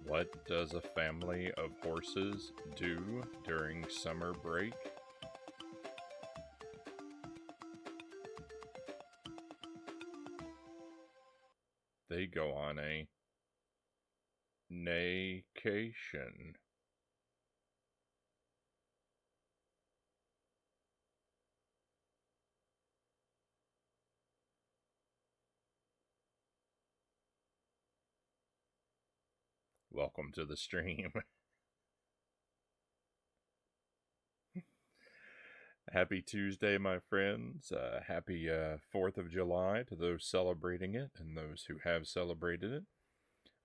What does a family of horses do during summer break? They go on a naycation. Welcome to the stream. Happy Tuesday, my friends. Happy 4th of July to those celebrating it and those who have celebrated it.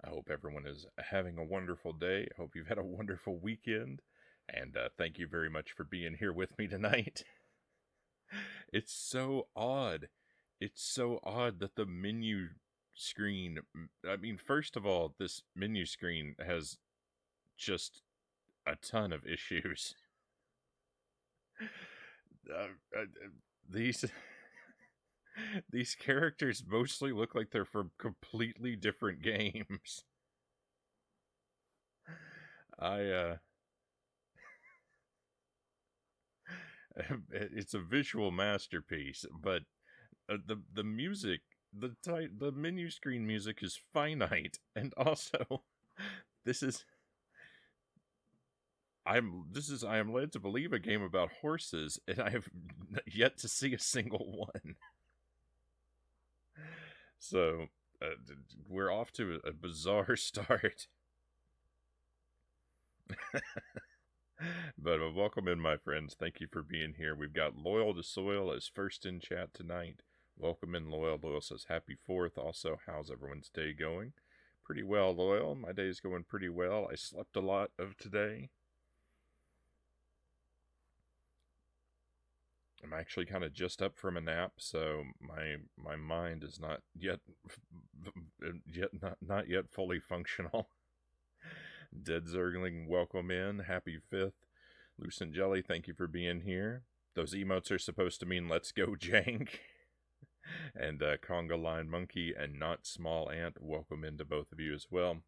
I hope everyone is having a wonderful day. I hope you've had a wonderful weekend. And thank you very much for being here with me tonight. It's so odd. It's so odd that the menu screen. I mean, first of all, this menu screen has just a ton of issues. These these characters mostly look like they're from completely different games. It's a visual masterpiece, but the music, the menu screen music is finite, and also this is I am led to believe a game about horses, and I have yet to see a single one. So we're off to a bizarre start. But welcome in, my friends. Thank you for being here. We've got Loyal to Soil as first in chat tonight. Welcome in, Loyal. Loyal says happy 4th. Also, how's everyone's day going? Pretty well, Loyal. My day's going pretty well. I slept a lot of today. I'm actually kind of just up from a nap, so my mind is not yet not yet fully functional. Dead Zergling, welcome in. Happy 5th. Lucent Jelly, thank you for being here. Those emotes are supposed to mean let's go Jank. And Conga Line Monkey and Not Small Ant, welcome into both of you as well.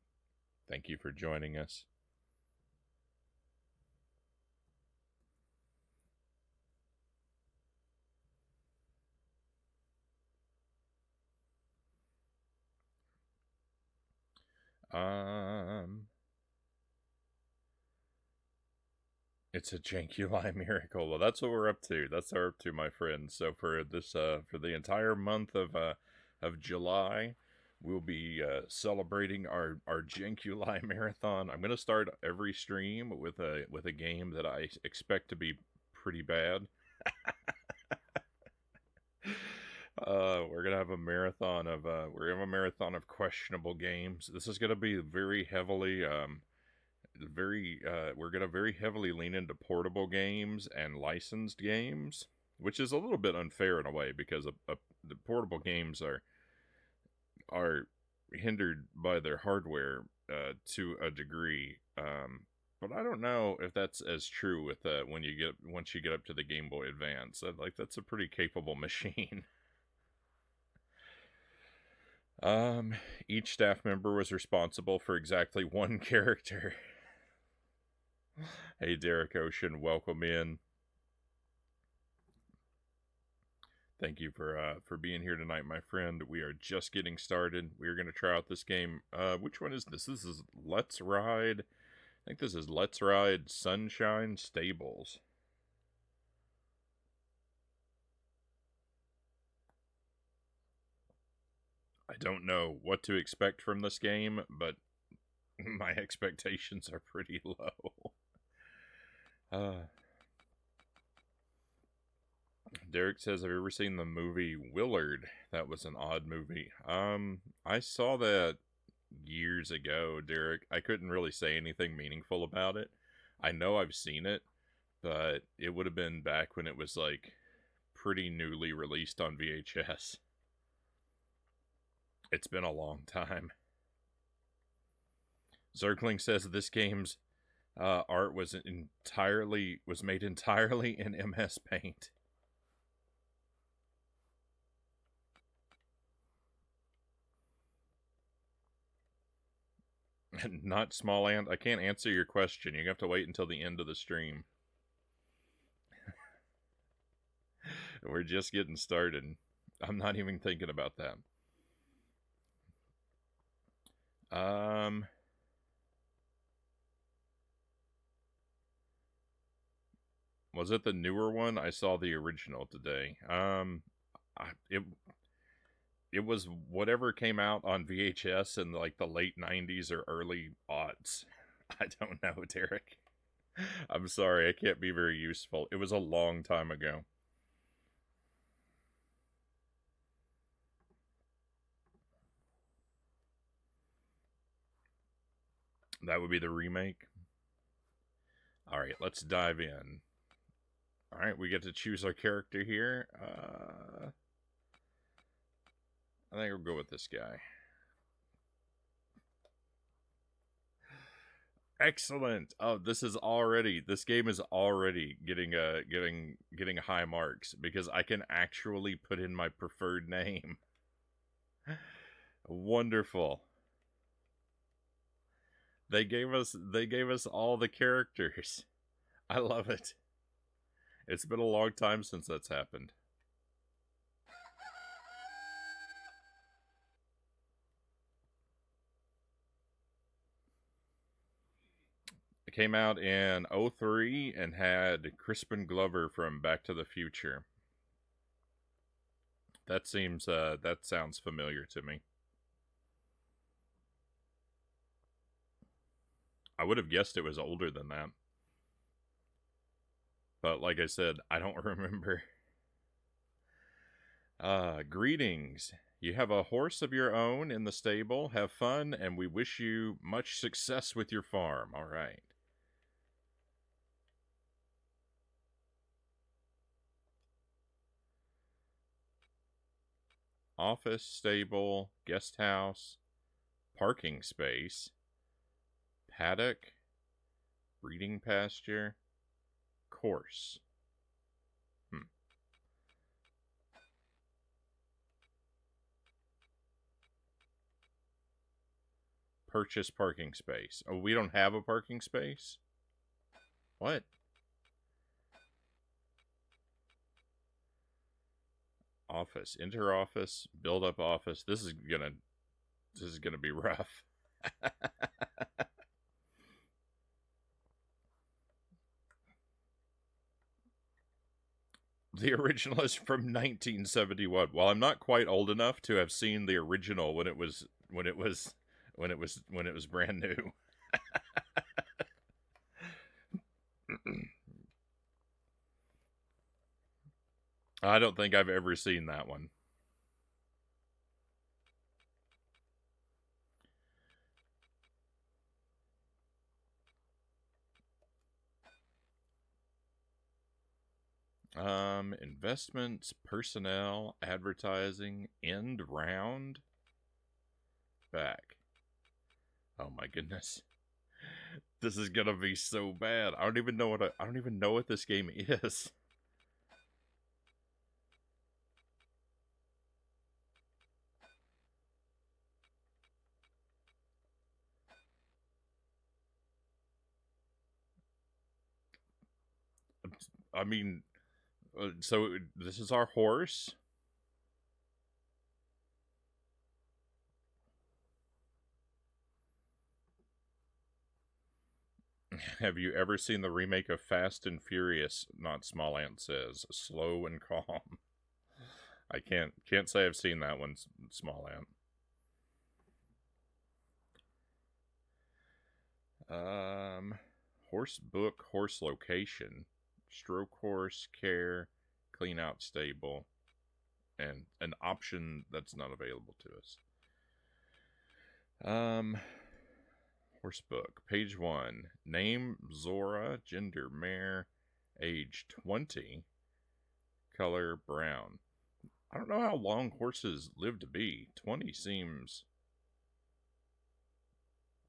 Thank you for joining us. It's a Jank-uly miracle. Well, that's what we're up to. That's what we're up to, my friends. So for this, for the entire month of July, we'll be celebrating our Jank-uly marathon. I'm gonna start every stream with a game that I expect to be pretty bad. We're gonna have a marathon of questionable games. This is gonna be very heavily we're gonna very heavily lean into portable games and licensed games, which is a little bit unfair in a way because the portable games are hindered by their hardware to a degree. But I don't know if that's as true with once you get up to the Game Boy Advance. That's a pretty capable machine. Each staff member was responsible for exactly one character. Hey, Derek Ocean, welcome in. Thank you for being here tonight, my friend. We are just getting started. We're going to try out this game. Which one is this? This is Let's Ride. I think this is Let's Ride Sunshine Stables. I don't know what to expect from this game, but my expectations are pretty low. Derek says, have you ever seen the movie Willard? That was an odd movie. I saw that years ago, Derek. I couldn't really say anything meaningful about it. I know I've seen it, but it would have been back when it was like pretty newly released on VHS. It's been a long time. Zergling says this game's art was made entirely in MS Paint. Not small ant. I can't answer your question. You have to wait until the end of the stream. We're just getting started. I'm not even thinking about that. Was it the newer one? I saw the original today. It was whatever came out on VHS in like the late 90s or early aughts. I don't know, Derek. I'm sorry, I can't be very useful. It was a long time ago. That would be the remake. Alright, let's dive in. Alright, we get to choose our character here. I think we'll go with this guy. Excellent. Oh, this game is already getting high marks because I can actually put in my preferred name. Wonderful. They gave us all the characters. I love it. It's been a long time since that's happened. It came out in 2003 and had Crispin Glover from Back to the Future. That sounds familiar to me. I would have guessed it was older than that. But like I said, I don't remember. Greetings. You have a horse of your own in the stable. Have fun, and we wish you much success with your farm. All right. Office, stable, guest house, parking space, paddock, breeding pasture, course. Purchase parking space. Oh, we don't have a parking space? What? Office. Enter office. Build up office. This is gonna be rough. The original is from 1971. Well, I'm not quite old enough to have seen the original when it was brand new. I don't think I've ever seen that one. Investments, personnel, advertising, end round, back. Oh my goodness. This is gonna be so bad. I don't even know what this game is. I mean, so this is our horse. Have you ever seen the remake of Fast and Furious? Not Small Ant says. Slow and calm. I can't say I've seen that one, Small Ant. Horse book, horse location, stroke horse, care, clean out stable, and an option that's not available to us. Horse book, page 1. Name Zora, gender mare, age 20, color brown. I don't know how long horses live to be. 20 seems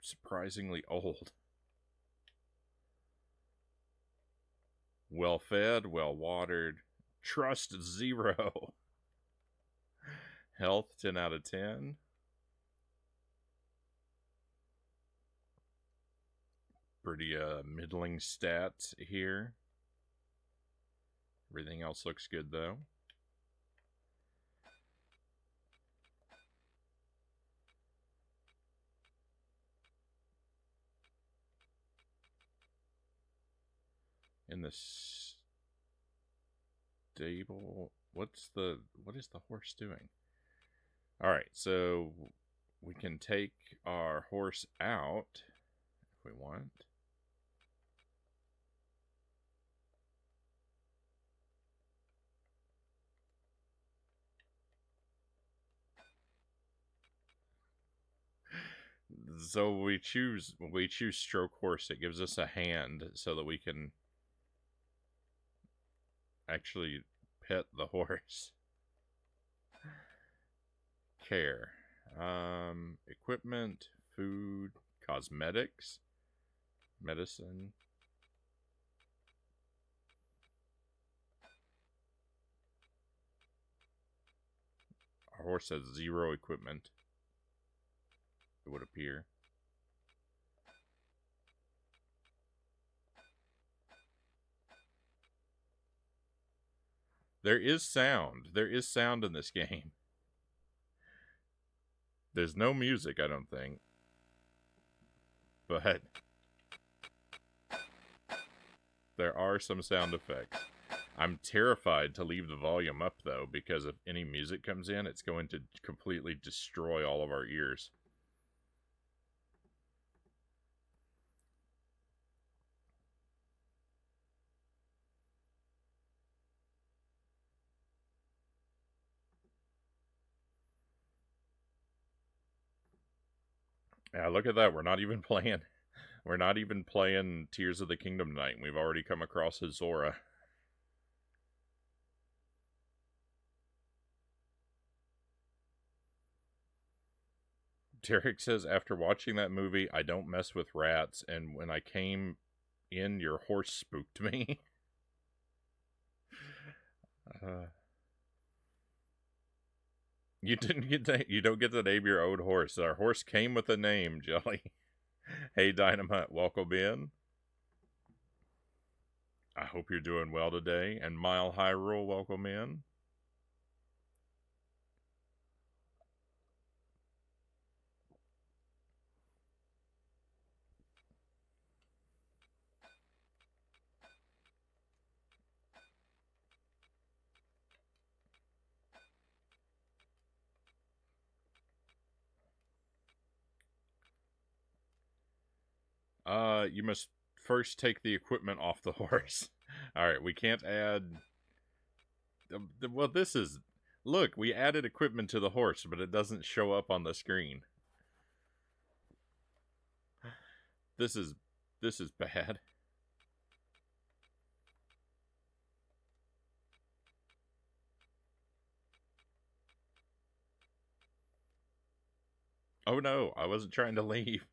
surprisingly old. Well fed, well watered. Trust 0. Health 10 out of 10. pretty middling stats here. Everything else looks good though. In the stable, what is the horse doing? All right, so we can take our horse out if we want. So we choose stroke horse. It gives us a hand so that we can actually pet the horse. Care. Equipment, food, cosmetics, medicine. Our horse has 0 equipment, it would appear. There is sound. There is sound in this game. There's no music, I don't think. But there are some sound effects. I'm terrified to leave the volume up, though, because if any music comes in, it's going to completely destroy all of our ears. Yeah, look at that. We're not even playing Tears of the Kingdom Night. We've already come across Azora. Derek says, after watching that movie, I don't mess with rats, and when I came in, your horse spooked me. You don't get to name your own horse. Our horse came with a name, Jelly. Hey, Dynamite, welcome in. I hope you're doing well today. And Mile Hyrule, welcome in. You must first take the equipment off the horse. All right, we can't add. Well, this is. Look, we added equipment to the horse, but it doesn't show up on the screen. This is bad. Oh no, I wasn't trying to leave.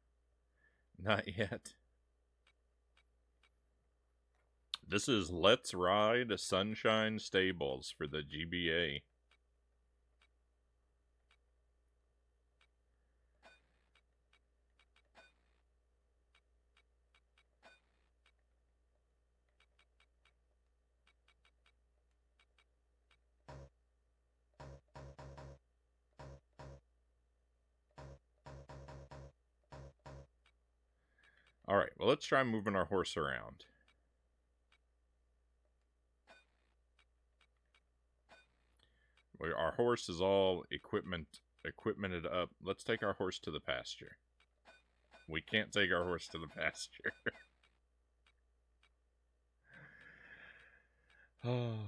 Not yet. This is Let's Ride Sunshine Stables for the GBA. Alright, well, let's try moving our horse around. Our horse is all equipmented up. Let's take our horse to the pasture. We can't take our horse to the pasture. To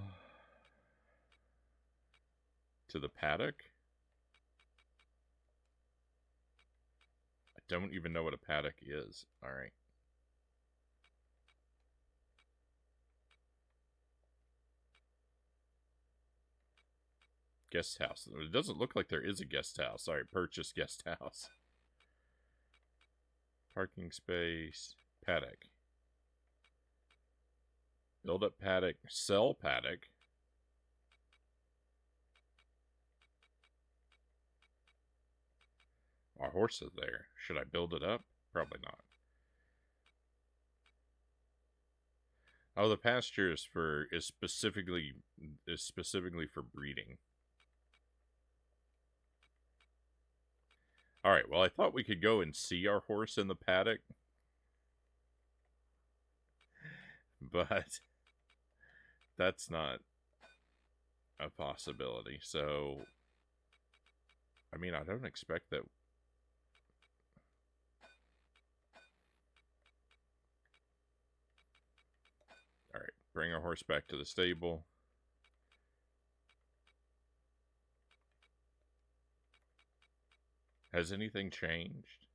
the paddock? I don't even know what a paddock is. Alright. Guest house. It doesn't look like there is a guest house. Alright, purchase guest house. Parking space. Paddock. Build up paddock. Sell paddock. Our horse is there. Should I build it up? Probably not. Oh, the pasture is specifically for breeding. All right. Well, I thought we could go and see our horse in the paddock, but that's not a possibility. So, I mean, I don't expect that. All right, bring our horse back to the stable. Has anything changed?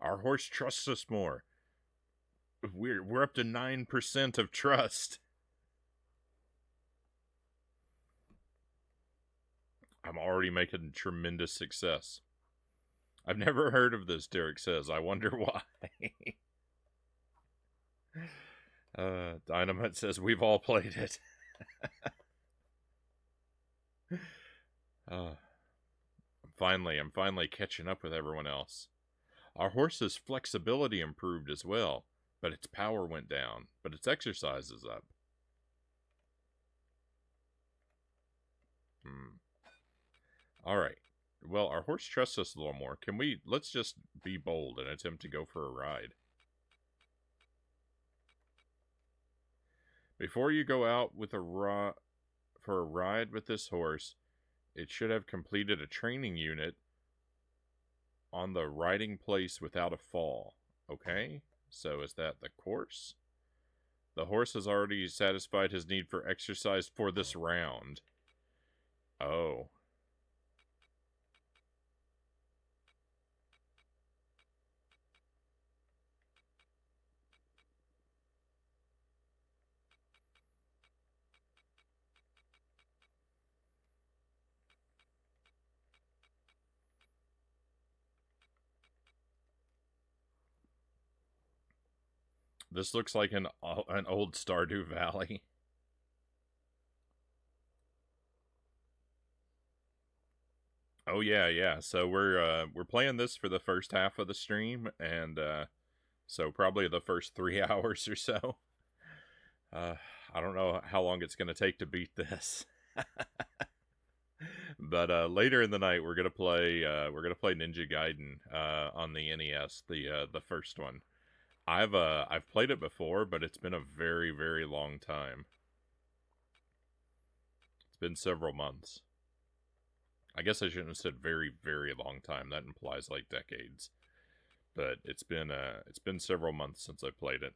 Our horse trusts us more. We're up to 9% of trust. I'm already making tremendous success. I've never heard of this, Derek says. I wonder why. Dynamite says we've all played it. I'm finally catching up with everyone else. Our horse's flexibility improved as well, but its power went down, but its exercise is up. All right. Well, our horse trusts us a little more. Let's just be bold and attempt to go for a ride. Before you go out with for a ride with this horse, it should have completed a training unit on the riding place without a fall. Okay? So is that the course? The horse has already satisfied his need for exercise for this round. Oh. This looks like an old Stardew Valley. Oh yeah. So we're playing this for the first half of the stream, and so probably the first 3 hours or so. I don't know how long it's going to take to beat this, but later in the night we're gonna play Ninja Gaiden on the NES, the first one. I've played it before, but it's been a very very long time. It's been several months. I guess I shouldn't have said very very long time. That implies like decades. But it's been several months since I played it.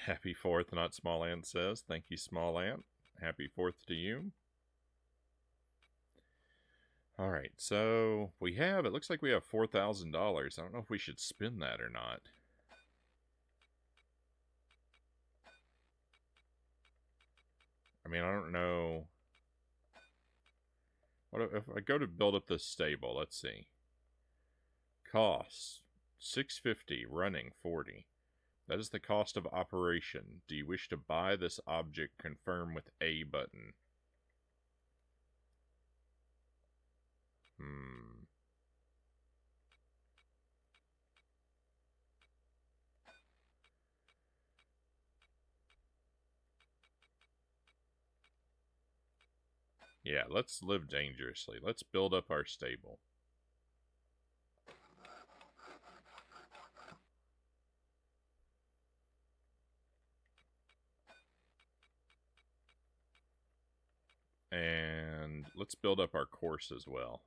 Happy 4th, not Small Ant says. Thank you, Small Ant. Happy 4th to you. All right, so it looks like we have $4,000. I don't know if we should spend that or not. I mean, I don't know. What if I go to build up this stable? Let's see. Costs $650, running 40. That is the cost of operation. Do you wish to buy this object? Confirm with A button. Yeah, let's live dangerously. Let's build up our stable. And let's build up our course as well.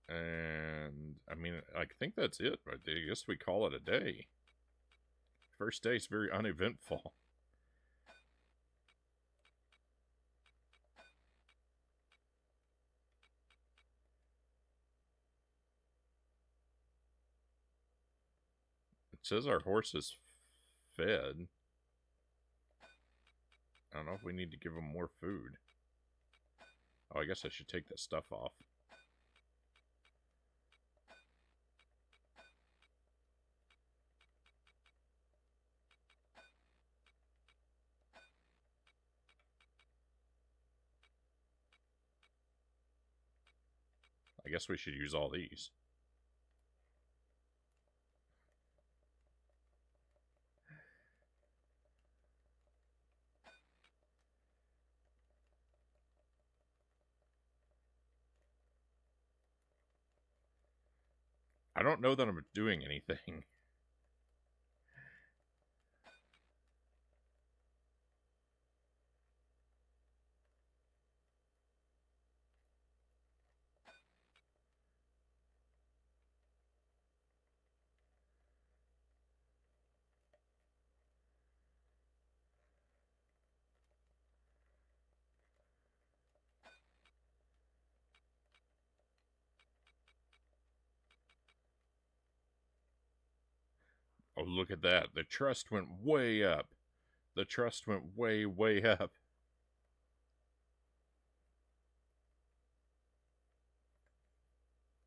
And, I mean, I think that's it. I guess we call it a day. First day is very uneventful. It says our horse is fed. I don't know if we need to give him more food. Oh, I guess I should take this stuff off. I guess we should use all these. I don't know that I'm doing anything. Oh, look at that. The trust went way up. The trust went way, way up.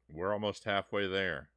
We're almost halfway there.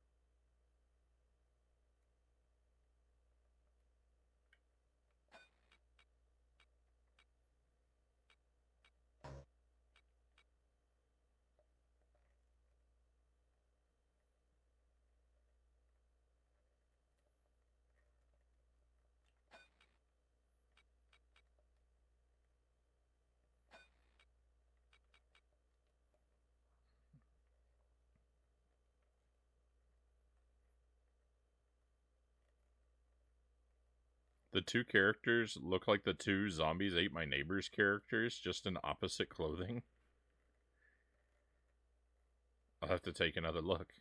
The two characters look like the two Zombies Ate My Neighbor's characters, just in opposite clothing. I'll have to take another look.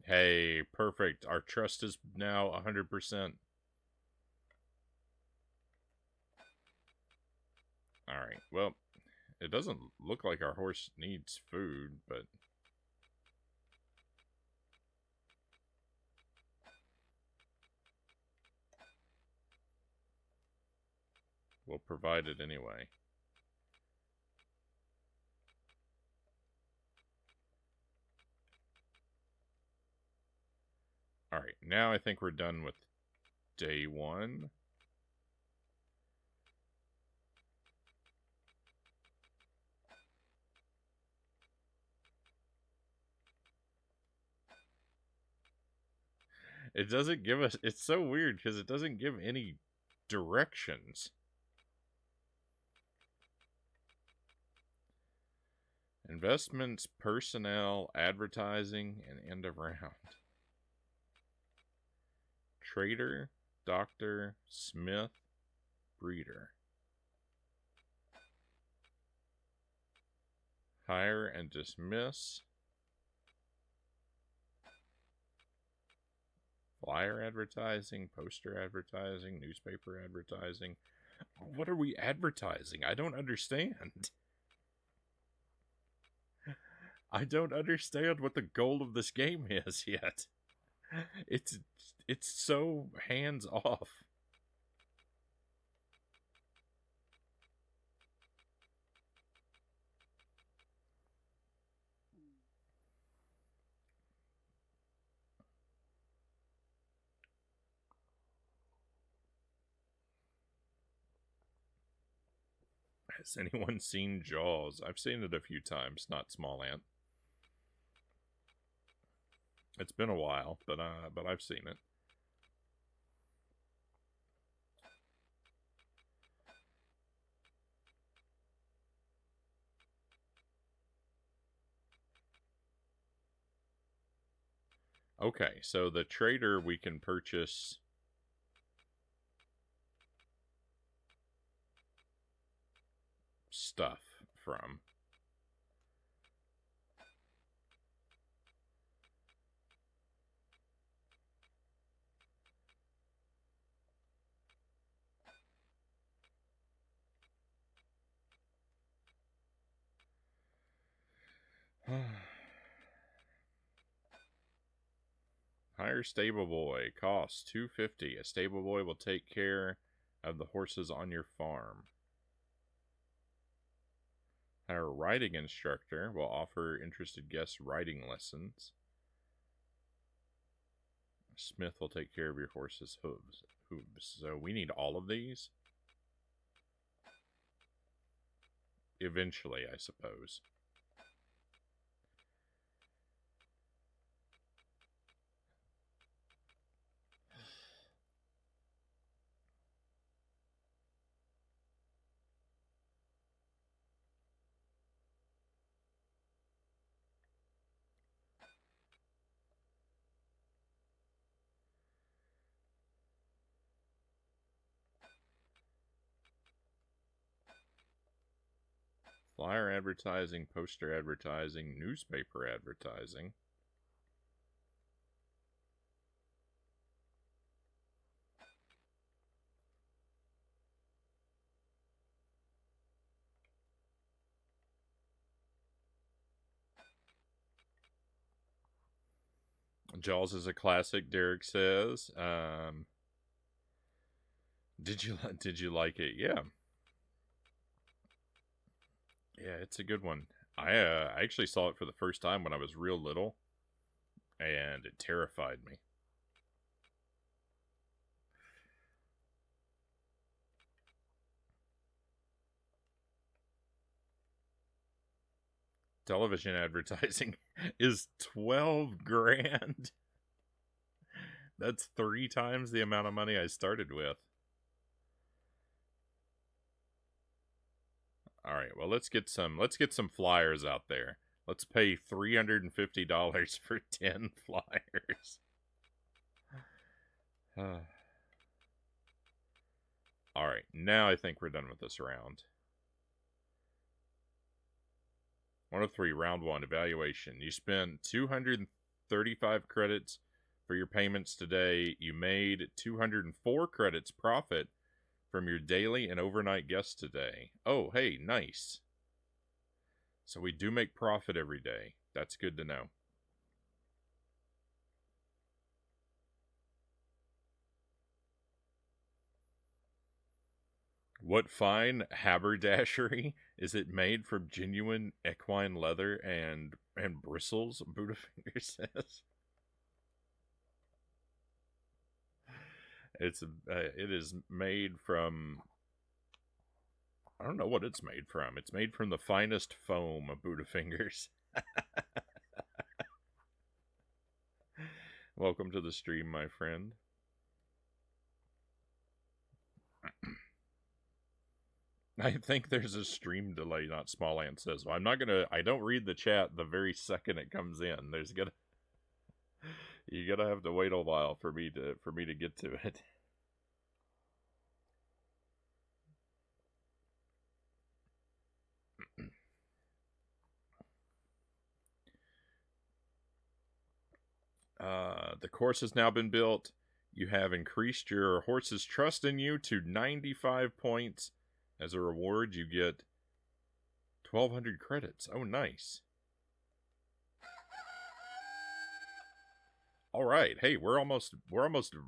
Hey, perfect. Our trust is now 100%. Alright, well, it doesn't look like our horse needs food, but we'll provide it anyway. Alright, now I think we're done with day one. It doesn't give us... It's so weird because it doesn't give any directions. Investments, personnel, advertising, and end of round. Trader, doctor, smith, breeder. Hire and dismiss. Flyer advertising, poster advertising, newspaper advertising. What are we advertising? I don't understand. I don't understand what the goal of this game is yet. It's so hands off. Has anyone seen Jaws? I've seen it a few times, not Small Ant. It's been a while, but I've seen it. Okay, so the trader we can purchase stuff from. Hire stable boy. Cost $250. A stable boy will take care of the horses on your farm. Hire riding instructor will offer interested guests riding lessons. Smith will take care of your horse's hooves. So we need all of these? Eventually, I suppose. Flyer advertising, poster advertising, newspaper advertising. Jaws is a classic, Derek says. Did you like it? Yeah. Yeah, it's a good one. I actually saw it for the first time when I was real little, and it terrified me. Television advertising is 12 grand. That's 3 times the amount of money I started with. All right, well, let's get some flyers out there. Let's pay $350 for 10 flyers. All right, now I think we're done with this round. 1 of 3, round 1, evaluation. You spent 235 credits for your payments today. You made 204 credits profit from your daily and overnight guests today. Oh, hey, nice. So we do make profit every day. That's good to know. What fine haberdashery is it made from genuine equine leather and bristles? Buddhafinger says. It is made from, I don't know what it's made from. It's made from the finest foam of Buddhafingers. Welcome to the stream, my friend. I think there's a stream delay, not Small Ant says. Well, I don't read the chat the very second it comes in. You gotta have to wait a while for me to get to it. The course has now been built. You have increased your horse's trust in you to 95 points. As a reward, you get 1,200 credits. Oh, nice. All right. Hey, we're almost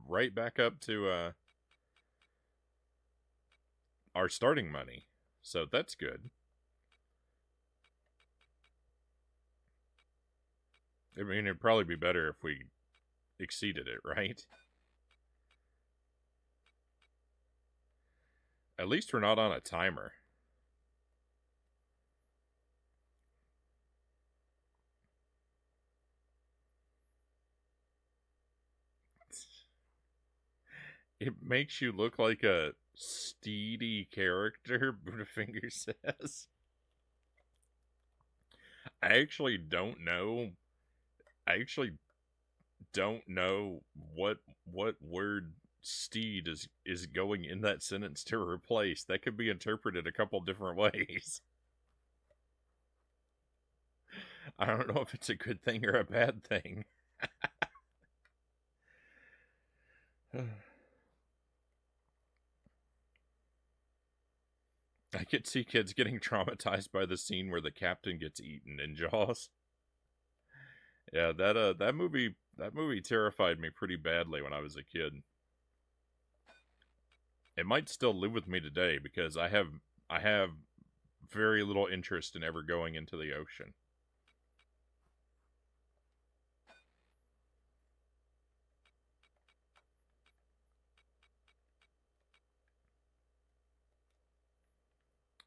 right back up to our starting money. So that's good. I mean, it'd probably be better if we exceeded it, right? At least we're not on a timer. It makes you look like a steedy character, Buddhafinger says. I actually don't know what word steed is going in that sentence to replace. That could be interpreted a couple different ways. I don't know if it's a good thing or a bad thing. I could see kids getting traumatized by the scene where the captain gets eaten in Jaws. Yeah, that movie terrified me pretty badly when I was a kid. It might still live with me today because I have very little interest in ever going into the ocean.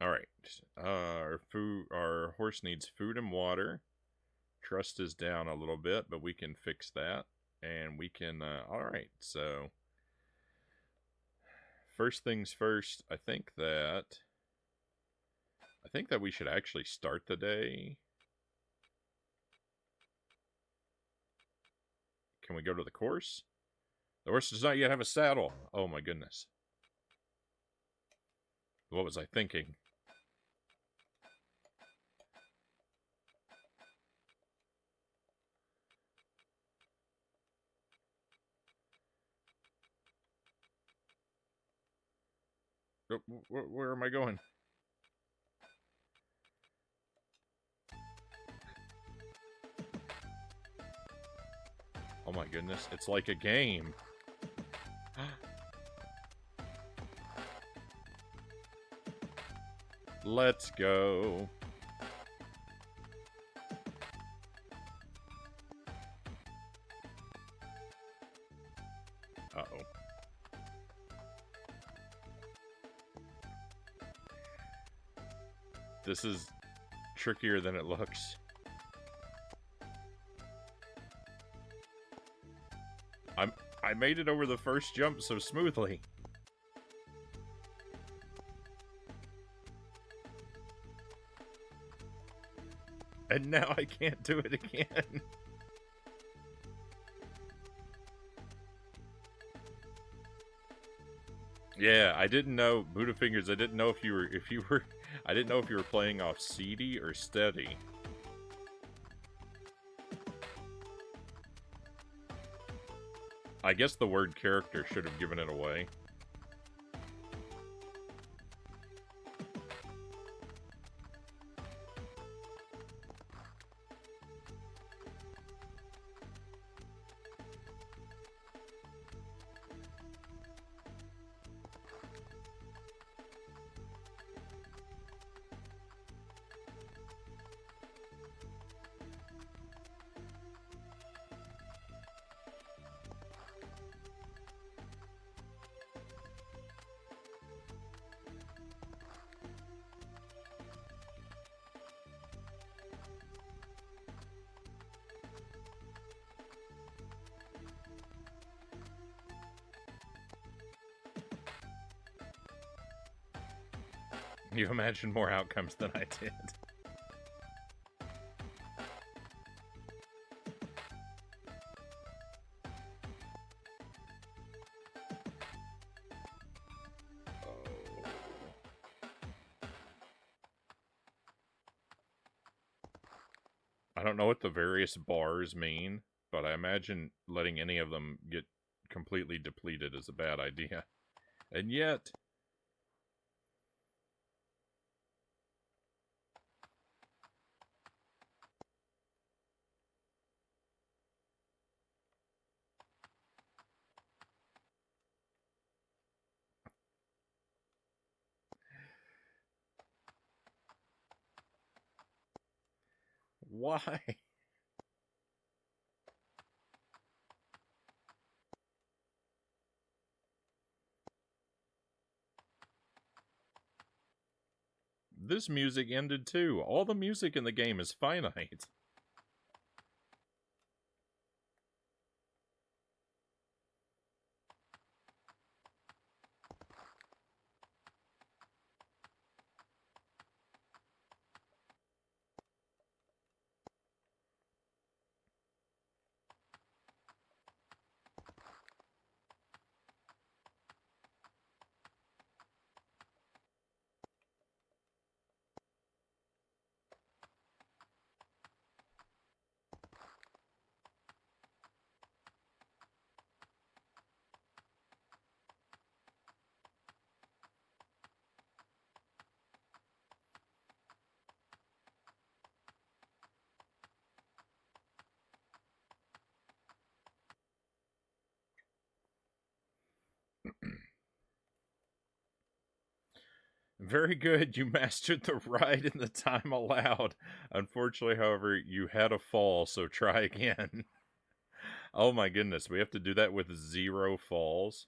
All right. Our horse needs food and water. Trust is down a little bit, but we can fix that. And we can, all right. So, first things first, I think that we should actually start the day. Can we go to the course? The horse does not yet have a saddle. Oh my goodness. What was I thinking? Where am I going? Oh my goodness, it's like a game. Let's go. Uh-oh. This is trickier than it looks. I made it over the first jump so smoothly. And now I can't do it again. Yeah, I didn't know, Buddha Fingers, I didn't know if you were I didn't know if you were playing off CD or steady. I guess the word character should have given it away. You imagined more outcomes than I did. Oh. I don't know what the various bars mean, but I imagine letting any of them get completely depleted is a bad idea. And yet, why? This music ended too. All the music in the game is finite. Very good. You mastered the ride in the time allowed. Unfortunately, however, you had a fall, so try again. Oh my goodness, we have to do that with 0 falls.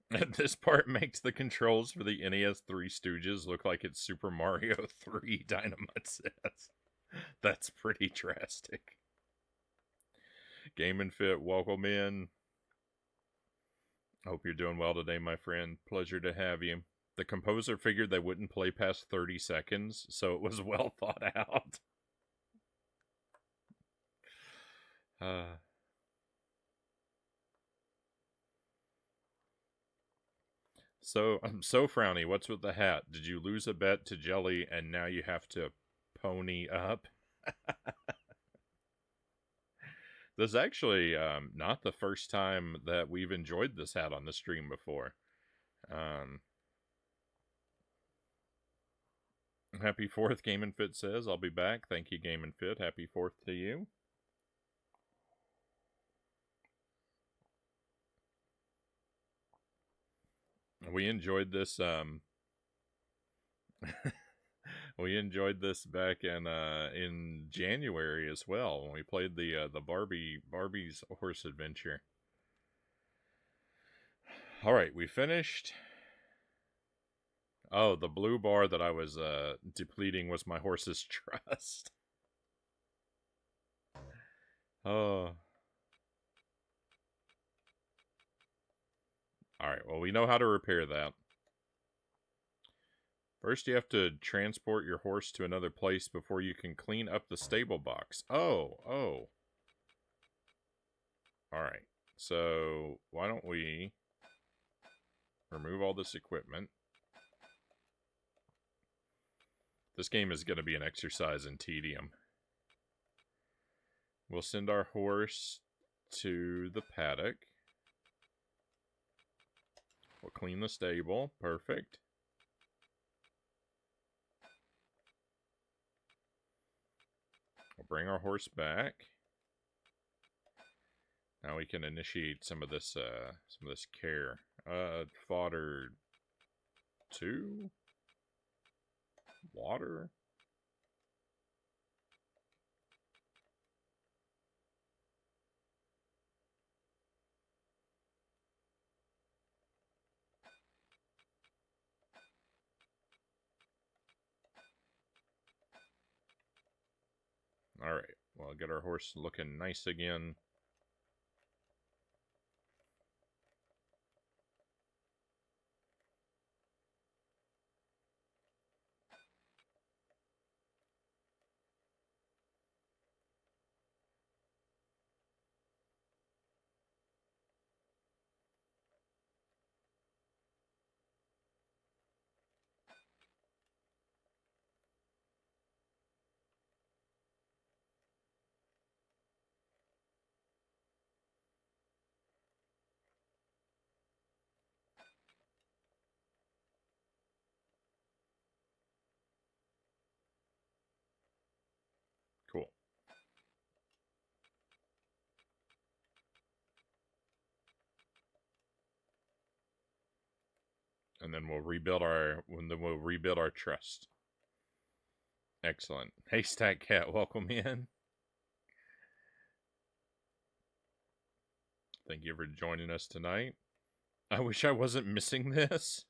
And this part makes the controls for the NES Three Stooges look like it's Super Mario 3, Dynamite says. That's pretty drastic. Game and Fit, welcome in. Hope you're doing well today, my friend. Pleasure to have you. The composer figured they wouldn't play past 30 seconds, so it was well thought out. So Frownie, what's with the hat? Did you lose a bet to Jelly and now you have to pony up? This is actually not the first time that we've enjoyed this hat on the stream before. Happy 4th, Game and Fit says. I'll be back. Thank you, Game and Fit. Happy 4th to you. We enjoyed this. We enjoyed this back in January as well when we played the Barbie's Horse Adventure. All right, we finished. Oh, the blue bar that I was depleting was my horse's trust. Oh. Alright, well, we know how to repair that. First, you have to transport your horse to another place before you can clean up the stable box. Oh. Alright, so why don't we remove all this equipment. This game is going to be an exercise in tedium. We'll send our horse to the paddock. We'll clean the stable. Perfect. We'll bring our horse back. Now we can initiate some of this care. Fodder 2? Water? Alright, well, get our horse looking nice again. Cool. And then we'll rebuild our trust. Excellent. Hey, Stack Cat, welcome in. Thank you for joining us tonight. I wish I wasn't missing this.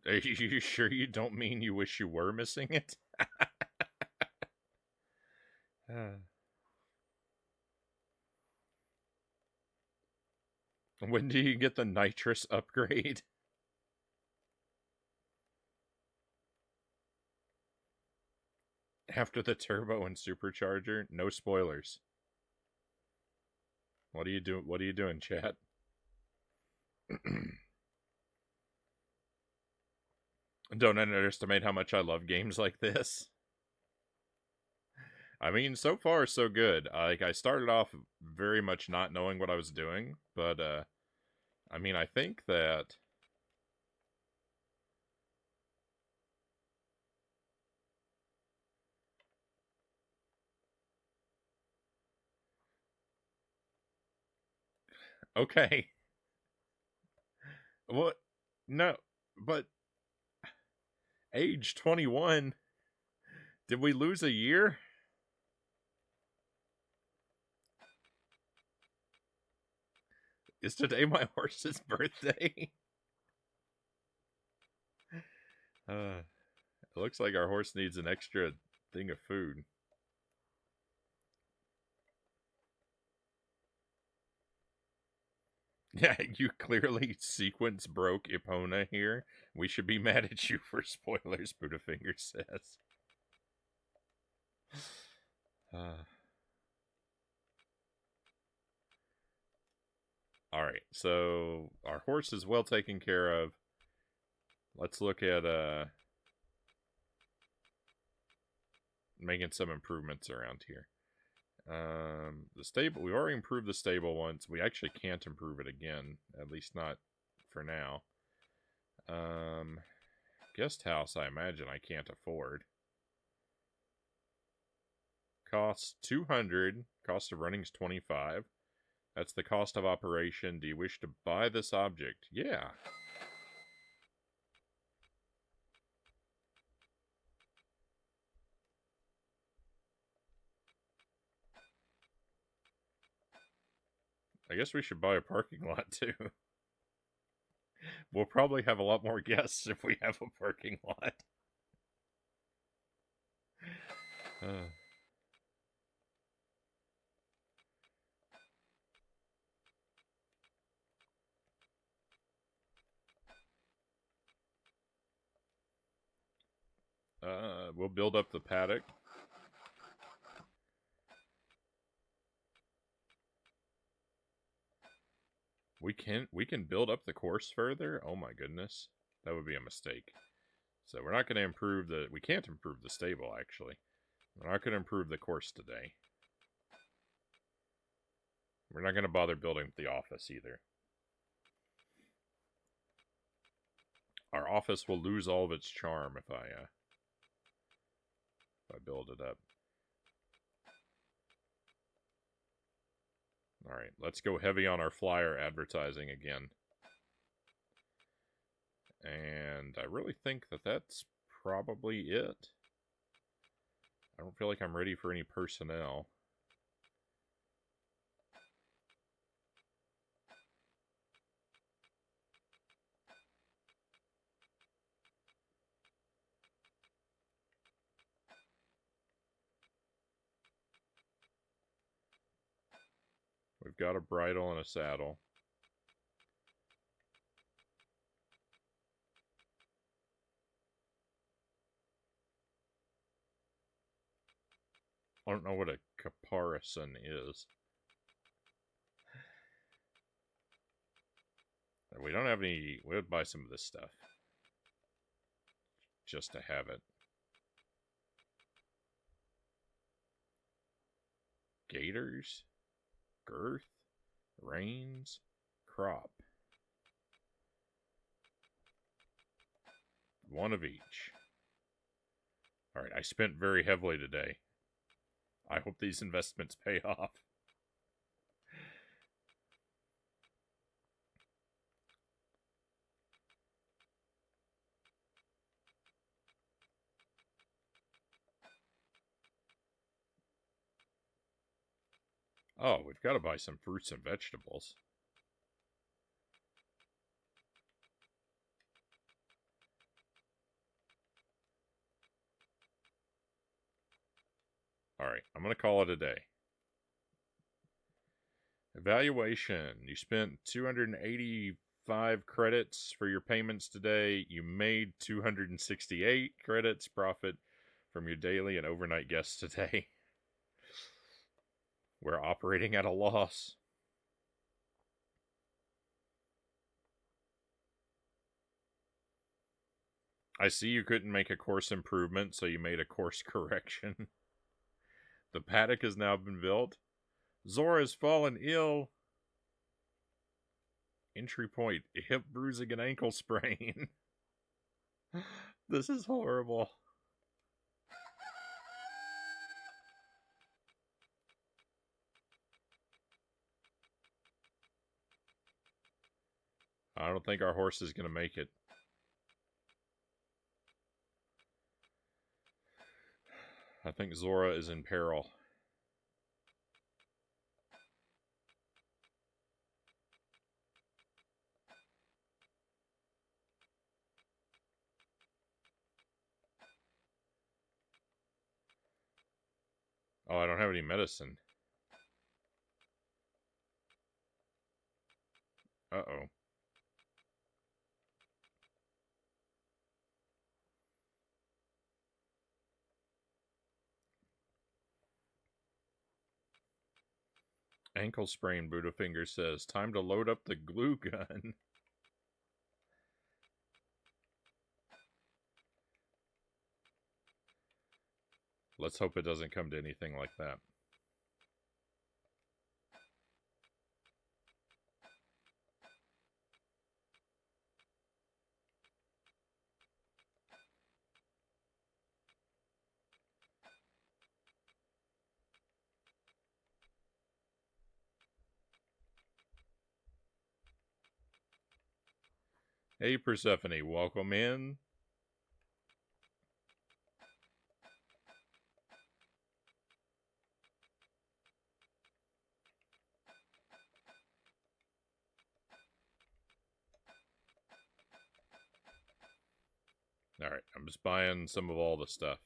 Are you sure you don't mean you wish you were missing it? When do you get the nitrous upgrade? After the turbo and supercharger? No spoilers. What are you doing, chat? Don't underestimate how much I love games like this. I mean, so far so good. I started off very much not knowing what I was doing, but I mean, I think that Okay. What? No, but age 21. Did we lose a year? Is today my horse's birthday? It looks like our horse needs an extra thing of food. Yeah, you clearly sequence broke Epona here. We should be mad at you for spoilers, Buddhafinger says. Alright, so our horse is well taken care of. Let's look at making some improvements around here. The stable, we've already improved the stable once. We actually can't improve it again, at least not for now. Guest house, I imagine I can't afford. Costs 200. Cost of running is 25. That's the cost of operation. Do you wish to buy this object? Yeah. I guess we should buy a parking lot too. We'll probably have a lot more guests if we have a parking lot. We'll build up the paddock. We can build up the course further. Oh my goodness, that would be a mistake. So we're not going to improve the. We can't improve the stable actually. We're not going to improve the course today. We're not going to bother building the office either. Our office will lose all of its charm if I build it up. Alright, let's go heavy on our flyer advertising again. And I really think that that's probably it. I don't feel like I'm ready for any personnel. We've got a bridle and a saddle. I don't know what a caparison is. We don't have any. We would buy some of this stuff. Just to have it. Gaiters. Girth. Reins. Crop. One of each. Alright, I spent very heavily today. I hope these investments pay off. Oh, we've got to buy some fruits and vegetables. Alright, I'm going to call it a day. Evaluation. You spent 285 credits for your payments today. You made 268 credits profit from your daily and overnight guests today. We're operating at a loss. I see you couldn't make a course improvement, so you made a course correction. The paddock has now been built. Zora has fallen ill. Entry point, hip bruising and ankle sprain. This is horrible. I don't think our horse is going to make it. I think Zora is in peril. Oh, I don't have any medicine. Uh-oh. Ankle sprain, Buddhafinger says. Time to load up the glue gun. Let's hope it doesn't come to anything like that. Hey, Persephone, welcome in. Alright, I'm just buying some of all the stuff.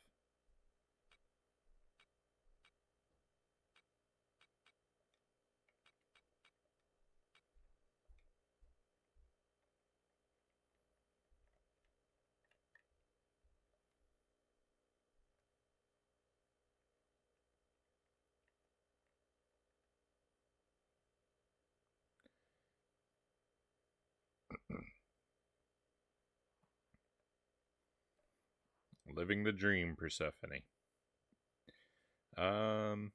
Living the dream, Persephone. Alright,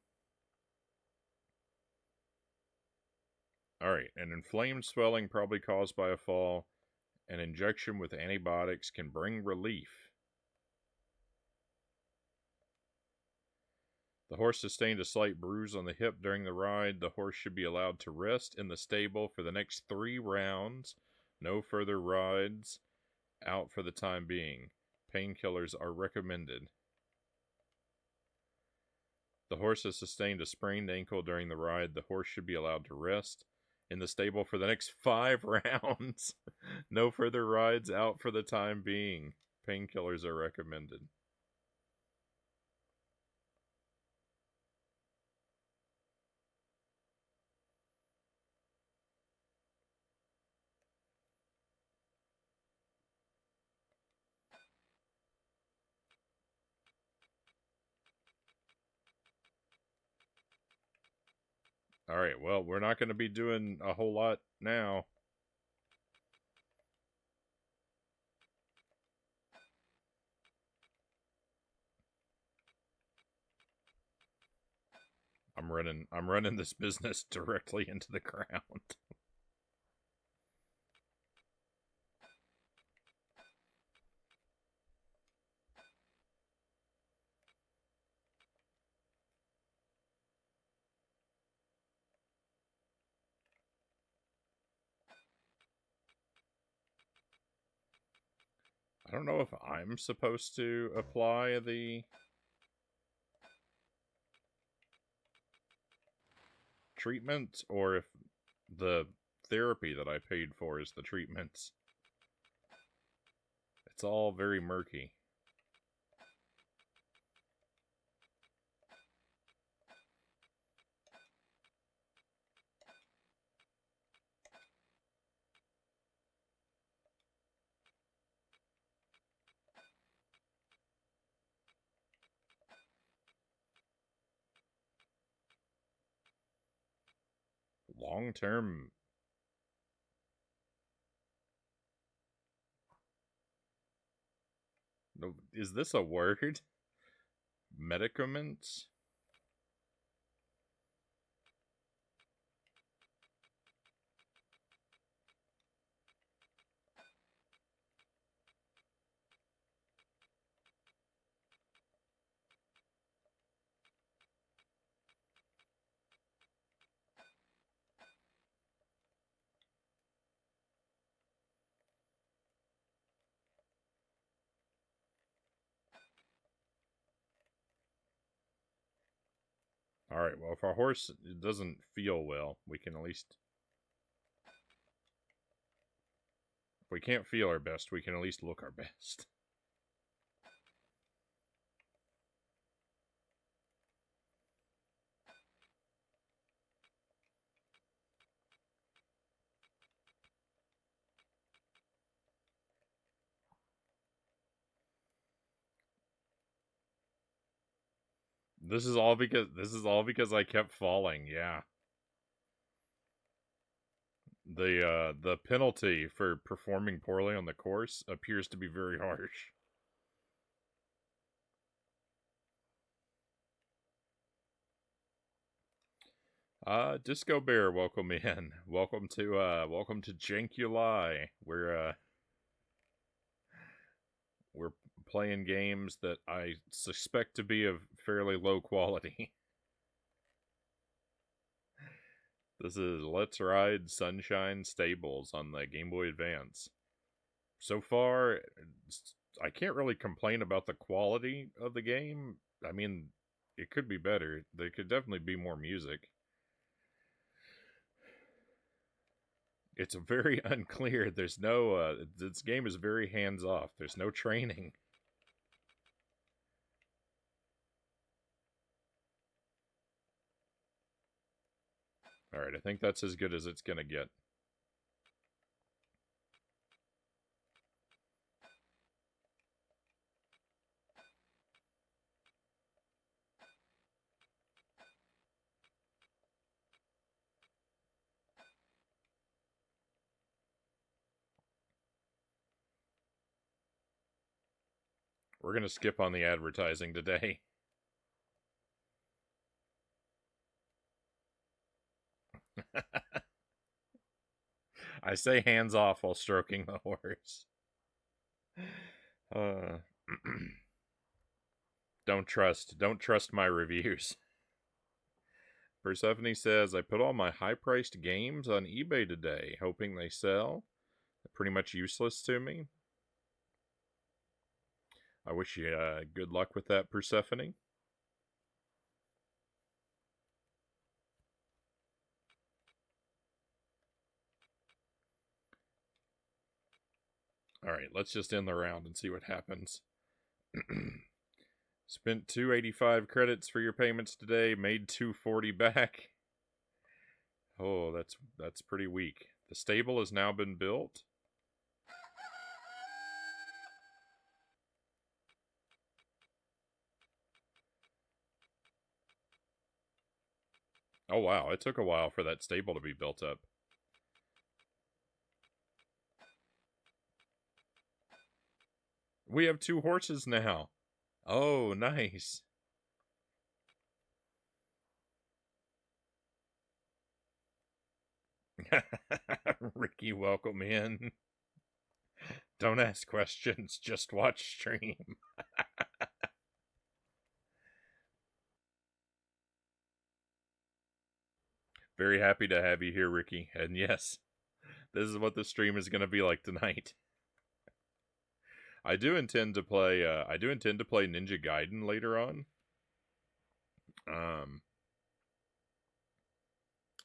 an inflamed swelling probably caused by a fall. An injection with antibiotics can bring relief. The horse sustained a slight bruise on the hip during the ride. The horse should be allowed to rest in the stable for the next 3 rounds. No further rides. Out for the time being. Painkillers are recommended. The horse has sustained a sprained ankle during the ride. The horse should be allowed to rest in the stable for the next 5 rounds. No further rides. Out for the time being. Painkillers are recommended. Alright, well, we're not going to be doing a whole lot now. I'm running this business directly into the ground. I don't know if I'm supposed to apply the treatment or if the therapy that I paid for is the treatments. It's all very murky. Long-term. No, is this a word? Medicaments? Alright, well, if our horse doesn't feel well, we can at least... If we can't feel our best, we can at least look our best. This is all because I kept falling, yeah. The penalty for performing poorly on the course appears to be very harsh. Disco Bear, welcome in. Welcome to Jank-uly. We're playing games that I suspect to be of fairly low quality. This is Let's Ride Sunshine Stables on the Game Boy Advance. So far, I can't really complain about the quality of the game. I mean, it could be better. There could definitely be more music. It's very unclear. There's no, this game is very hands-off. There's no training. Alright, I think that's as good as it's gonna get. We're gonna skip on the advertising today. I say hands off while stroking the horse. Don't trust my reviews. Persephone says, I put all my high-priced games on eBay today, hoping they sell. They're pretty much useless to me. I wish you good luck with that, Persephone. Alright, let's just end the round and see what happens. Spent 285 credits for your payments today, made 240 back. Oh, that's pretty weak. The stable has now been built. Oh wow, it took a while for that stable to be built up. We have 2 horses now. Oh, nice. Ricky, welcome in. Don't ask questions, just watch stream. Very happy to have you here, Ricky. And yes, this is what the stream is going to be like tonight. I do intend to play Ninja Gaiden later on.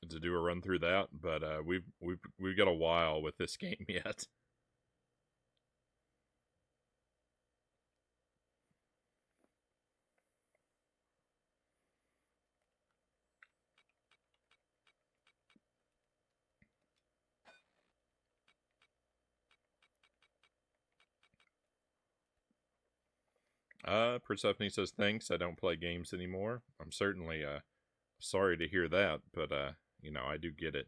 To do a run through that, but we've got a while with this game yet. Persephone says, thanks, I don't play games anymore. I'm certainly, sorry to hear that, but, you know, I do get it.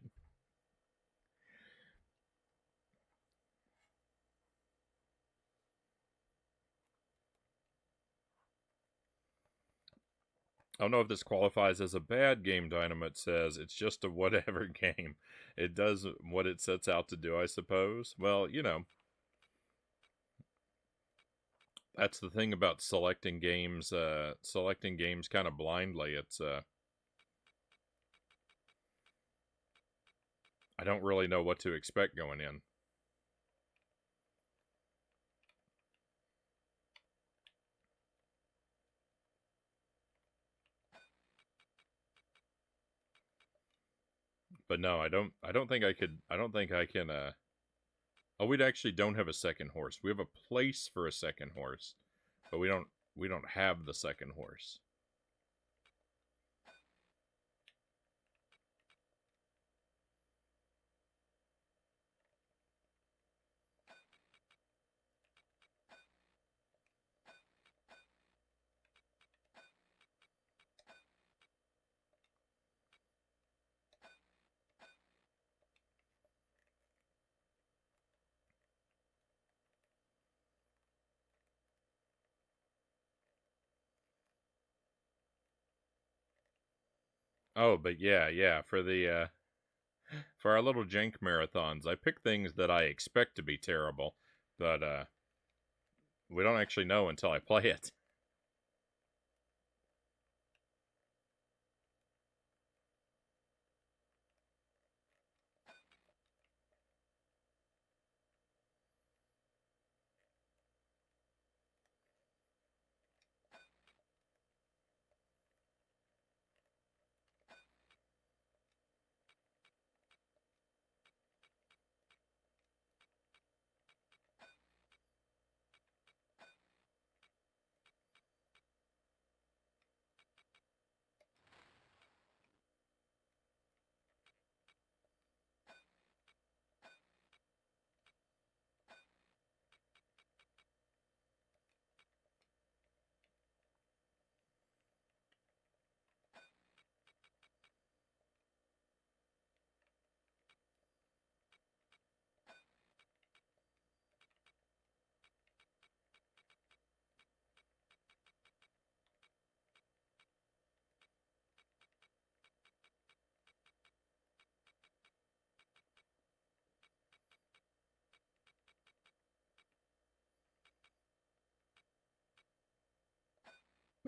I don't know if this qualifies as a bad game, Dynamite says. It's just a whatever game. It does what it sets out to do, I suppose. Well, you know, that's the thing about selecting games kind of blindly. It's, I don't really know what to expect going in. But no, I don't think I could. I don't think I can. Oh, we actually don't have a second horse. We have a place for a second horse, but we don't. We don't have the second horse. Oh, but yeah, for our little jank marathons, I pick things that I expect to be terrible, but we don't actually know until I play it.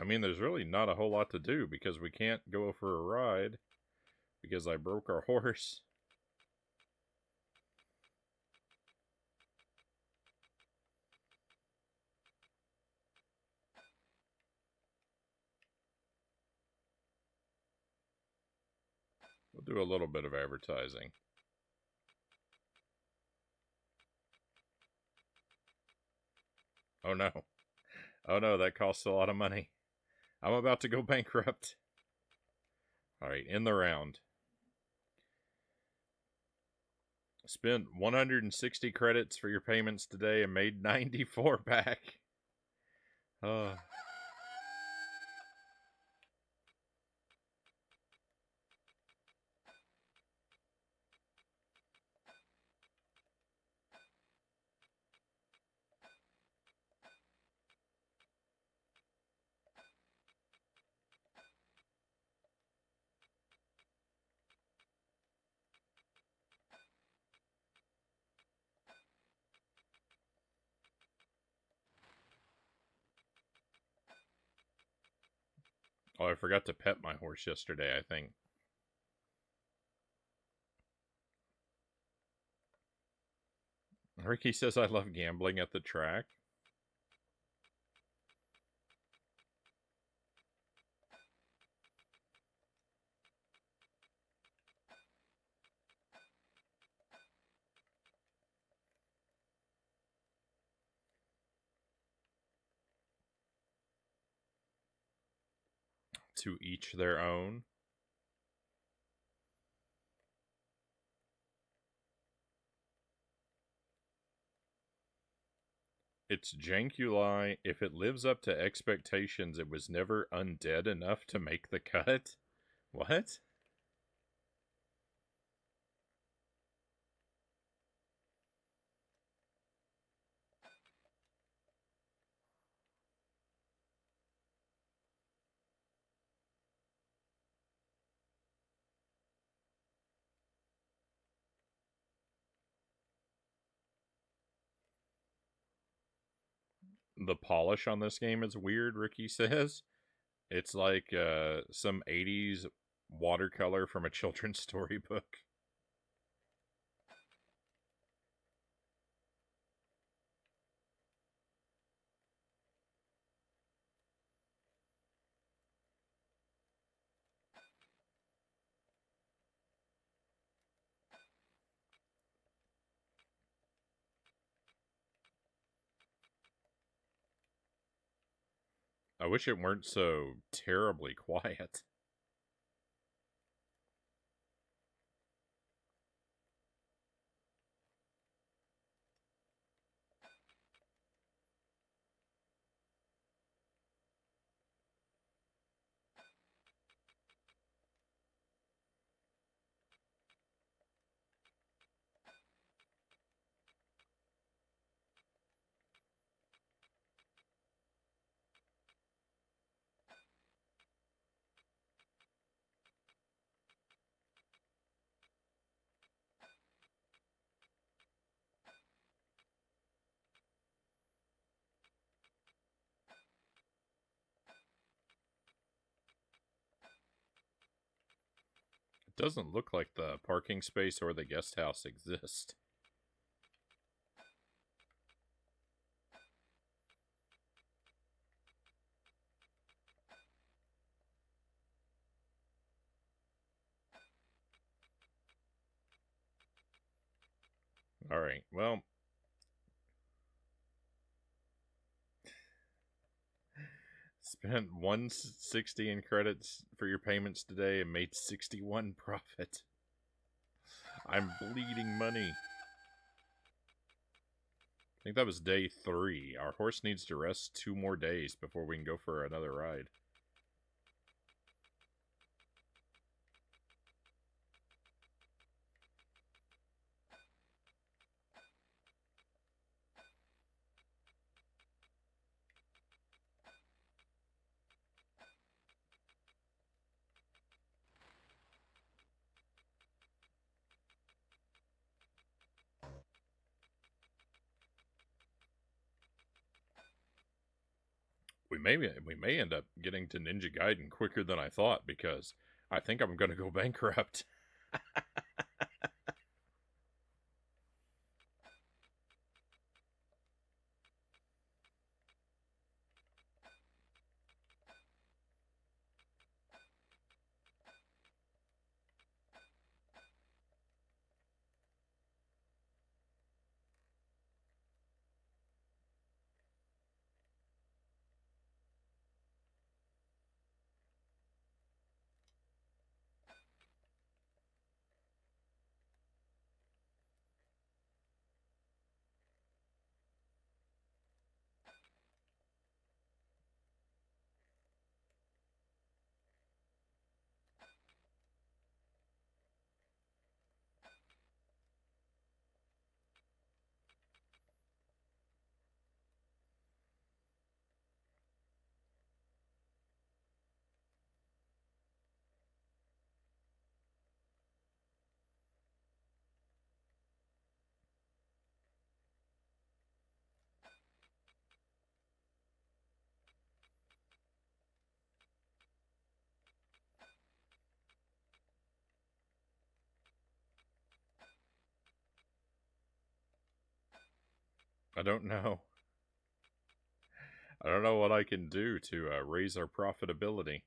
I mean, there's really not a whole lot to do because we can't go for a ride because I broke our horse. We'll do a little bit of advertising. Oh no. Oh no, that costs a lot of money. I'm about to go bankrupt. Alright, in the round. Spent 160 credits for your payments today and made 94 back. Uh, oh, I forgot to pet my horse yesterday, I think. Ricky says I love gambling at the track. To each their own. It's Jank-uly. If it lives up to expectations, it was never undead enough to make the cut. What? The polish on this game is weird, Ricky says. It's like some 80s watercolor from a children's storybook. I wish it weren't so terribly quiet. It doesn't look like the parking space or the guest house exist. Alright, well, spent 160 in credits for your payments today and made 61 profit. I'm bleeding money. I think that was day 3. Our horse needs to rest 2 more days before we can go for another ride. We may end up getting to Ninja Gaiden quicker than I thought, because I think I'm going to go bankrupt. I don't know. I don't know what I can do to raise our profitability.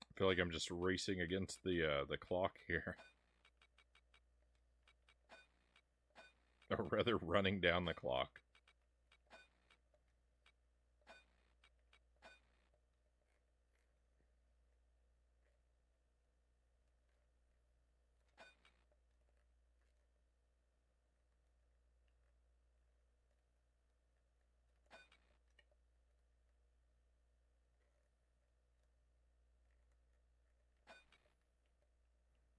I feel like I'm just racing against the clock here. Or rather, running down the clock.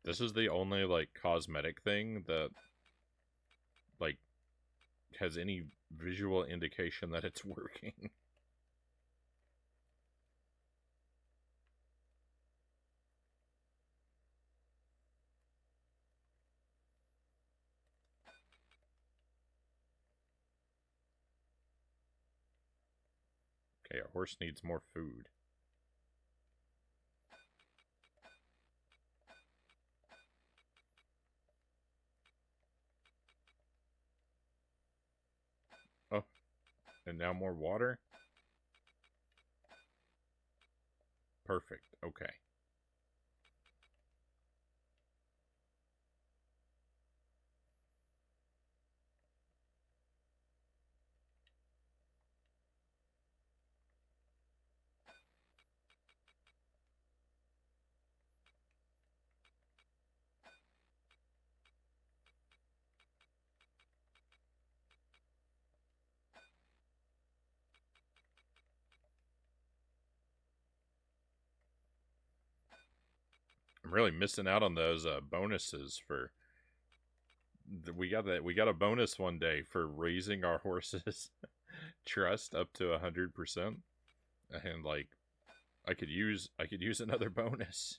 This is the only, like, cosmetic thing that, like, has any visual indication that it's working. Hey, our horse needs more food. Oh, and now more water? Perfect. Okay. I'm really missing out on those bonuses for we got a bonus one day for raising our horses trust up to 100%, and like I could use another bonus.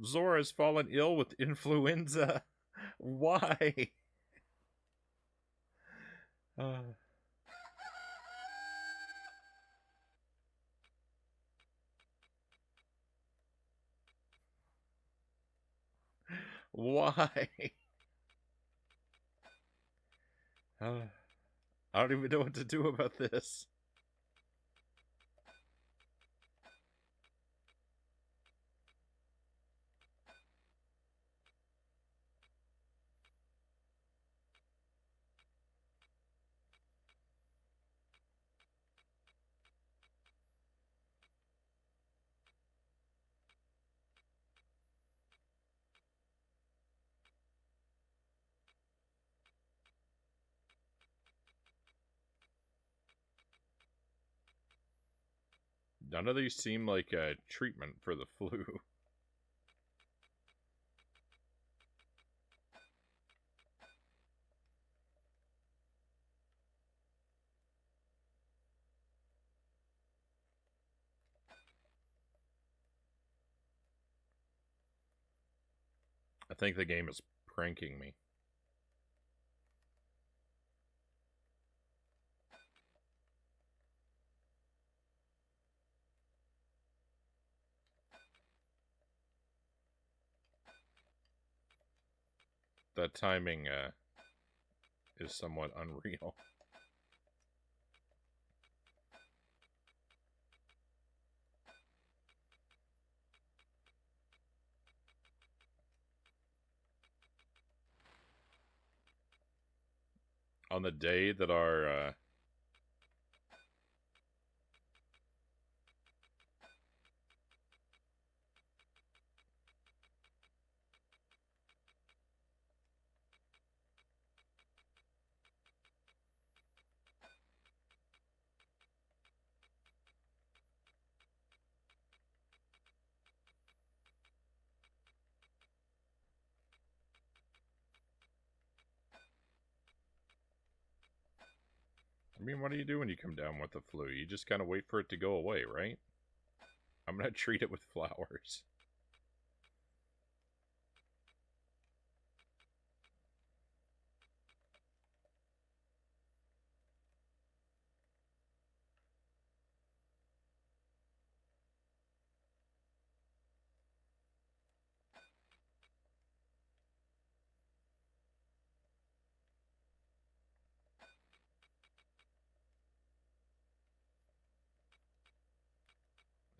Zora's fallen ill with influenza. Why? Uh, why? Uh, I don't even know what to do about this. None of these seem like a treatment for the flu. I think the game is pranking me. That timing is somewhat unreal. On the day that our I mean, what do you do when you come down with the flu? You just kind of wait for it to go away, right? I'm gonna treat it with flowers.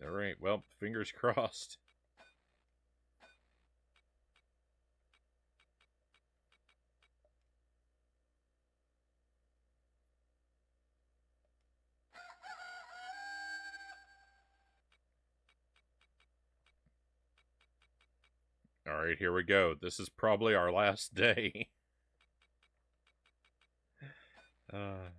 All right, well, fingers crossed. All right, here we go. This is probably our last day. Uh,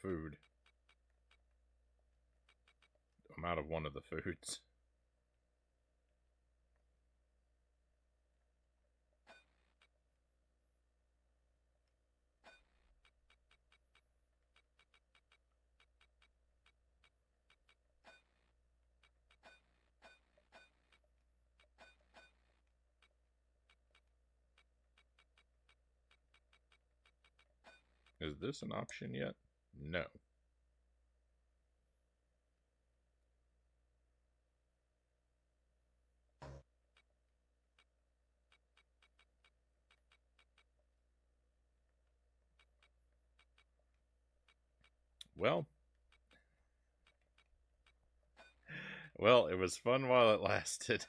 food. I'm out of one of the foods. Is this an option yet? No. Well, it was fun while it lasted.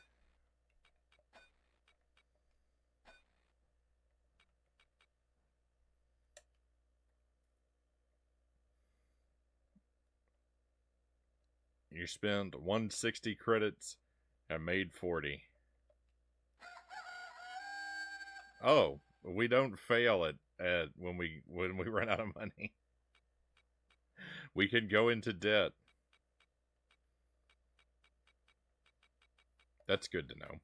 You spend 160 credits and made 40. Oh, we don't fail at when we run out of money. We can go into debt. That's good to know.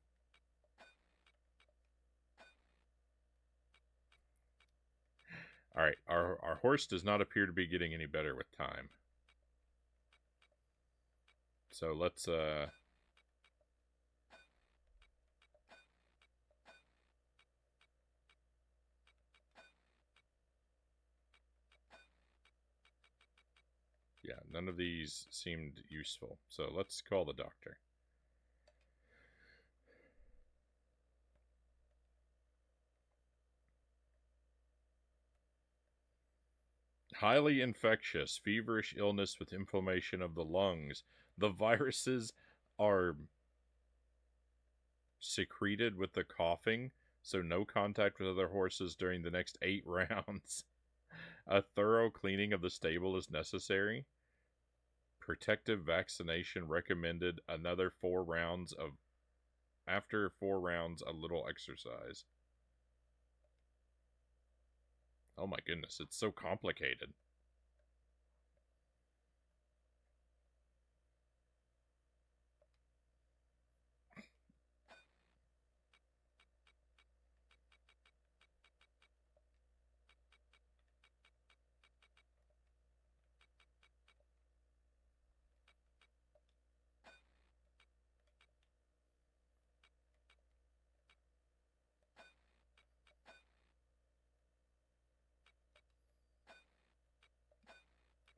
Alright, our horse does not appear to be getting any better with time. So let's yeah, none of these seemed useful. So let's call the doctor. Highly infectious, feverish illness with inflammation of the lungs. The viruses are secreted with the coughing, so no contact with other horses during the next 8 rounds. A thorough cleaning of the stable is necessary. Protective vaccination recommended. Another 4 rounds of... After 4 rounds, a little exercise. Oh my goodness, it's so complicated.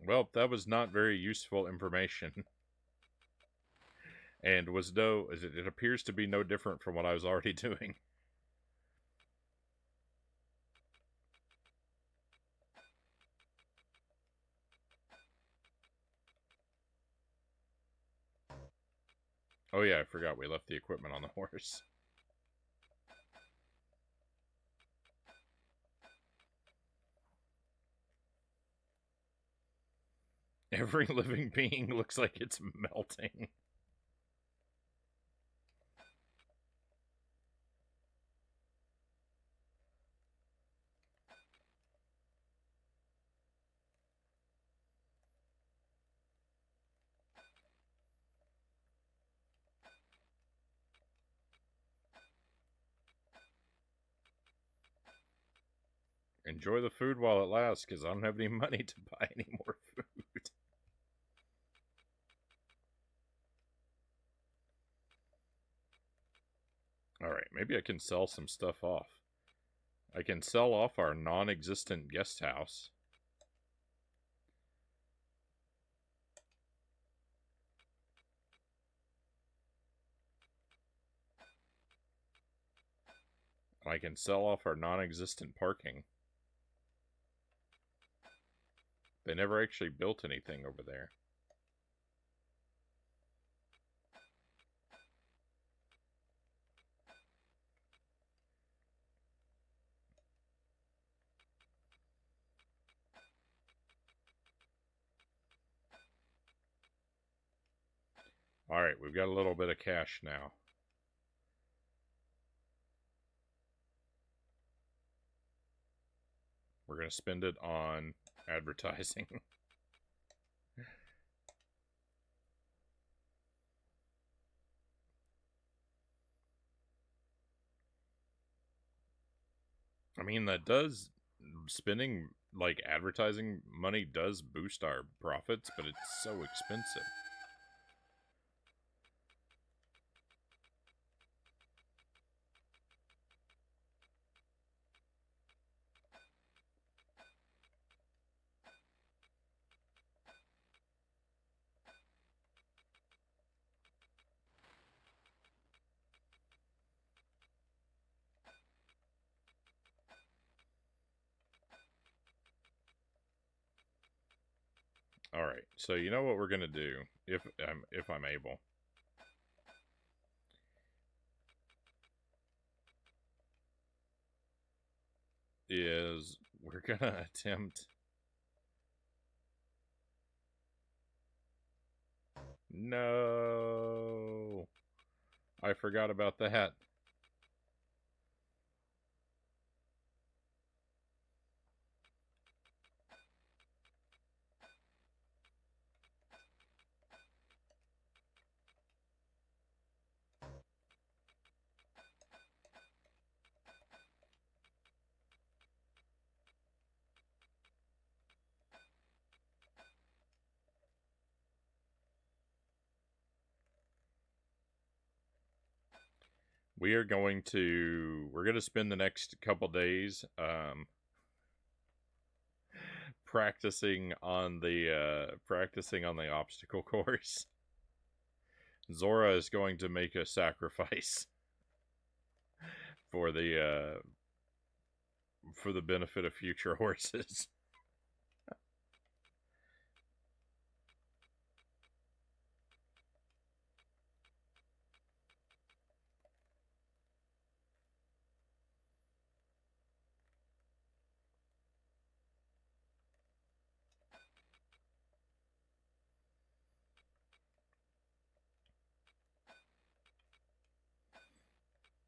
Well, that was not very useful information. And was no... It appears to be no different from what I was already doing. Oh yeah, I forgot we left the equipment on the horse. Every living being looks like it's melting. Enjoy the food while it lasts, because I don't have any money to buy any more food. Alright, maybe I can sell some stuff off. I can sell off our non-existent guest house. I can sell off our non-existent parking. They never actually built anything over there. Alright, we've got a little bit of cash now. We're going to spend it on advertising. I mean, that does spending like advertising money does boost our profits, but it's so expensive. All right, so you know what we're gonna do if I'm able is we're gonna attempt. No, I forgot about that. We're gonna spend the next couple days practicing on the obstacle course. Zora is going to make a sacrifice for the benefit of future horses.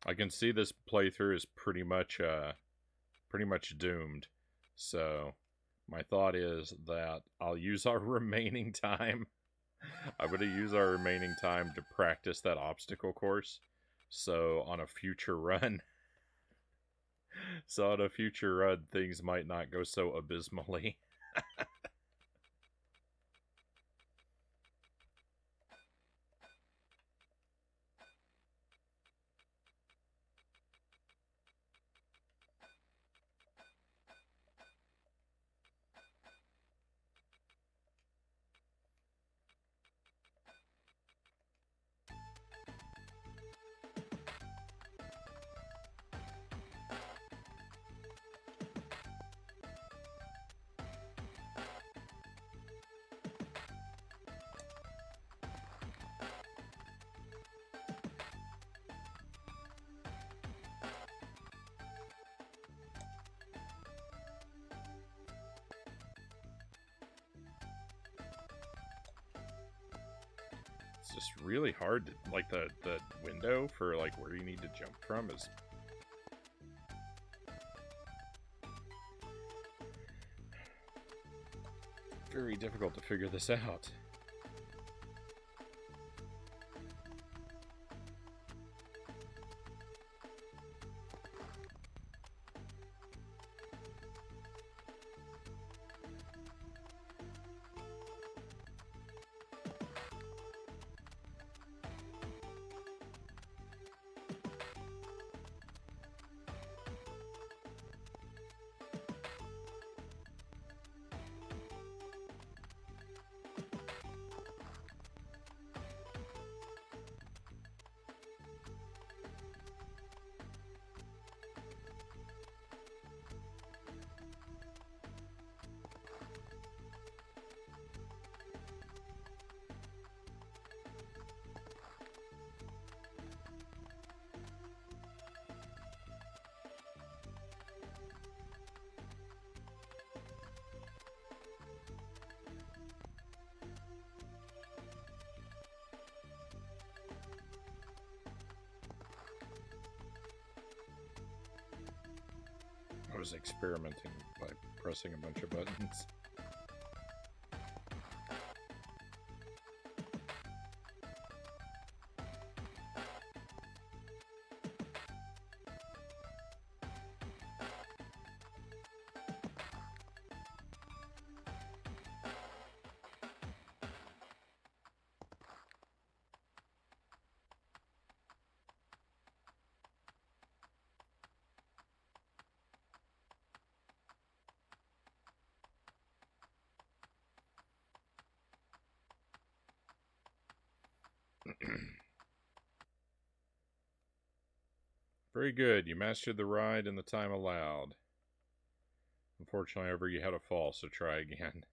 I can see this playthrough is pretty much doomed. So my thought is that I'll use our remaining time. I'm going to use our remaining time to practice that obstacle course. So on a future run, things might not go so abysmally. It's just really hard to, like, the window for like where you need to jump from is very difficult to figure this out. I was experimenting by pressing a bunch of buttons. Very good. You mastered the ride in the time allowed. Unfortunately, however, you had a fall, so try again.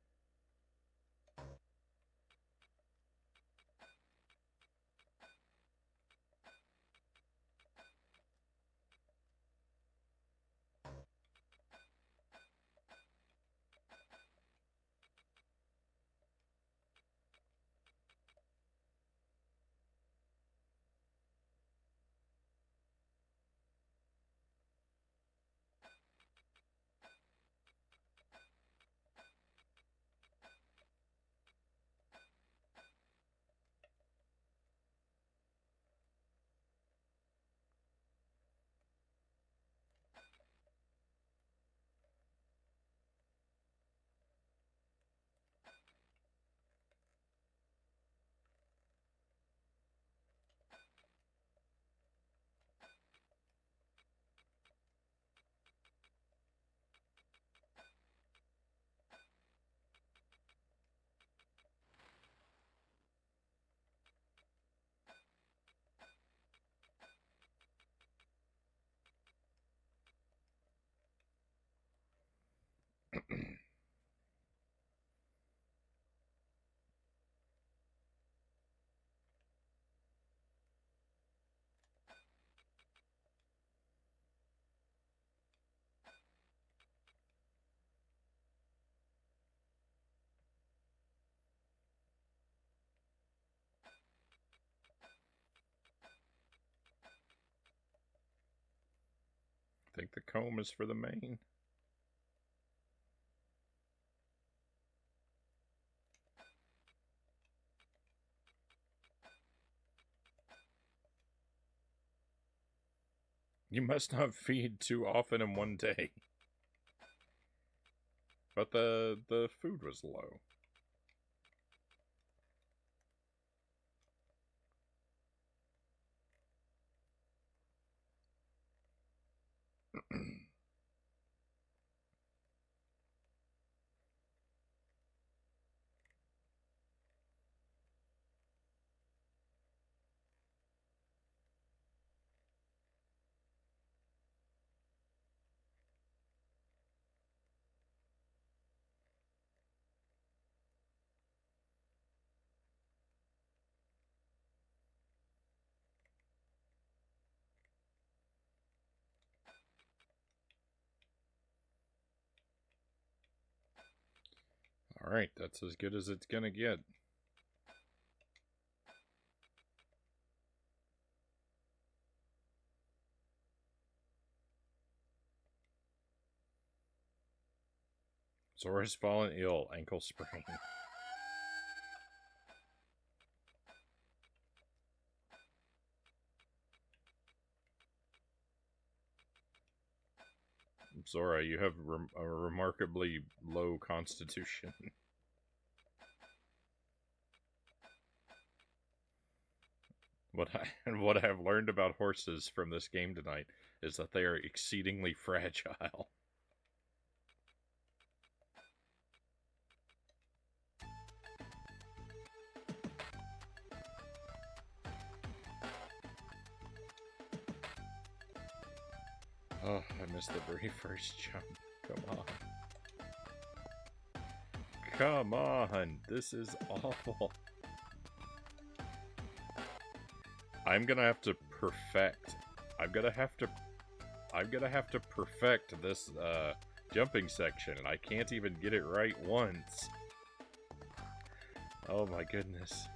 I think the comb is for the main. You must not feed too often in one day. But the food was low. Alright, that's as good as it's gonna get. Zora's fallen ill, ankle sprain. Zora, you have a remarkably low constitution. What I have learned about horses from this game tonight is that they are exceedingly fragile. Oh, I missed the very first jump. Come on. Come on, this is awful. I'm gonna have to perfect. I'm gonna have to perfect this jumping section, and I can't even get it right once. Oh my goodness.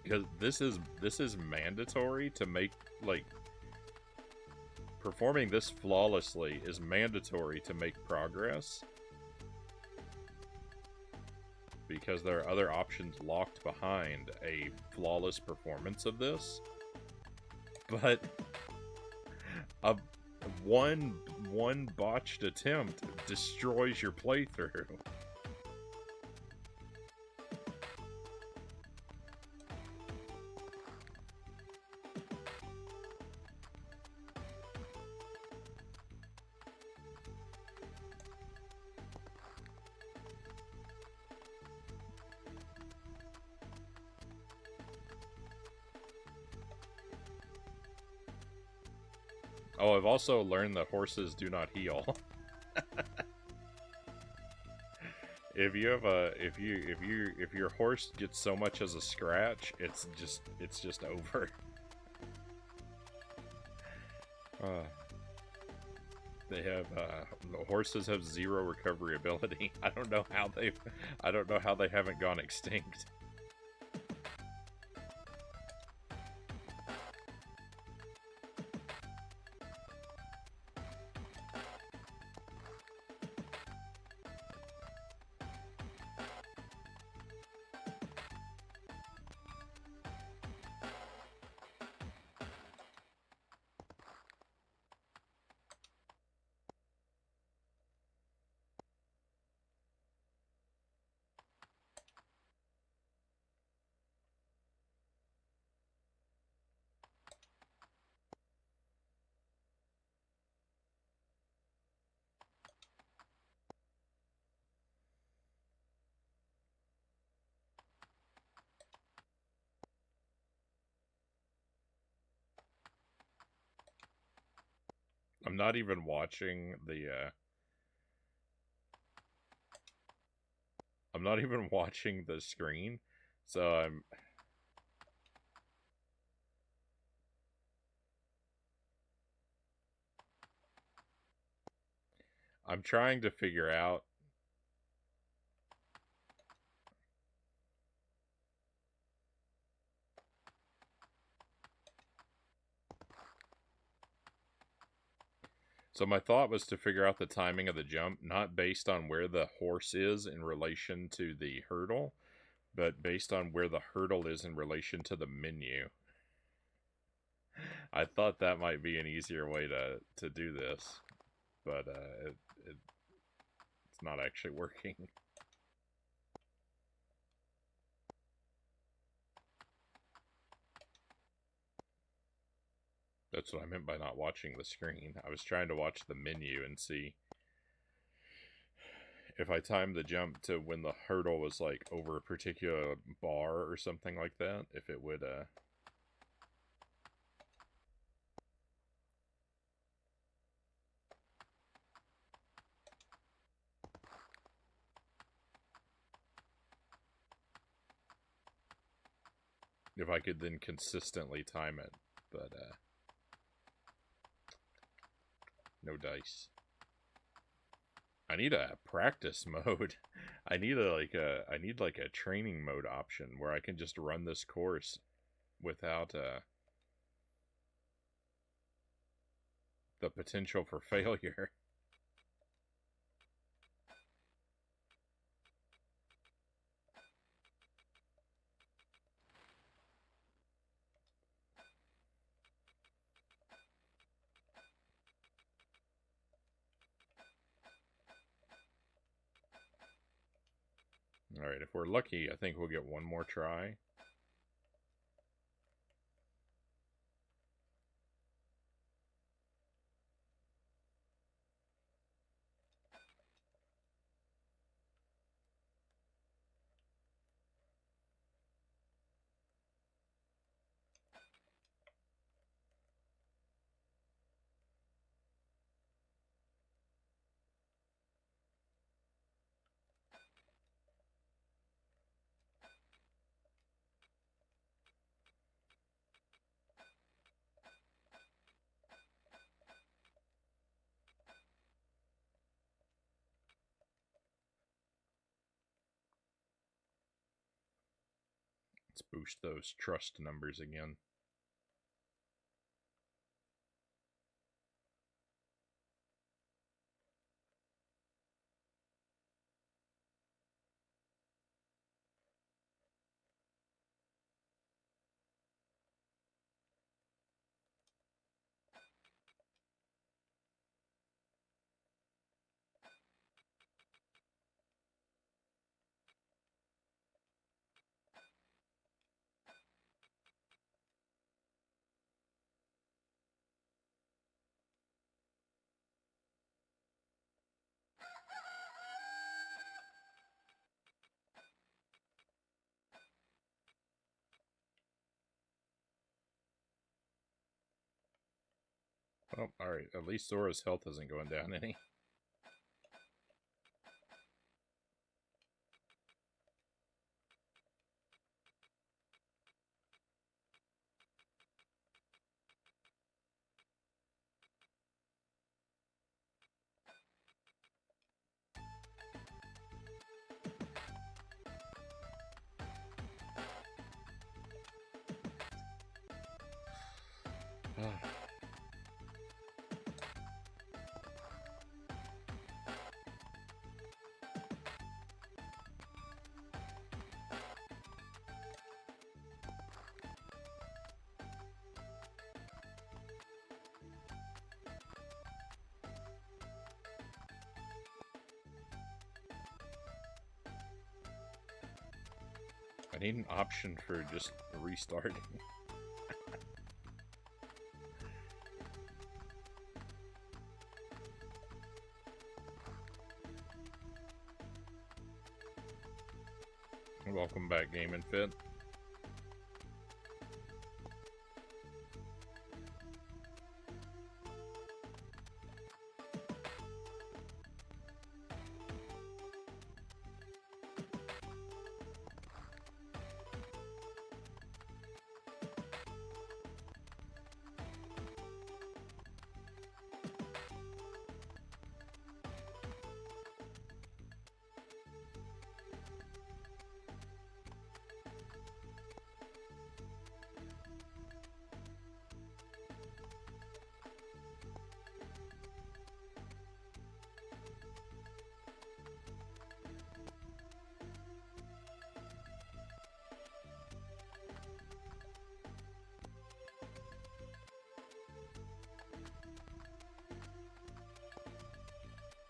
Because this is mandatory to make, like, performing this flawlessly is mandatory to make progress. Because there are other options locked behind a flawless performance of this. But one botched attempt destroys your playthrough. Oh, I've also learned that horses do not heal. If your horse gets so much as a scratch, it's just over. Uh, they have the horses have zero recovery ability. I don't know how they haven't gone extinct. I'm not even watching the I'm not even watching the screen, so I'm trying to figure out. So my thought was to figure out the timing of the jump, not based on where the horse is in relation to the hurdle, but based on where the hurdle is in relation to the menu. I thought that might be an easier way to do this, but it's not actually working. That's what I meant by not watching the screen. I was trying to watch the menu and see if I timed the jump to when the hurdle was like over a particular bar or something like that, if it would if I could then consistently time it, but no dice. I need a practice mode. I need a training mode option where I can just run this course without the potential for failure. All right, if we're lucky, I think we'll get one more try. Let's boost those trust numbers again. Oh, alright. At least Sora's health isn't going down any. I need an option for just restarting. Welcome back, Game and Fit.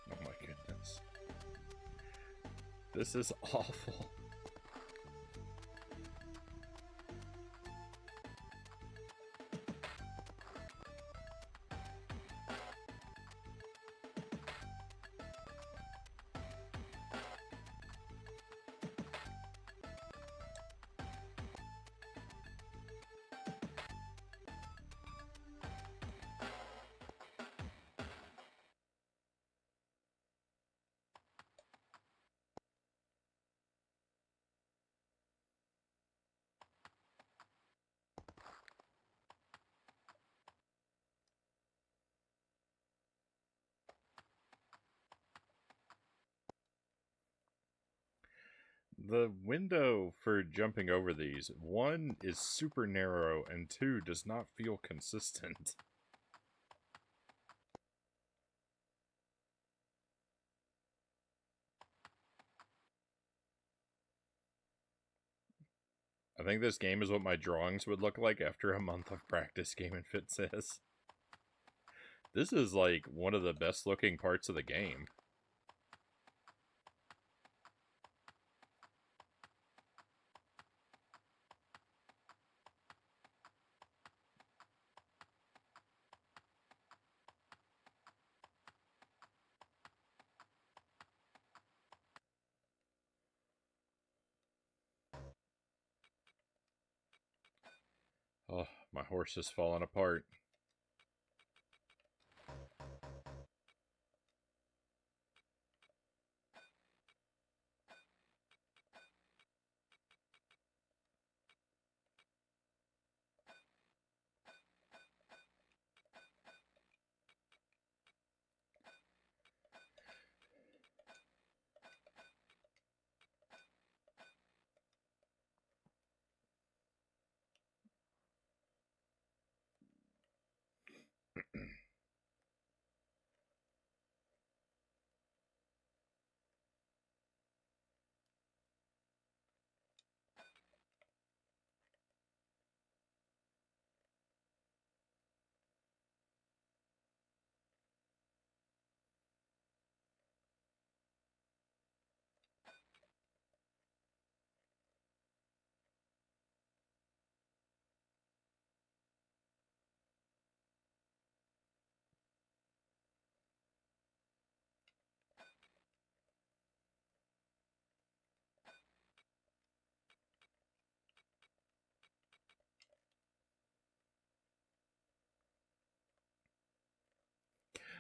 Oh my goodness. This is awful. The window for jumping over these, one, is super narrow, and two, does not feel consistent. I think this game is what my drawings would look like after a month of practice, Game and Fit says. This is like one of the best looking parts of the game. Oh, my horse is falling apart.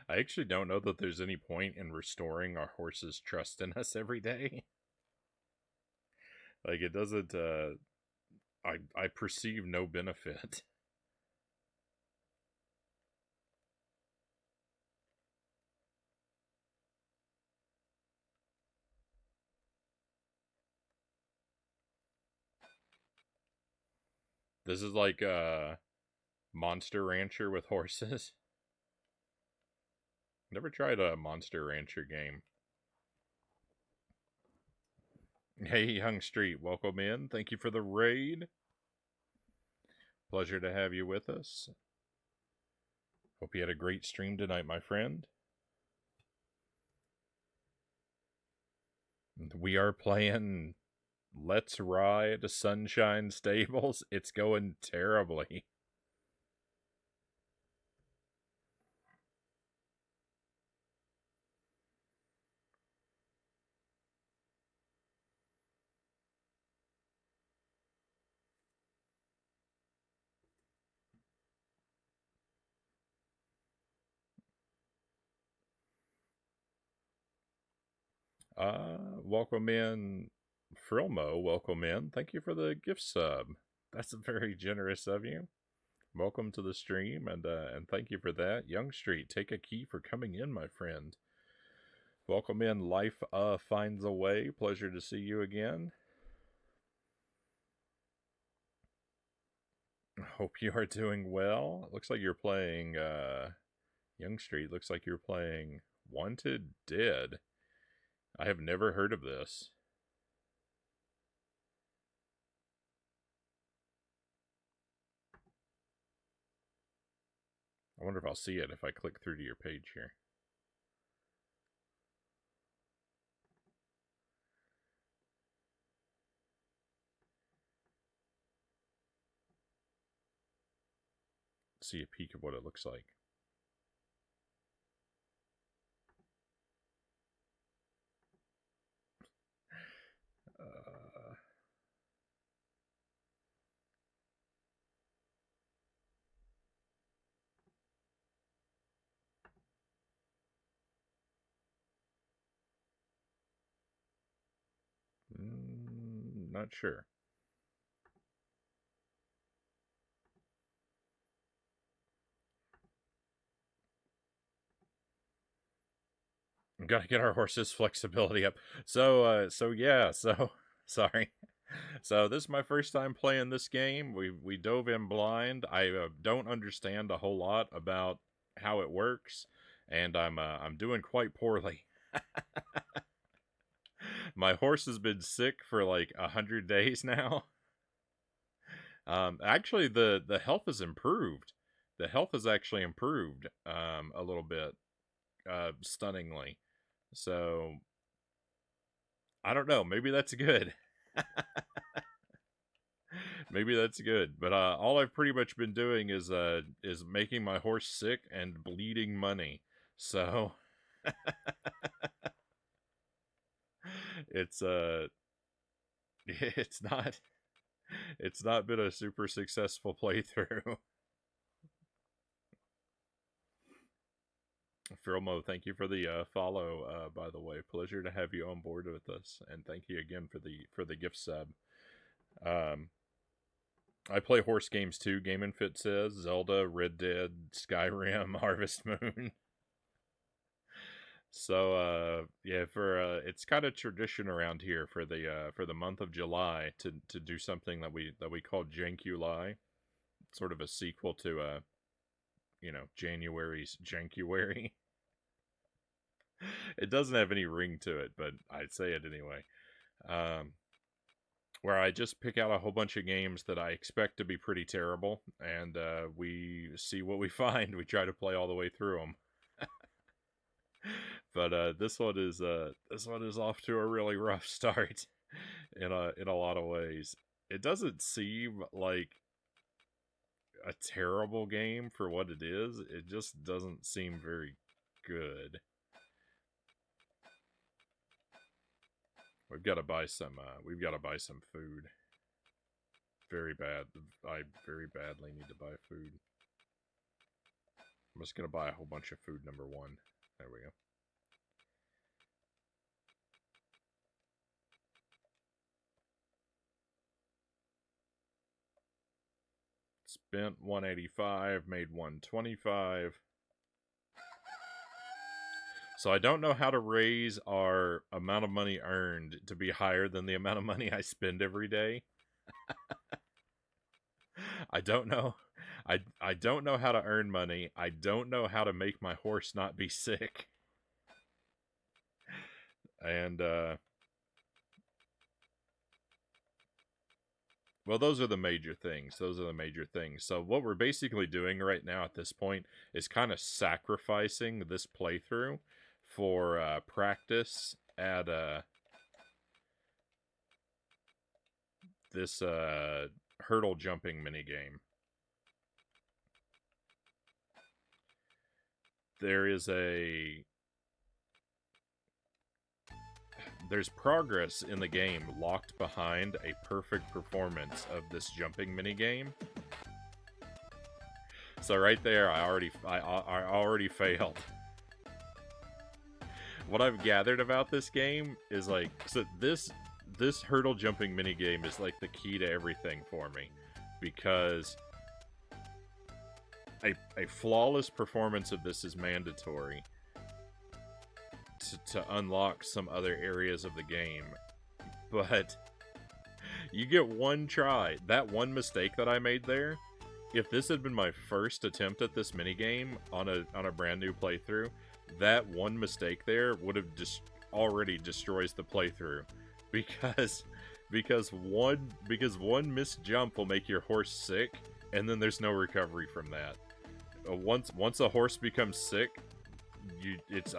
I actually don't know that there's any point in restoring our horse's trust in us every day. Like, it doesn't, I perceive no benefit. This is like a Monster Rancher with horses. Never tried a Monster Rancher game. Hey, Young Street, welcome in. Thank you for the raid. Pleasure to have you with us. Hope you had a great stream tonight, my friend. We are playing Let's Ride Sunshine Stables. It's going terribly. Welcome in, Frilmo. Welcome in. Thank you for the gift sub. That's very generous of you. Welcome to the stream, and thank you for that. Young Street, take a key for coming in, my friend. Welcome in. Life finds a way. Pleasure to see you again. Hope you are doing well. It looks like you're playing Young Street. Looks like you're playing Wanted Dead. I have never heard of this. I wonder if I'll see it if I click through to your page here. See a peek of what it looks like. Not sure. We've got to get our horses' flexibility up. So sorry. So this is my first time playing this game. We dove in blind. I don't understand a whole lot about how it works, and I'm doing quite poorly. My horse has been sick for like 100 days now. Actually, the health has improved. The health has actually improved a little bit, stunningly. So I don't know. Maybe that's good. Maybe that's good. But all I've pretty much been doing is making my horse sick and bleeding money. So it's it's not been a super successful playthrough. Filmo, thank you for the follow. By the way, pleasure to have you on board with us, and thank you again for the gift sub. I play horse games too. Game and Fit says Zelda, Red Dead, Skyrim, Harvest Moon. So yeah, for it's kind of tradition around here for the month of July to do something that we call Jank-uly, sort of a sequel to January's Jankuary. It doesn't have any ring to it, but I'd say it anyway. Where I just pick out a whole bunch of games that I expect to be pretty terrible, and we see what we find. We try to play all the way through them. But this one is off to a really rough start in a lot of ways. It doesn't seem like a terrible game for what it is. It just doesn't seem very good. We've got to buy some. We've got to buy some food. Very bad. I very badly need to buy food. I'm just going to buy a whole bunch of food, number one. There we go. Spent 185, made 125. So I don't know how to raise our amount of money earned to be higher than the amount of money I spend every day. I don't know. I don't know how to earn money. I don't know how to make my horse not be sick. And well, those are the major things. So what we're basically doing right now at this point is kind of sacrificing this playthrough for practice at this hurdle jumping minigame. There's progress in the game locked behind a perfect performance of this jumping minigame. So right there, I already failed. What I've gathered about this game is like, so this hurdle jumping minigame is like the key to everything for me, because a flawless performance of this is mandatory to unlock some other areas of the game. But you get one try. That one mistake that I made there, if this had been my first attempt at this minigame on a brand new playthrough, that one mistake there would have just already destroys the playthrough, because one missed jump will make your horse sick, and then there's no recovery from that. Once a horse becomes sick, it's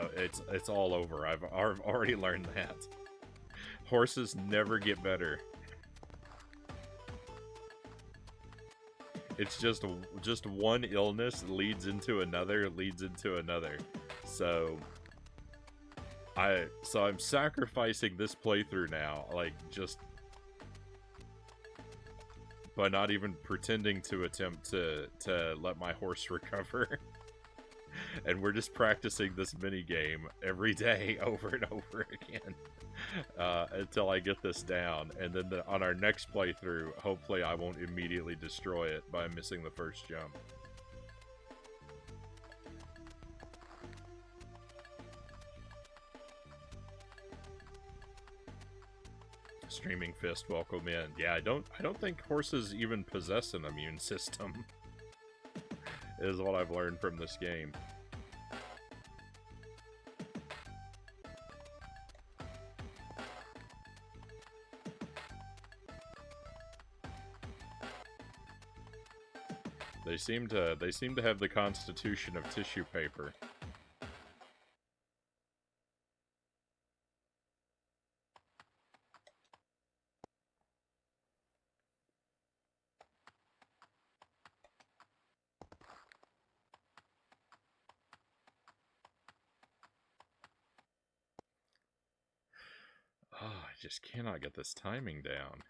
all over. I've already learned that. Horses never get better. It's just one illness leads into another. So I'm sacrificing this playthrough now, like, just by not even pretending to attempt to let my horse recover. And we're just practicing this mini game every day over and over again until I get this down. And then on our next playthrough, hopefully I won't immediately destroy it by missing the first jump. Streaming Fist, welcome in. Yeah, I don't think horses even possess an immune system, is what I've learned from this game. They seem to have the constitution of tissue paper. Oh, I just cannot get this timing down.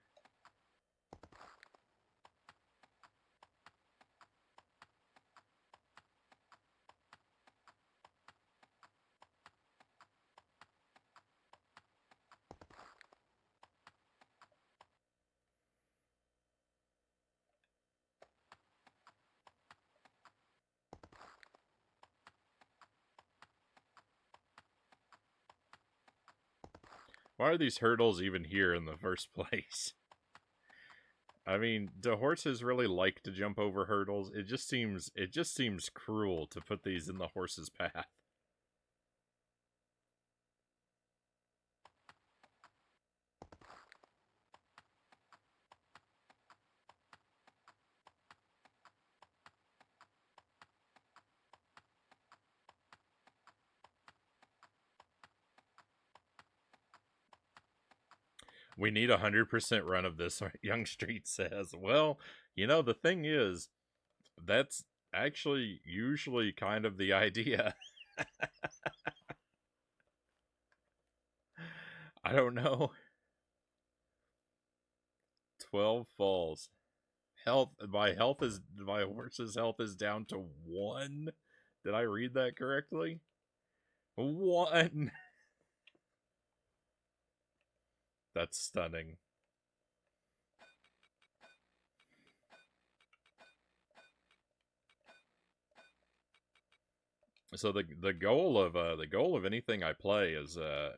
Why are these hurdles even here in the first place? I mean, do horses really like to jump over hurdles? It just seems cruel to put these in the horse's path. We need 100% run of this, Young Street says. Well, the thing is, that's actually usually kind of the idea. I don't know. 12 falls. My horse's health is down to 1. Did I read that correctly? What? That's stunning. So the goal of anything I play is to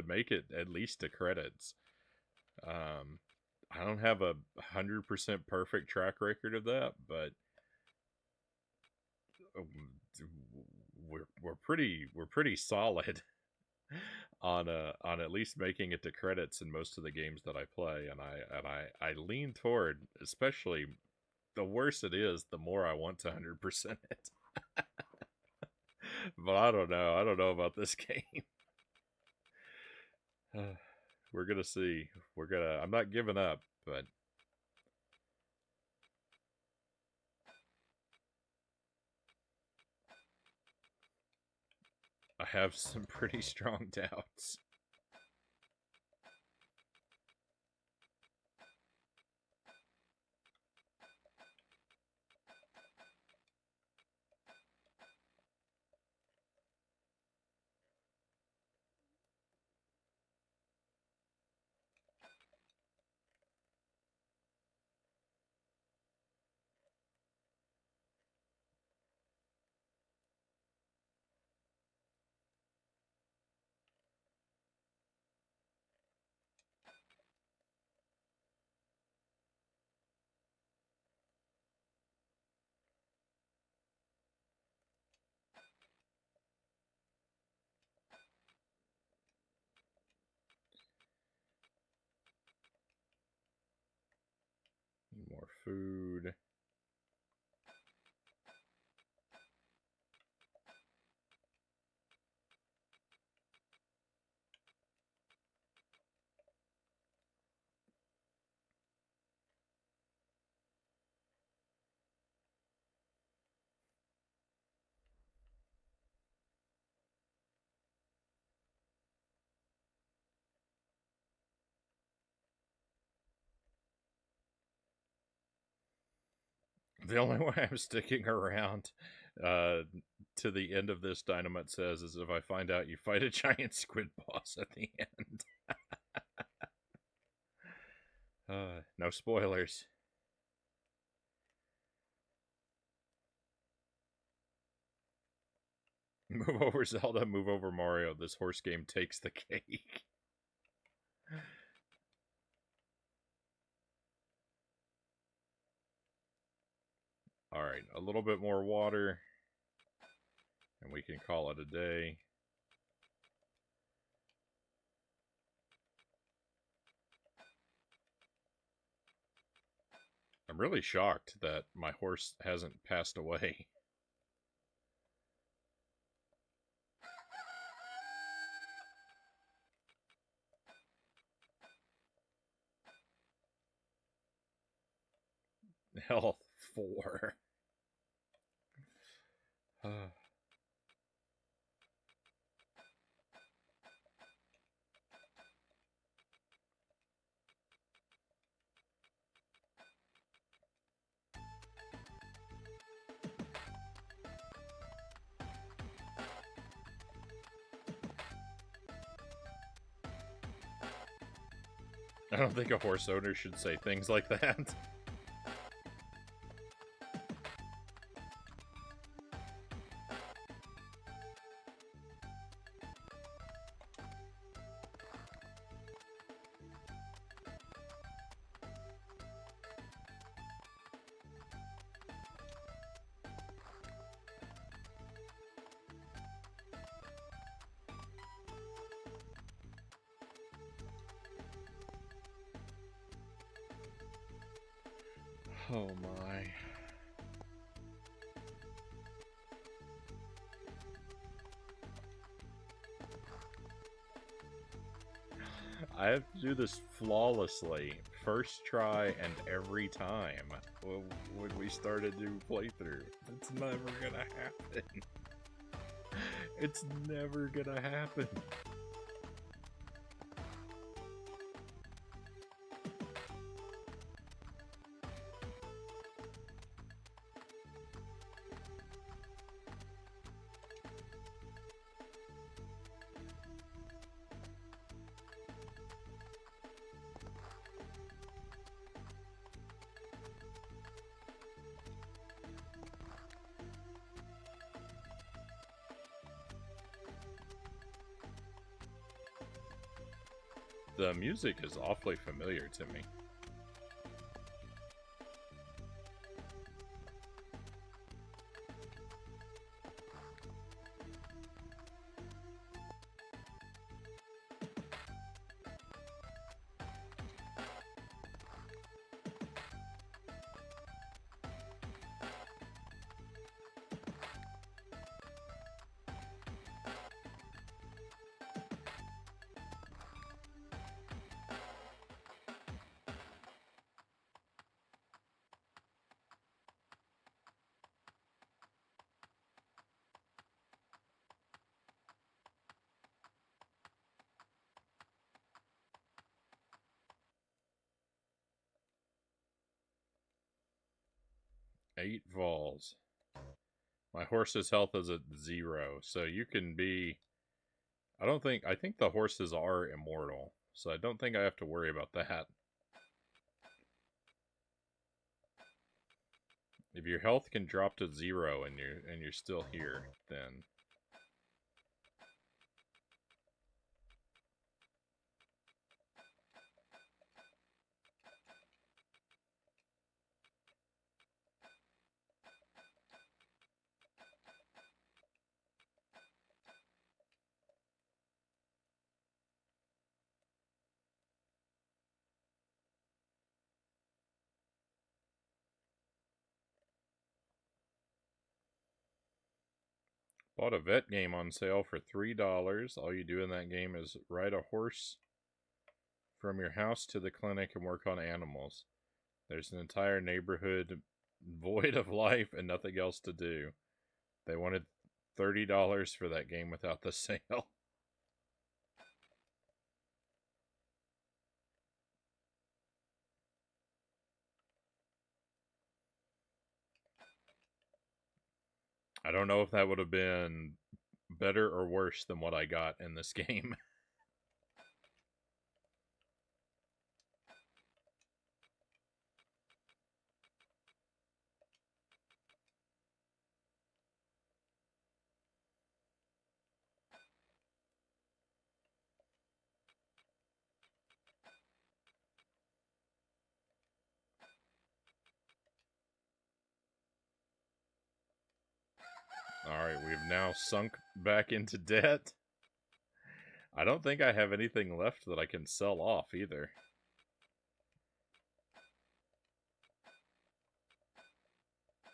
make it at least to credits. Um, I don't have 100% perfect track record of that, but we're pretty solid on at least making it to credits in most of the games that I play, and I lean toward, especially the worse it is, the more I want to 100% it. But I don't know. I don't know about this game. We're gonna see. I'm not giving up, but I have some pretty strong doubts. Need more food. The only way I'm sticking around uh, to the end of this, Dynamite says, is if I find out you fight a giant squid boss at the end. No spoilers. Move over Zelda, move over Mario. This horse game takes the cake. Alright, a little bit more water, and we can call it a day. I'm really shocked that my horse hasn't passed away. Health 4. I don't think a horse owner should say things like that. Oh my. I have to do this flawlessly, first try and every time when we start a new playthrough. It's never gonna happen. It's never gonna happen. The music is awfully familiar to me. Eight vols. My horse's health is at 0, so you can be... I think the horses are immortal, so I don't think I have to worry about that. If your health can drop to 0 and you're still here, then... Bought a vet game on sale for $3. All you do in that game is ride a horse from your house to the clinic and work on animals. There's an entire neighborhood void of life and nothing else to do. They wanted $30 for that game without the sale. I don't know if that would have been better or worse than what I got in this game. Alright, we've now sunk back into debt. I don't think I have anything left that I can sell off either.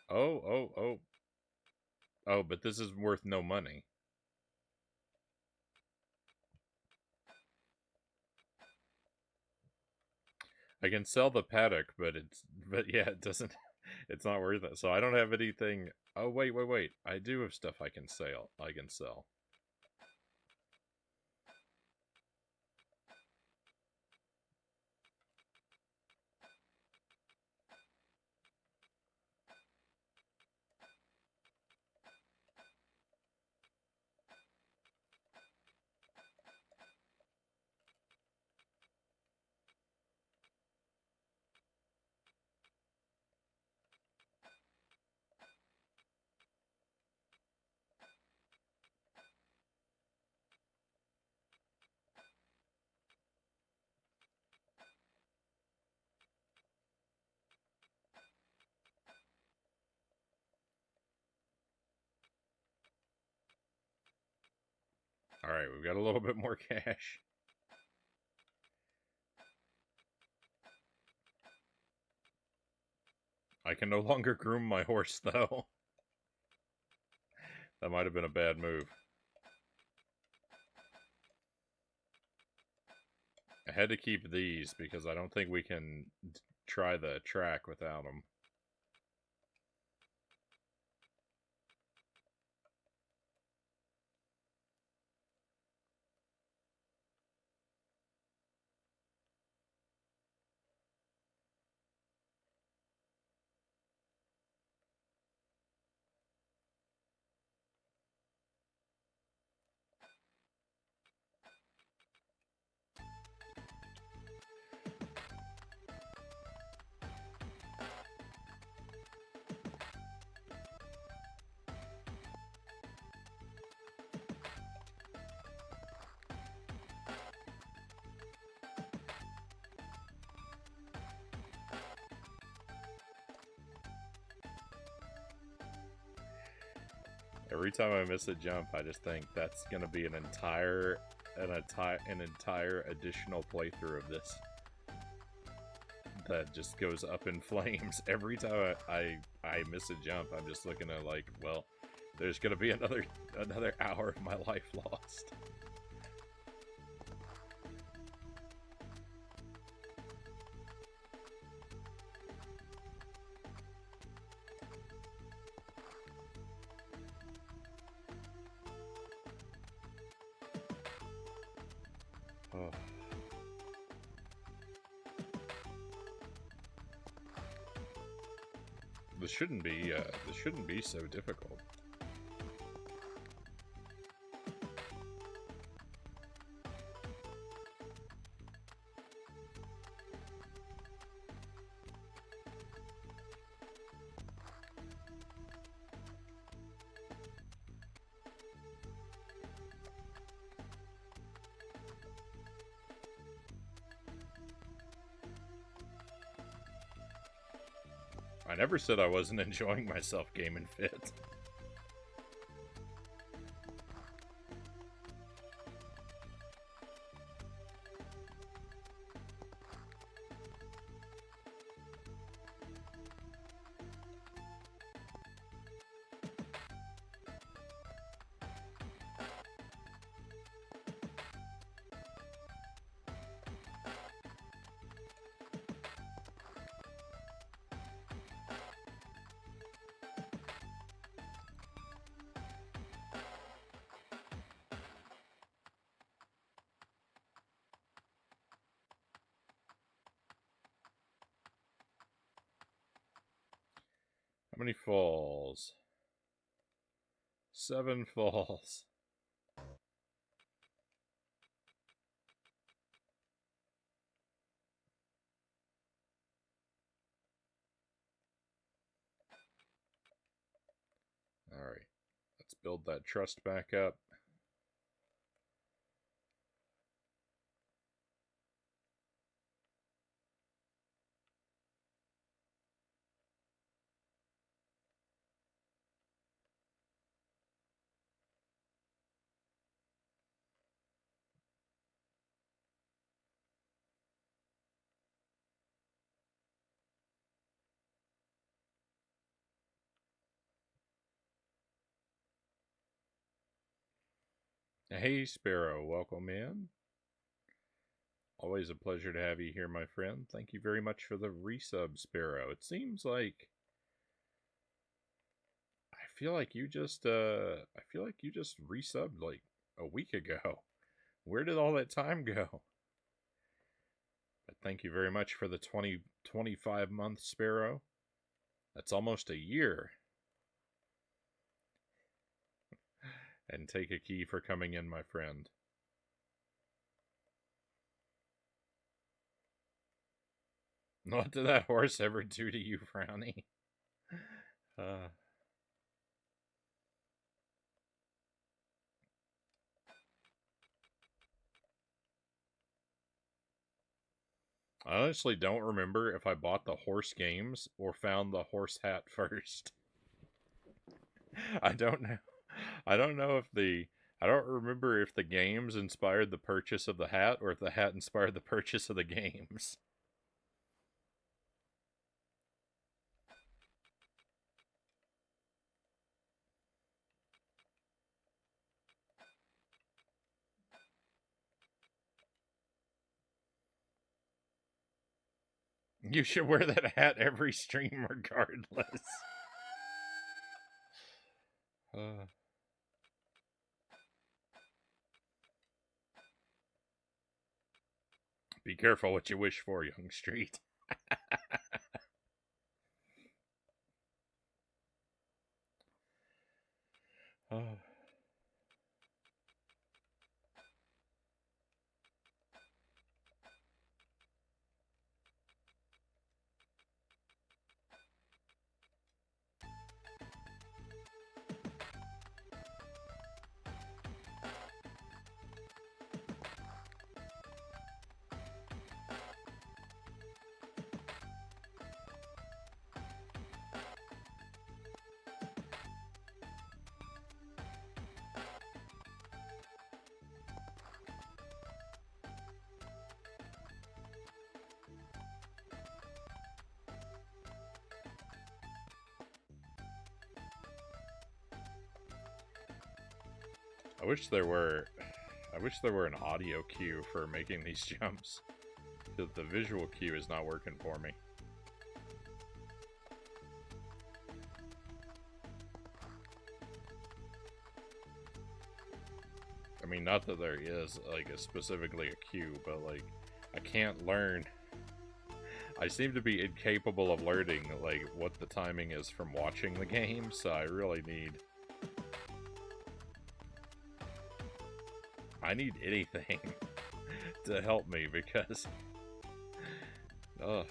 Oh. Oh, but this is worth no money. I can sell the paddock, but yeah, it doesn't, it's not worth it. So I don't have anything. Oh, wait. I do have stuff I can sell. Alright, we've got a little bit more cash. I can no longer groom my horse, though. That might have been a bad move. I had to keep these because I don't think we can try the track without them. Every time I miss a jump, I just think that's gonna be an entire additional playthrough of this that just goes up in flames. Every time I miss a jump, I'm just looking at like, well, there's gonna be another hour of my life lost. Oh. This shouldn't be so difficult. I never said I wasn't enjoying myself gaming Fit. How many falls? 7 falls. Alright, let's build that trust back up. Hey Sparrow, welcome in. Always a pleasure to have you here, my friend. Thank you very much for the resub, Sparrow. It seems like I feel like you just resubbed like a week ago. Where did all that time go? But thank you very much for the 25 month Sparrow. That's almost a year. And take a key for coming in, my friend. What did that horse ever do to you, Frownie? I honestly don't remember if I bought the horse games or found the horse hat first. I don't know. I don't remember if the games inspired the purchase of the hat or if the hat inspired the purchase of the games. You should wear that hat every stream regardless. Be careful what you wish for, young street. I wish there were an audio cue for making these jumps. The visual cue is not working for me. I mean, not that there is, like, specifically a cue, but, like, I can't learn. I seem to be incapable of learning, like, what the timing is from watching the game, so I really need... I need anything to help me, because... Ugh.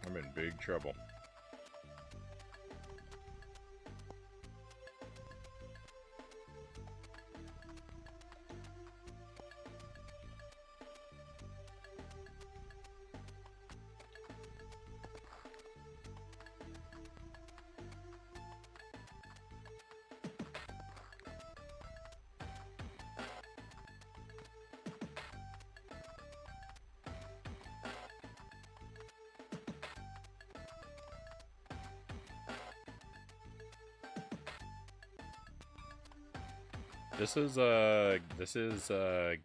I'm in big trouble. This is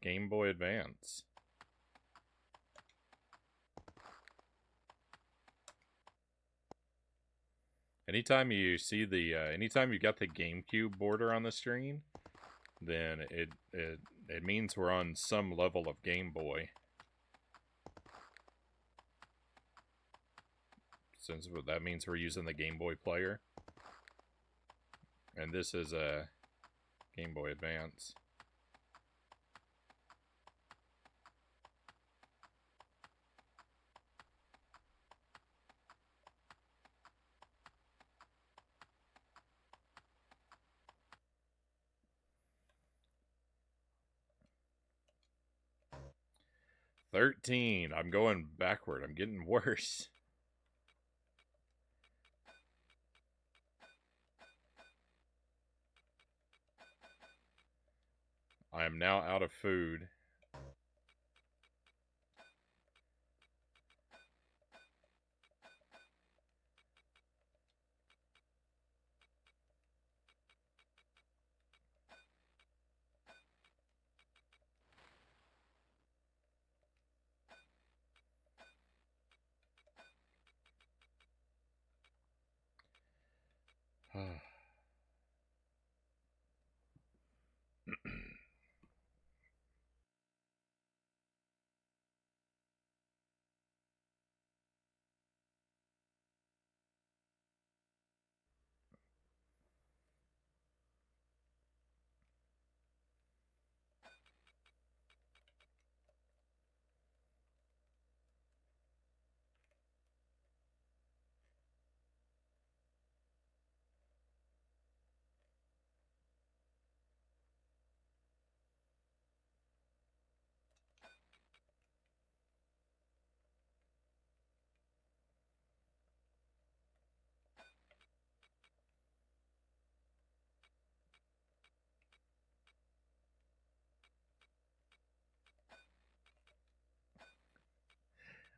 Game Boy Advance. Anytime you see the anytime you got the GameCube border on the screen, then it means we're on some level of Game Boy. Since that means we're using the Game Boy player. And this is a Game Boy Advance. $13. I'm going backward. I'm getting worse. I am now out of food.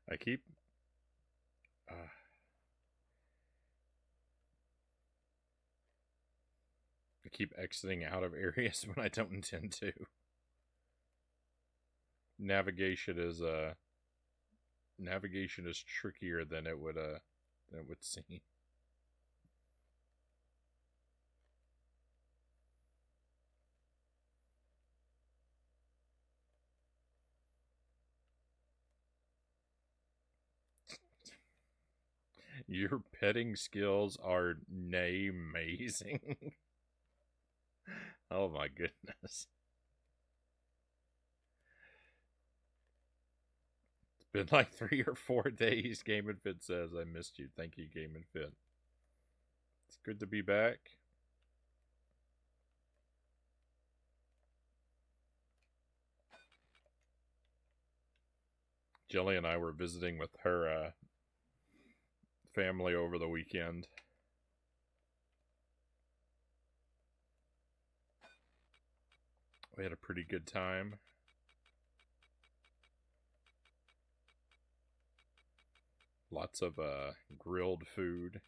I keep exiting out of areas when I don't intend to. Navigation is trickier than it would seem. Your petting skills are amazing. Oh my goodness. It's been like 3 or 4 days, Game and Fit says. I missed you. Thank you, Game and Fit. It's good to be back. Jelly and I were visiting with her family over the weekend. We had a pretty good time. Lots of grilled food.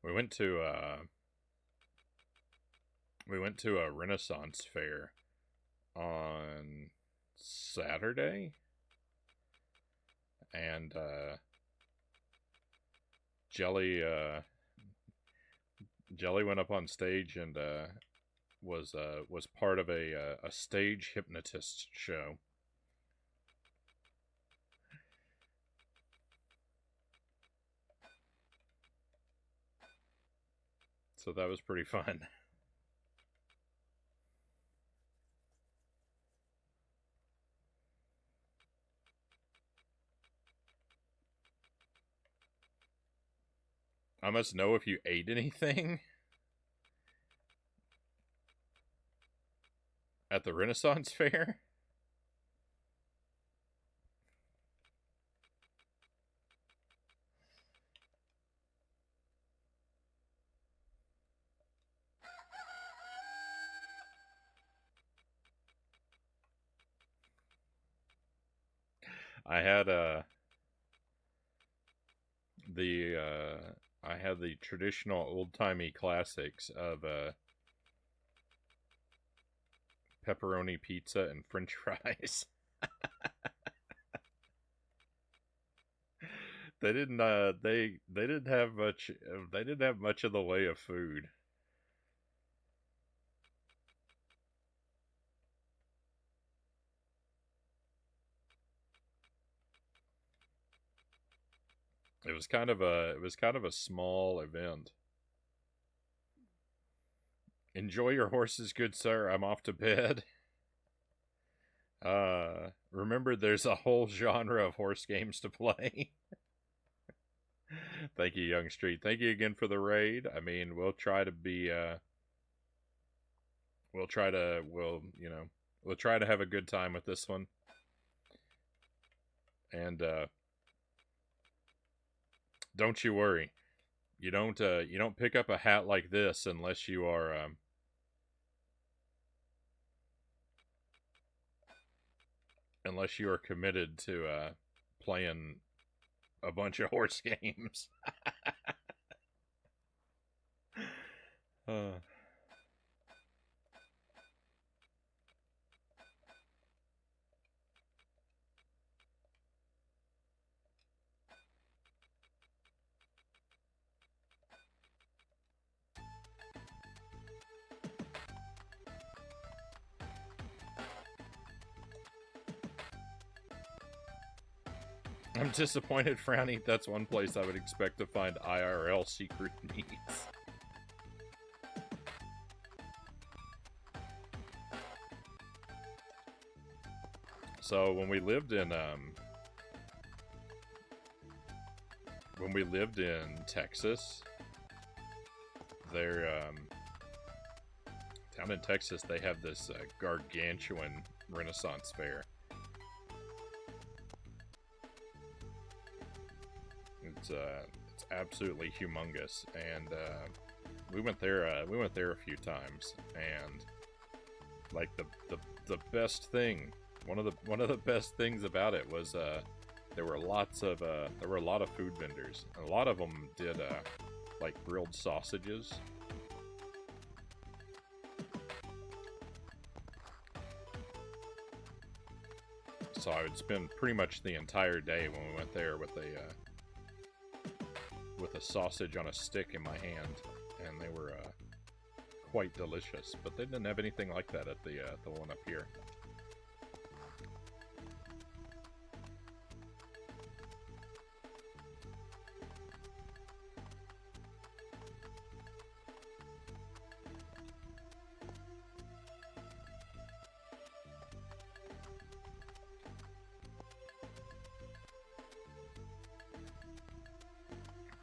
We went to a Renaissance fair on Saturday, and Jelly went up on stage and was part of a stage hypnotist show. So that was pretty fun. I must know if you ate anything at the Renaissance fair. I had I had the traditional old-timey classics of pepperoni pizza and french fries. They didn't have much of the way of food. It was kind of a small event. Enjoy your horses, good sir. I'm off to bed. Remember, there's a whole genre of horse games to play. Thank you, Young Street. Thank you again for the raid. I mean, we'll try to have a good time with this one. And don't you worry. You don't pick up a hat like this unless you are committed to playing a bunch of horse games. I'm disappointed, Frownie. That's one place I would expect to find IRL secret meats. So when we lived in Texas, down in Texas they have this gargantuan Renaissance fair. It's absolutely humongous, and we went there a few times, and like the best thing, one of the best things about it was there were a lot of food vendors. A lot of them did like grilled sausages. So I would spend pretty much the entire day when we went there with a sausage on a stick in my hand, and they were quite delicious. But they didn't have anything like that at the one up here.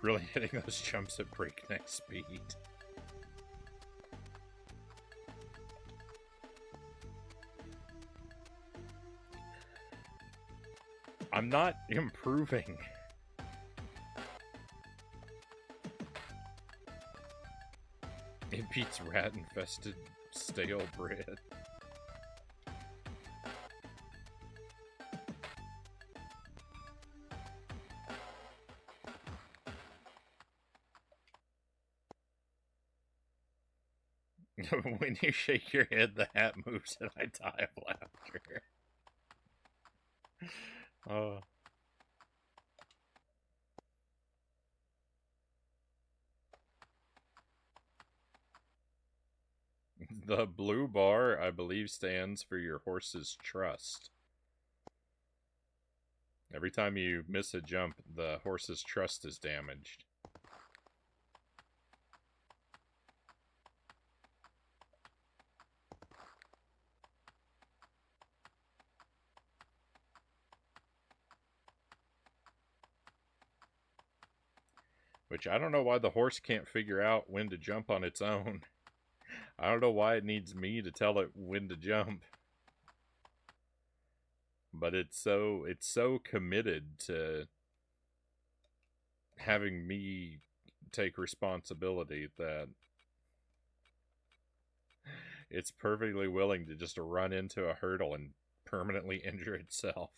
Really hitting those jumps at breakneck speed. I'm not improving. It beats rat-infested stale bread. When you shake your head, the hat moves and I die of laughter. Oh. The blue bar, I believe, stands for your horse's trust. Every time you miss a jump, the horse's trust is damaged. Which I don't know why the horse can't figure out when to jump on its own. I don't know why it needs me to tell it when to jump. But it's so committed to having me take responsibility that it's perfectly willing to just run into a hurdle and permanently injure itself.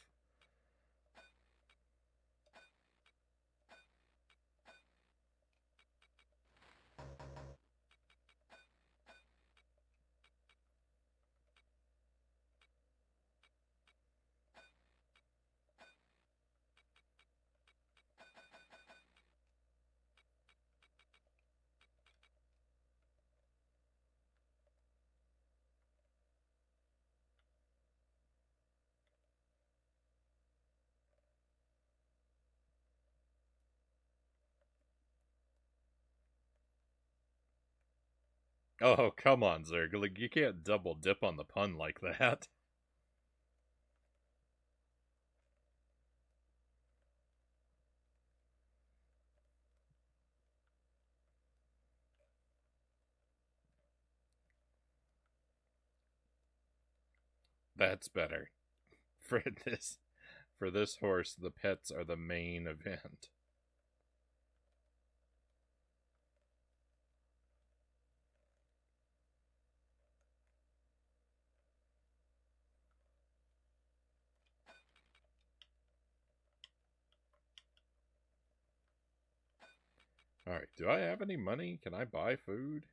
Oh, come on, Zerg. Like, you can't double dip on the pun like that. That's better. For this horse, the pets are the main event. Alright, do I have any money? Can I buy food?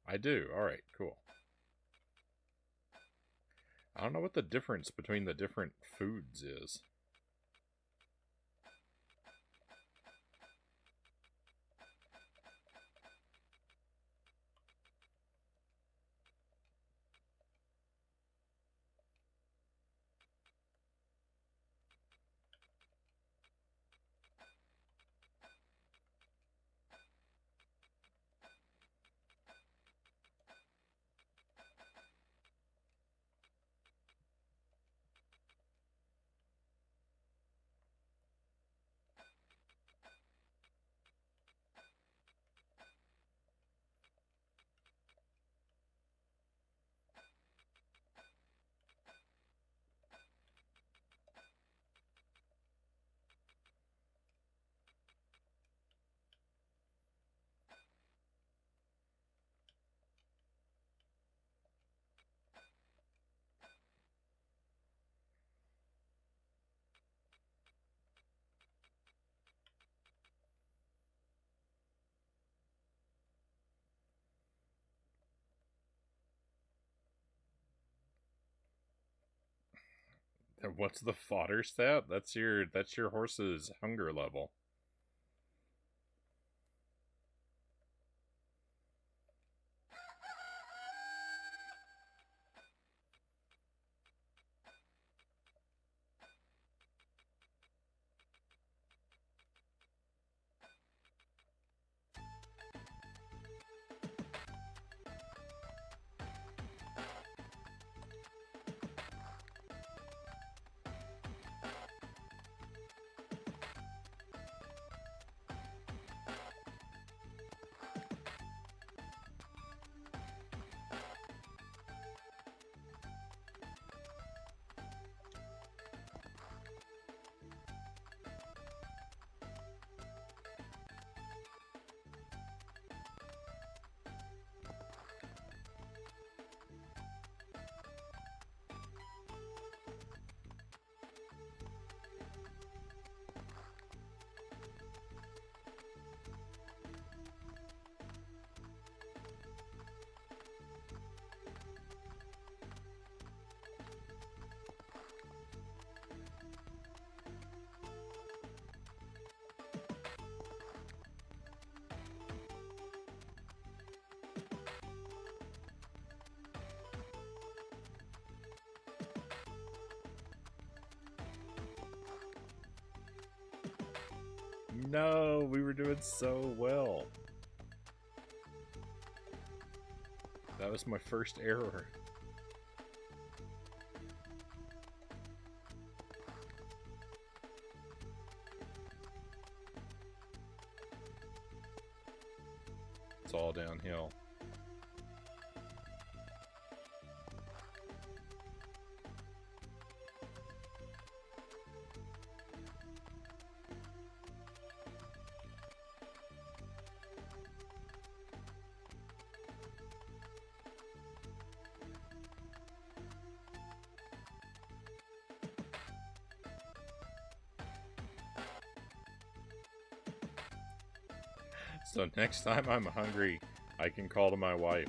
I do. Alright, cool. I don't know what the difference between the different foods is. What's the fodder stat? That's your horse's hunger level. no, we were doing so well. That was my first error. It's all downhill. So next time I'm hungry, I can call to my wife,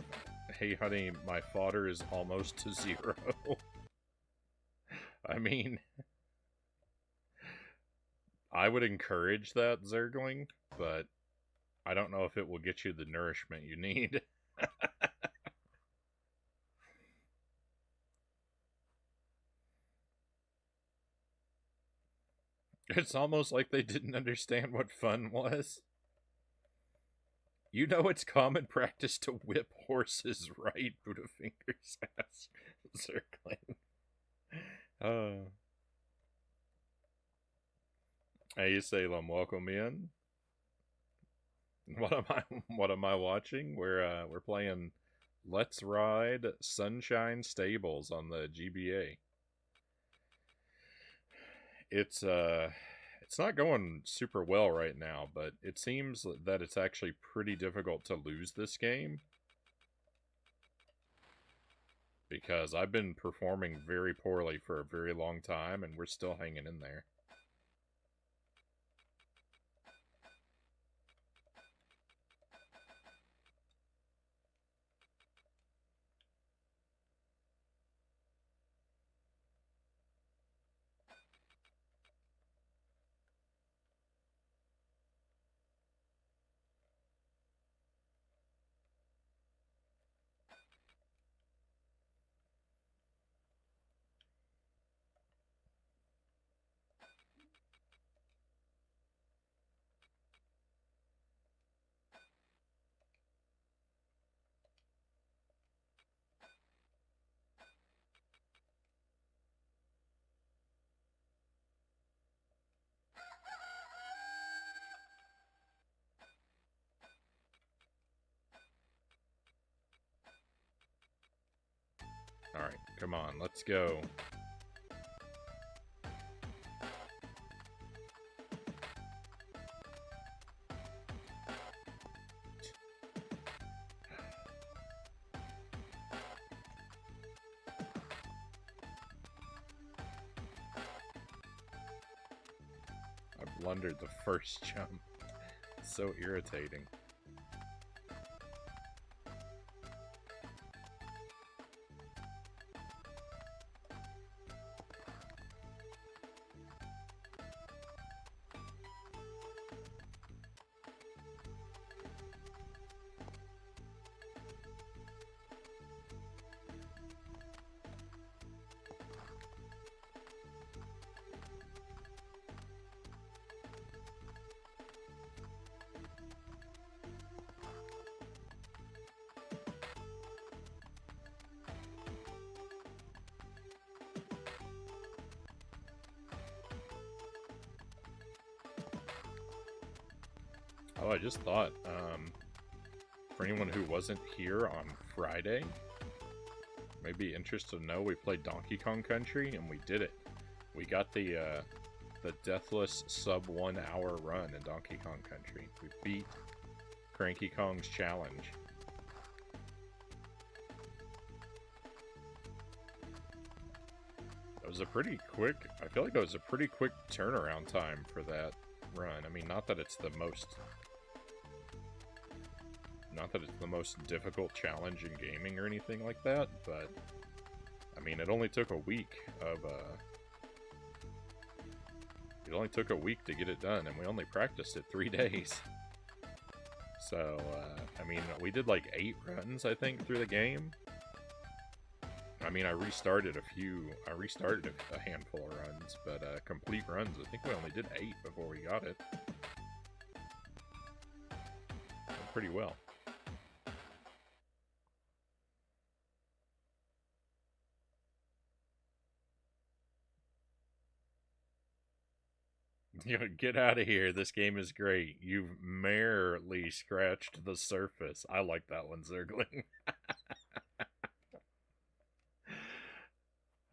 "Hey honey, my fodder is almost to 0." I mean, I would encourage that, Zergling, but I don't know if it will get you the nourishment you need. It's almost like they didn't understand what fun was. You know it's common practice to whip horses, right? Buddhafinger's ass. Circling. Hey Salem, welcome in. What am I watching? We're playing Let's Ride Sunshine Stables on the GBA. It's not going super well right now, but it seems that it's actually pretty difficult to lose this game. Because I've been performing very poorly for a very long time, and we're still hanging in there. Alright, come on, let's go. I blundered the first jump. It's so irritating. Oh, I just thought, for anyone who wasn't here on Friday, may be interested to know, we played Donkey Kong Country, and we did it. We got the deathless sub 1 hour run in Donkey Kong Country. We beat Cranky Kong's challenge. It was a pretty quick, I feel like it was a pretty quick turnaround time for that run. I mean, not that it's the most difficult challenge in gaming or anything like that, but I mean, it only took a week to get it done, and we only practiced it 3 days. So, I mean, we did like 8 runs, I think, through the game. I mean, I restarted a handful of runs, but complete runs, I think we only did 8 before we got it. pretty well. Get out of here. This game is great. You've merely scratched the surface. I like that one, Zergling.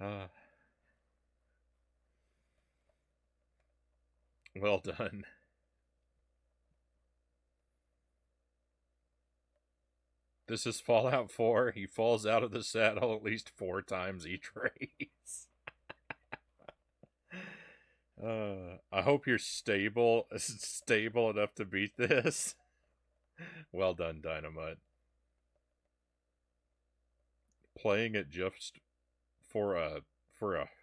uh, well done. This is Fallout 4. He falls out of the saddle at least 4 times each race. I hope you're stable enough to beat this. Well done, Dynamite. Playing it just for a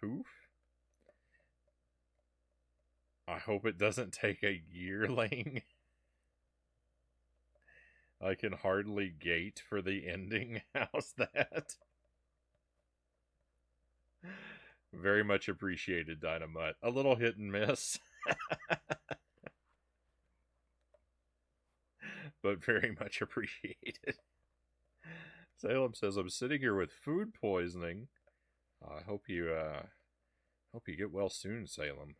hoof. I hope it doesn't take a yearling. I can hardly gate for the ending. How's that? Very much appreciated, Dynamite. A little hit and miss. But very much appreciated. Salem says, I'm sitting here with food poisoning. I hope you get well soon, Salem.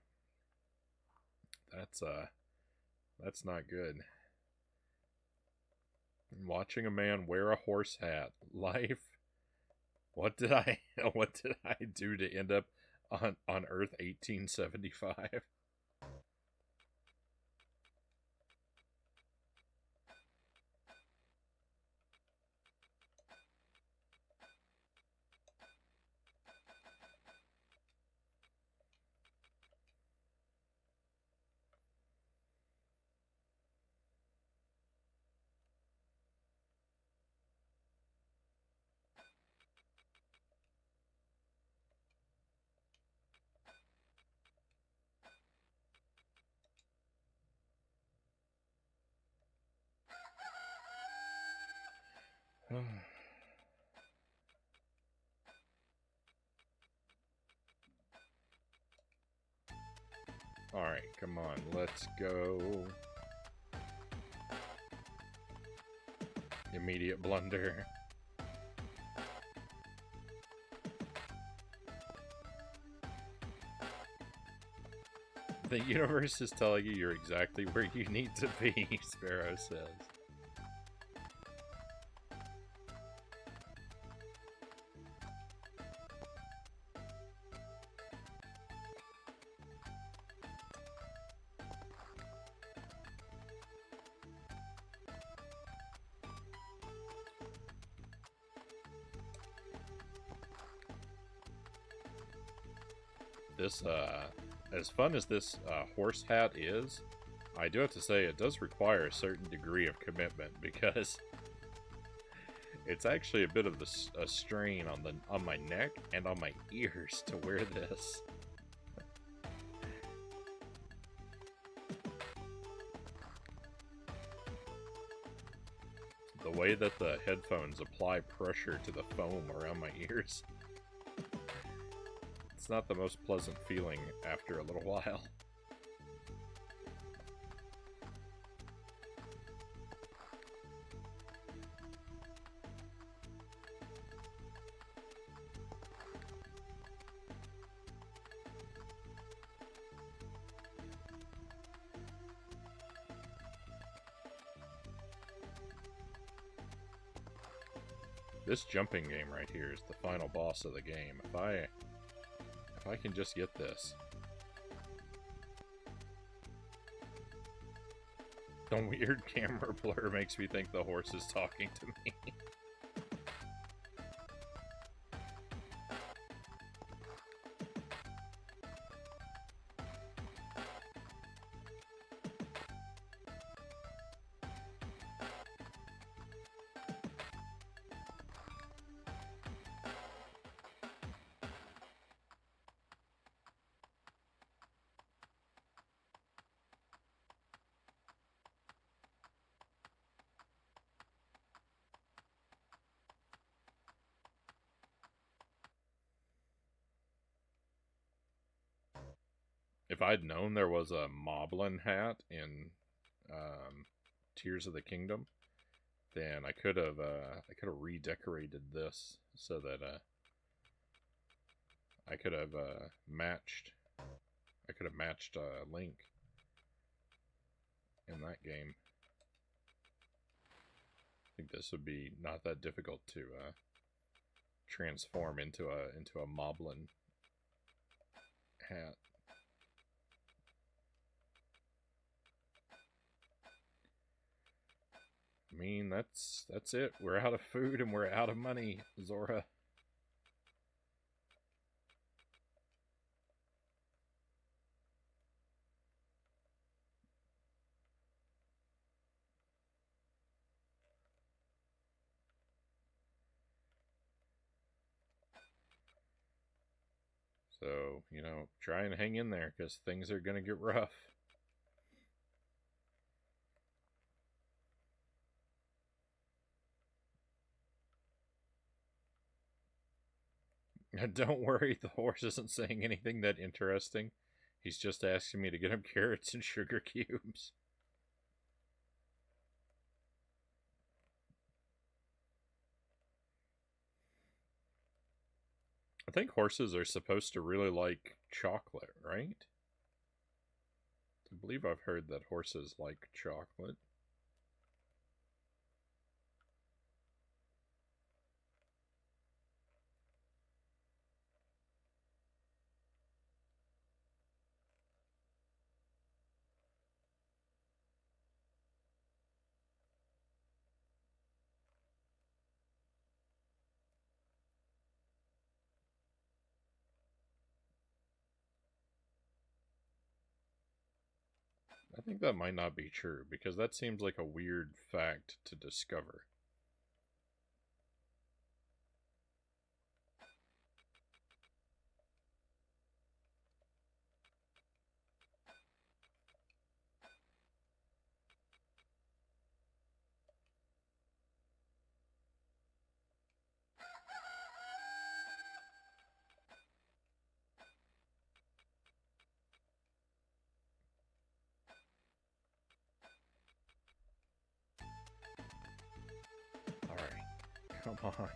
That's not good. Watching a man wear a horse hat. Life. What did I do to end up on Earth 1875? Alright, come on, let's go. Immediate blunder. The universe is telling you you're exactly where you need to be, Sparrow says. This, as fun as this horse hat is, I do have to say it does require a certain degree of commitment because it's actually a bit of a strain on my neck and on my ears to wear this. The way that the headphones apply pressure to the foam around my ears. It's not the most pleasant feeling after a little while. This jumping game right here is the final boss of the game. If I can just get this. The weird camera blur makes me think the horse is talking to me. If I'd known there was a Moblin hat in Tears of the Kingdom, then I could have redecorated this so that I could have matched Link in that game. I think this would be not that difficult to transform into a Moblin hat. I mean, that's it. We're out of food and we're out of money, Zora. So, you know, try and hang in there because things are going to get rough. Don't worry, the horse isn't saying anything that interesting. He's just asking me to get him carrots and sugar cubes. I think horses are supposed to really like chocolate, right? I believe I've heard that horses like chocolate. I think that might not be true, because that seems like a weird fact to discover. Alright, come on.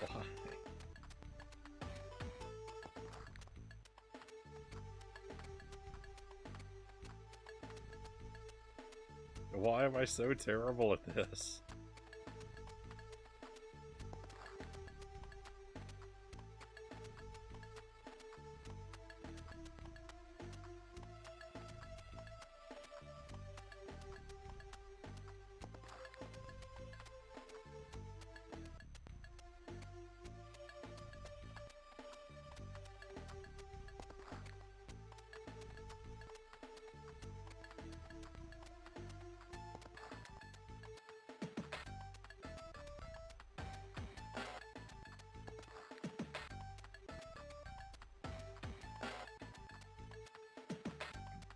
Why? Why am I so terrible at this?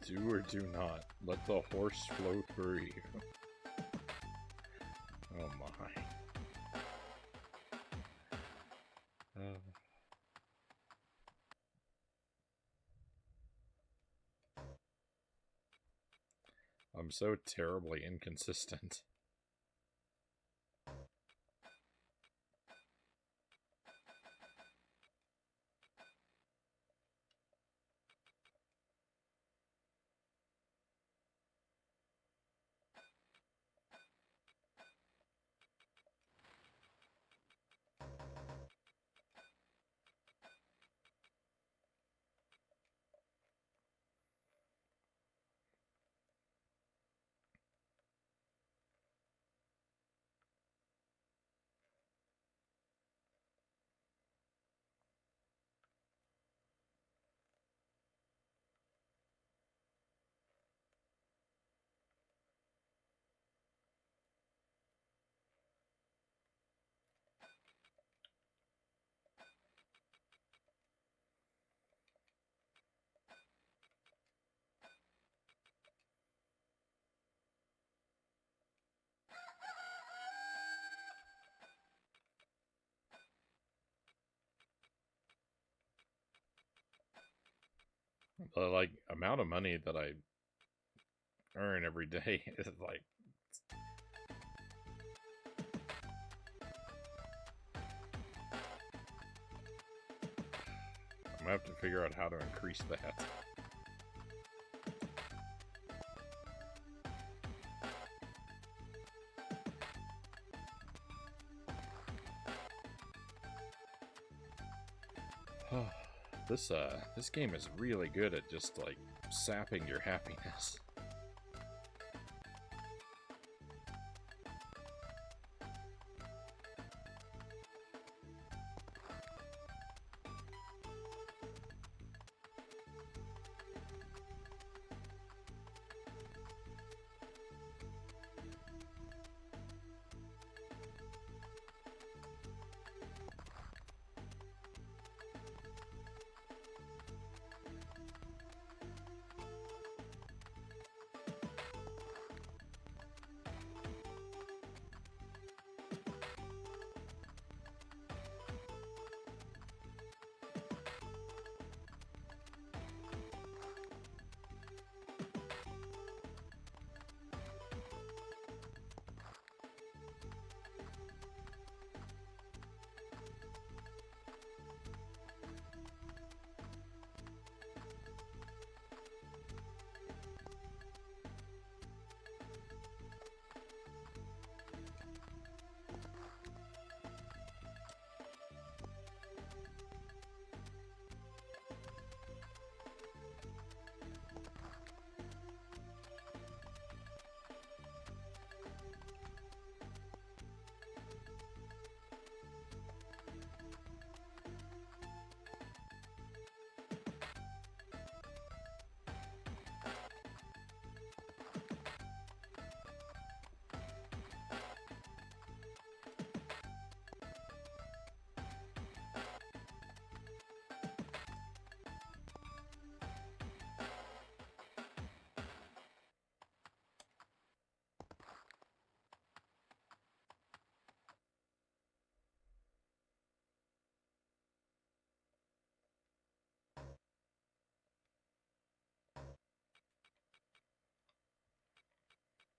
Do or do not. Let the horse flow through you. Oh my. I'm so terribly inconsistent. The like amount of money that I earn every day is like I'm gonna have to figure out how to increase that. This game is really good at just like sapping your happiness.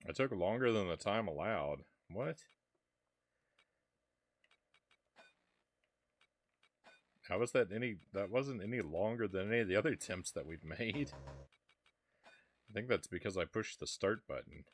It took longer than the time allowed. What? How was that any... That wasn't any longer than any of the other attempts that we've made. I think that's because I pushed the start button.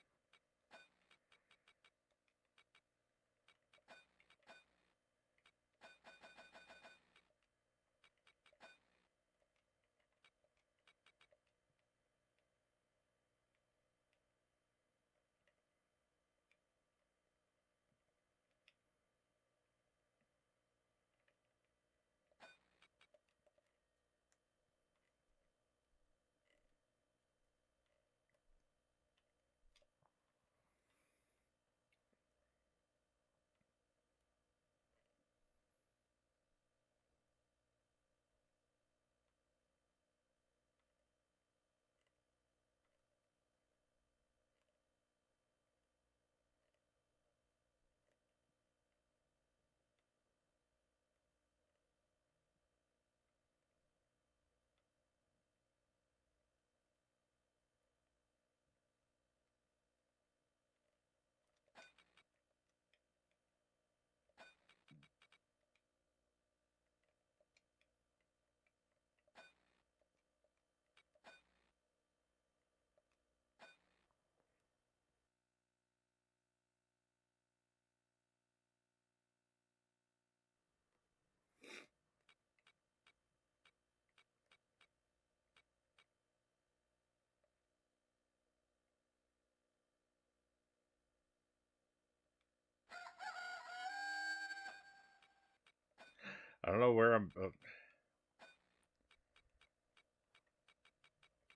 I don't know where I'm... I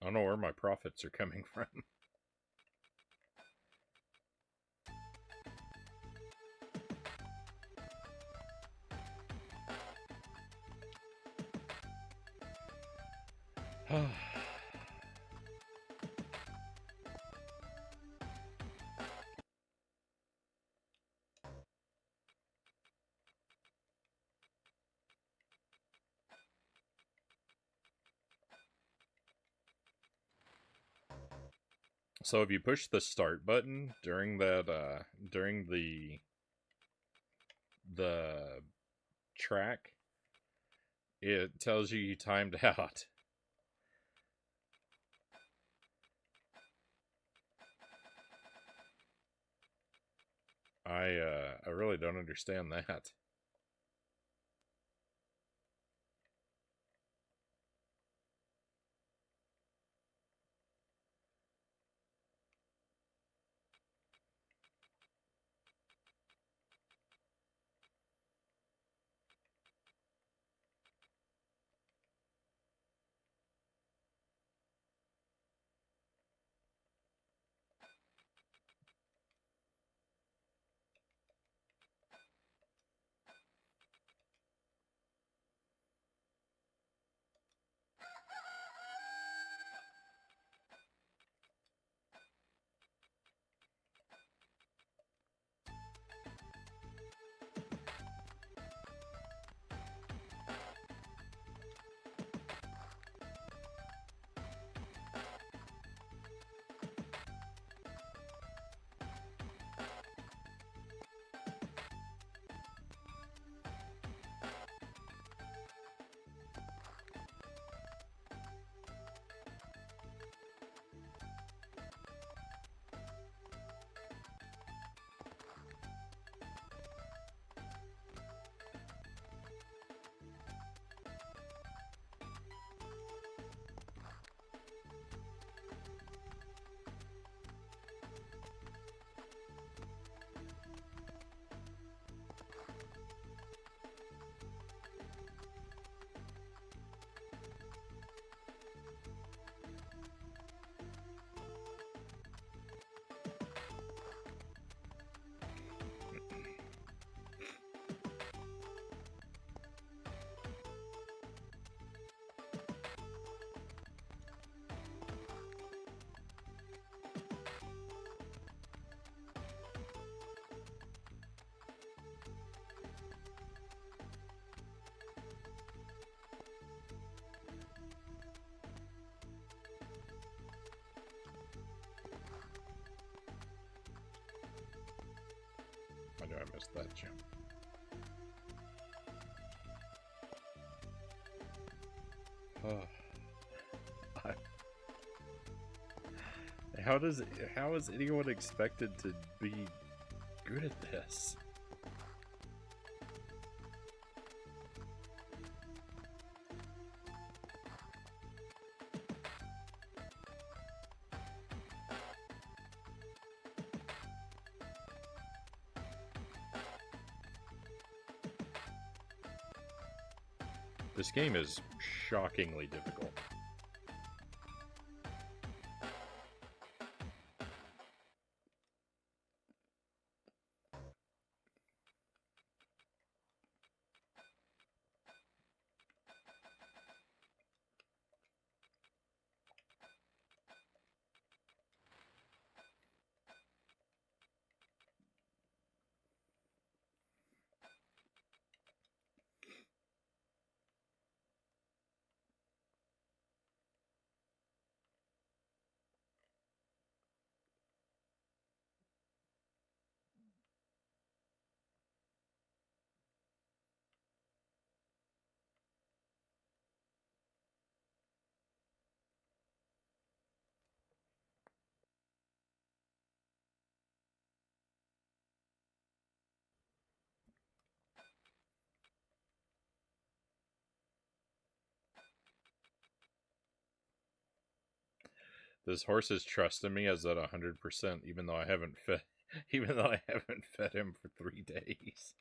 don't know where my profits are coming from. So if you push the start button during that, during the track, it tells you timed out. I really don't understand that. I knew I missed that jump. How is anyone expected to be good at this? This game is shockingly difficult. This horse is trusting me as at 100%, even though I haven't fed, even though I haven't fed him for 3 days.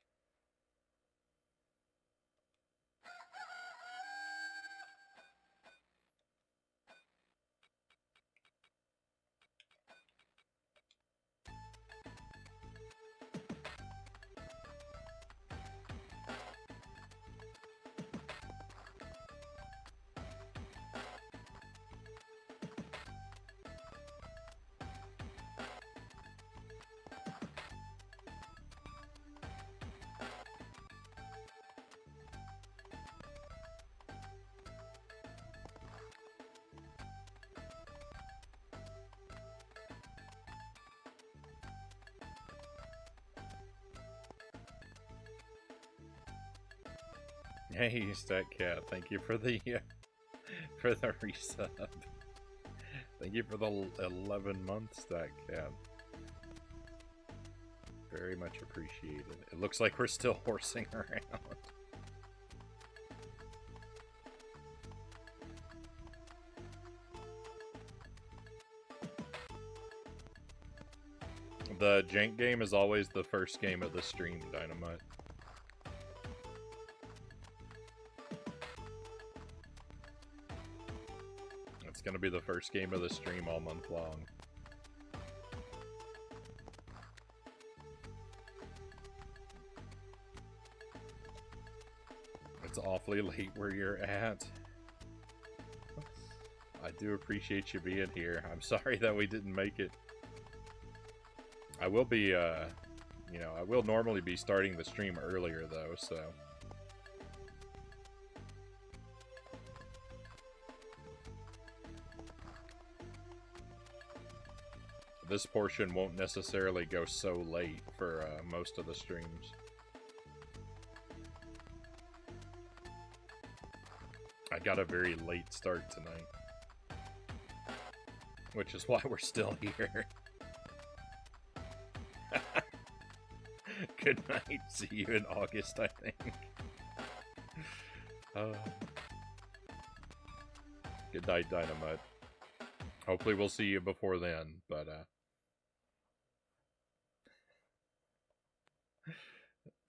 Hey, Stat Cat, thank you for the for the resub. Thank you for the 11 months, Stat Cat. Very much appreciated. It looks like we're still horsing around. The Jank game is always the first game of the stream, Dynamite. It's gonna be the first game of the stream all month long. It's awfully late where you're at. I do appreciate you being here. I'm sorry that we didn't make it. I will be, you know, I will normally be starting the stream earlier, though, so... This portion won't necessarily go so late for most of the streams. I got a very late start tonight. Which is why we're still here. Good night. See you in August, I think. Good night, Dynamite. Hopefully we'll see you before then, but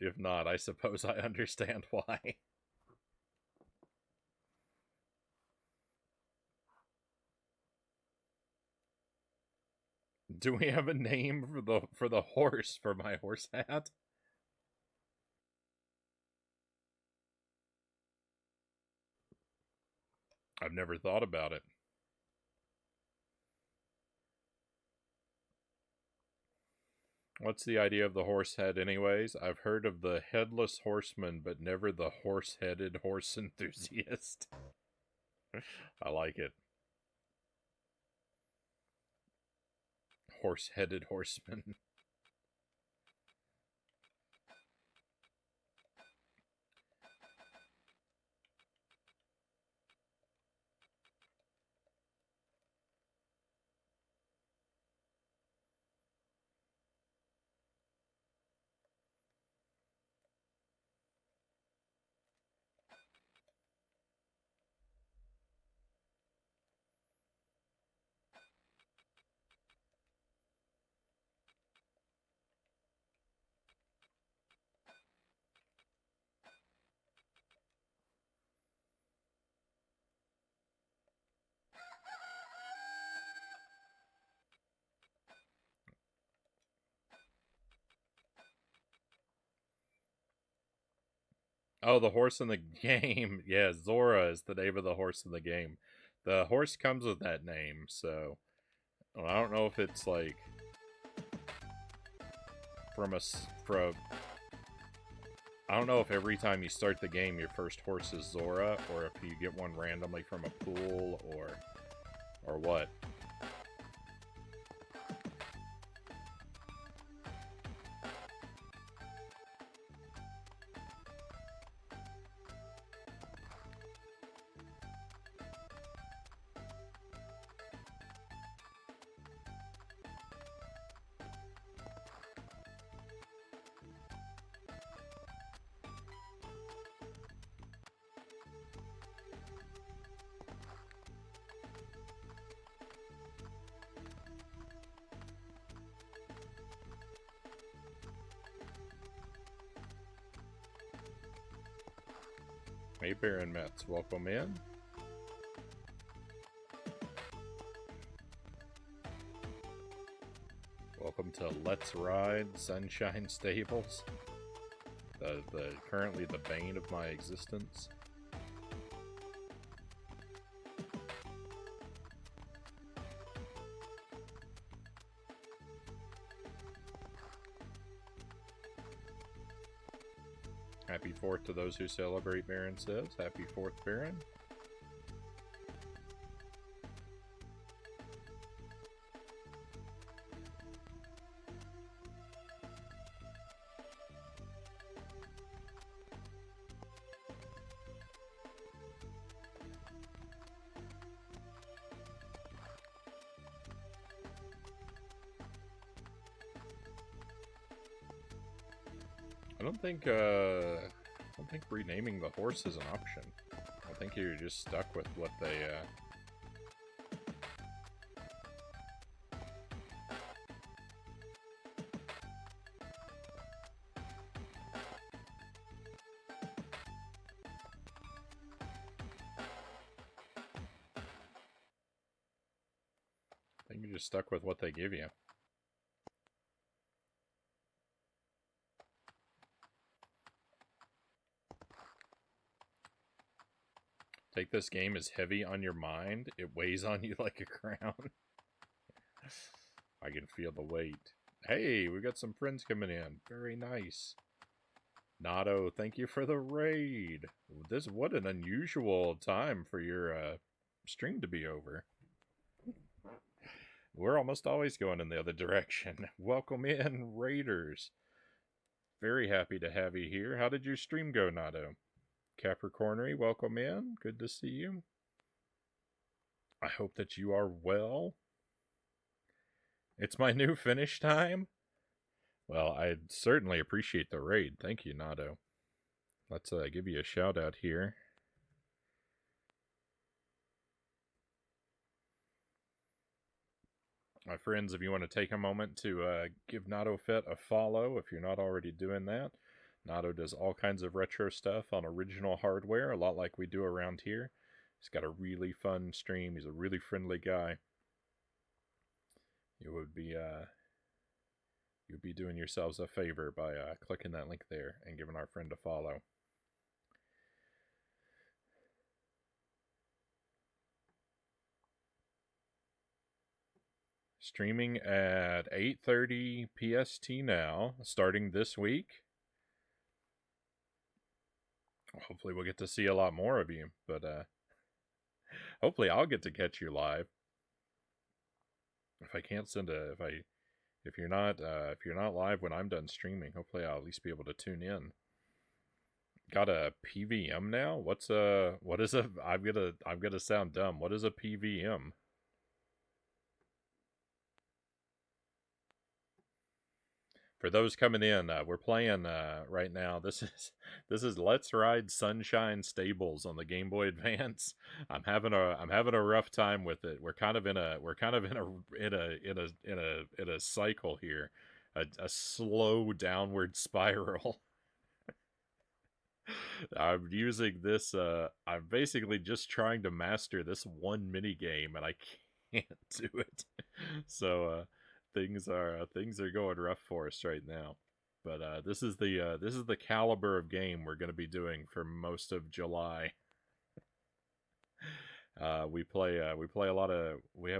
if not, I suppose I understand why. Do we have a name for the horse for my horse hat? I've never thought about it. What's the idea of the horse head anyways? I've heard of the headless horseman, but never the horse-headed horse enthusiast. I like it. Horse-headed horseman. Oh, the horse in the game. Yeah, Zora is the name of the horse in the game. The horse comes with that name, so... Well, I don't know if it's, like... I don't know if every time you start the game your first horse is Zora, or if you get one randomly from a pool, or what. Hey, Baron Metz, welcome in. Welcome to Let's Ride Sunshine Stables. Currently the bane of my existence. Happy 4th to those who celebrate, Baron says. Happy 4th, Baron. I don't think renaming the horse is an option. I think you're just stuck with what they, I think you're just stuck with what they give you. Take this game as heavy on your mind. It weighs on you like a crown. I can feel the weight. Hey, we got some friends coming in. Very nice. Nato, thank you for the raid. What an unusual time for your stream to be over. We're almost always going in the other direction. Welcome in, raiders. Very happy to have you here. How did your stream go, Nato? Capricornery, welcome in. Good to see you. I hope that you are well. It's my new finish time. Well, I certainly appreciate the raid. Thank you, Nato. Let's give you a shout out here. My friends, if you want to take a moment to give NatoFet a follow, if you're not already doing that. Nato does all kinds of retro stuff on original hardware, a lot like we do around here. He's got a really fun stream. He's a really friendly guy. You'd be doing yourselves a favor by clicking that link there and giving our friend a follow. Streaming at 8:30 PST now, starting this week. Hopefully we'll get to see a lot more of you, but hopefully I'll get to catch you live. If I can't send if you're not live when I'm done streaming, hopefully I'll at least be able to tune in. Got a PVM now? what is a I'm gonna sound dumb. What is a PVM? For those coming in, we're playing right now. This is Let's Ride Sunshine Stables on the Game Boy Advance. I'm having a rough time with it. We're kind of in a cycle here, a slow downward spiral. I'm using this. I'm basically just trying to master this one mini game, and I can't do it. So. Things are going rough for us right now, but this is the caliber of game we're going to be doing for most of July. We have a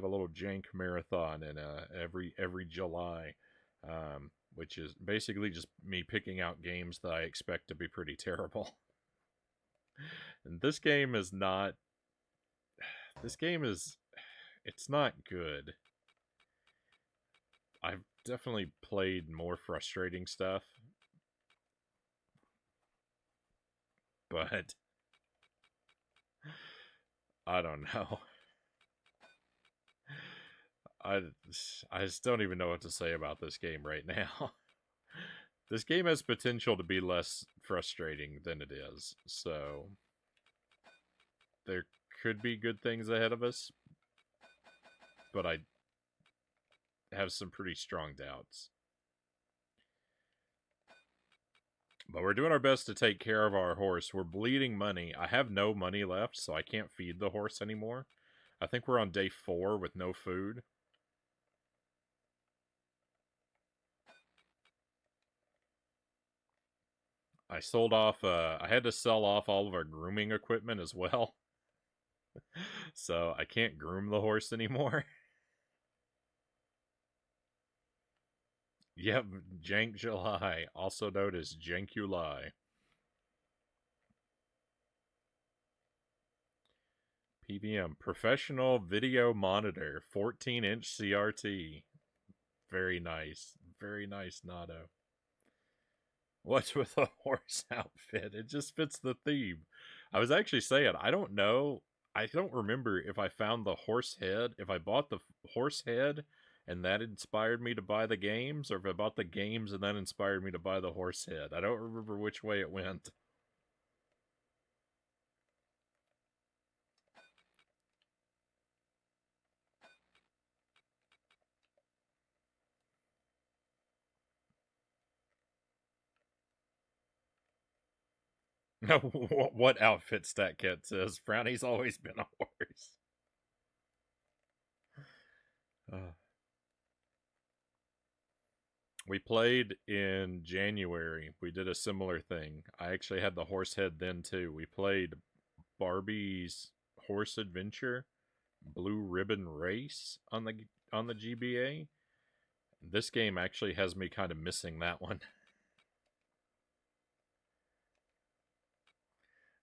little Jank marathon in every July, which is basically just me picking out games that I expect to be pretty terrible. And this game is not good. I've definitely played more frustrating stuff, but I don't know. I just don't even know what to say about this game right now. This game has potential to be less frustrating than it is, so there could be good things ahead of us, but I have some pretty strong doubts. But we're doing our best to take care of our horse. We're bleeding money. I have no money left, so I can't feed the horse anymore. I think we're on day 4 with no food. I sold off, I had to sell off all of our grooming equipment as well. So I can't groom the horse anymore. Yep, Jank-uly, also known as Jank-uly. PVM, Professional Video Monitor, 14-inch CRT. Very nice. Very nice, Nato. What's with a horse outfit? It just fits the theme. I was actually saying, I don't know. I don't remember if I found the horse head, if I bought the horse head and that inspired me to buy the games, or if I bought the games and that inspired me to buy the horse head. I don't remember which way it went. What outfit Stat Cat says? Frownie's always been a horse. We played in January. We did a similar thing. I actually had the horse head then too. We played Barbie's Horse Adventure Blue Ribbon Race on the GBA. This game actually has me kind of missing that one.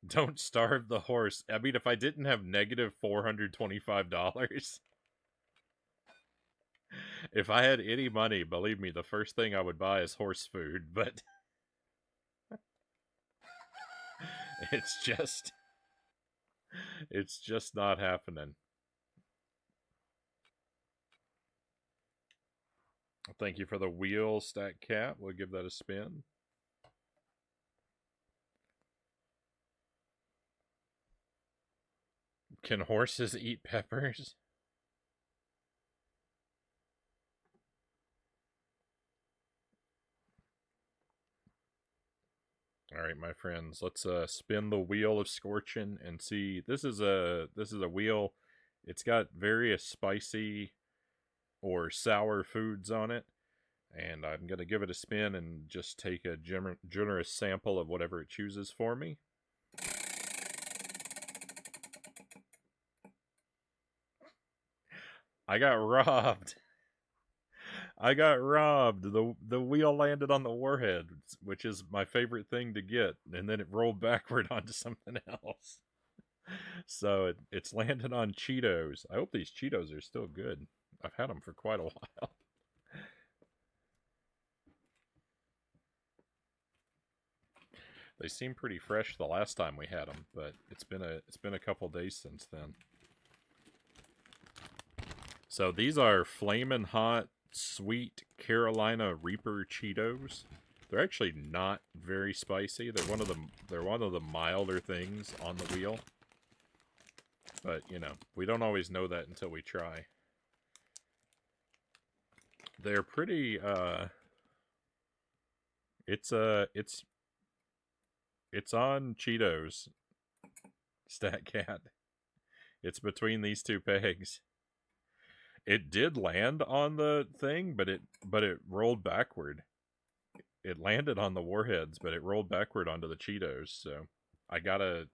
Don't starve the horse. I mean, if I didn't have negative $425, if I had any money, believe me, the first thing I would buy is horse food, but it's just not happening. Thank you for the wheel, Stack Cat. We'll give that a spin. Can horses eat peppers? All right, my friends, let's spin the wheel of Scorchin and see. This is a wheel. It's got various spicy or sour foods on it, and I'm gonna give it a spin and just take a generous sample of whatever it chooses for me. I got robbed. I got robbed. The wheel landed on the warhead, which is my favorite thing to get, and then it rolled backward onto something else. So it's landed on Cheetos. I hope these Cheetos are still good. I've had them for quite a while. They seem pretty fresh the last time we had them, but it's been a couple days since then. So these are Flamin' Hot Sweet Carolina Reaper Cheetos. They're actually not very spicy. They're one of the milder things on the wheel. But, you know, we don't always know that until we try. They're pretty it's on Cheetos, Stat Cat. It's between these two pegs. It did land on the thing, but it rolled backward. It landed on the warheads, but it rolled backward onto the Cheetos. So I gotta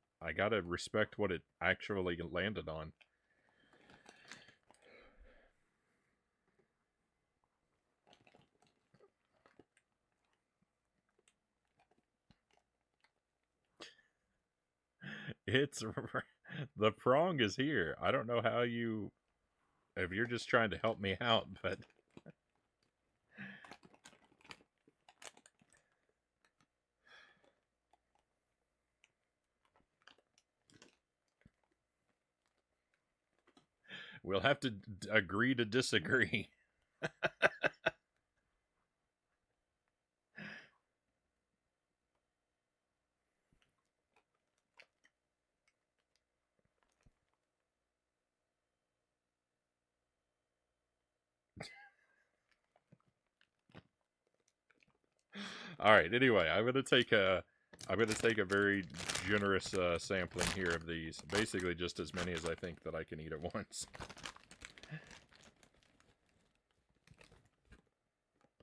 respect what it actually landed on. It's the prong is here. I don't know how you, if you're just trying to help me out, but we'll have to agree to disagree. All right. Anyway, I'm gonna take a very generous sampling here of these. Basically, just as many as I think that I can eat at once.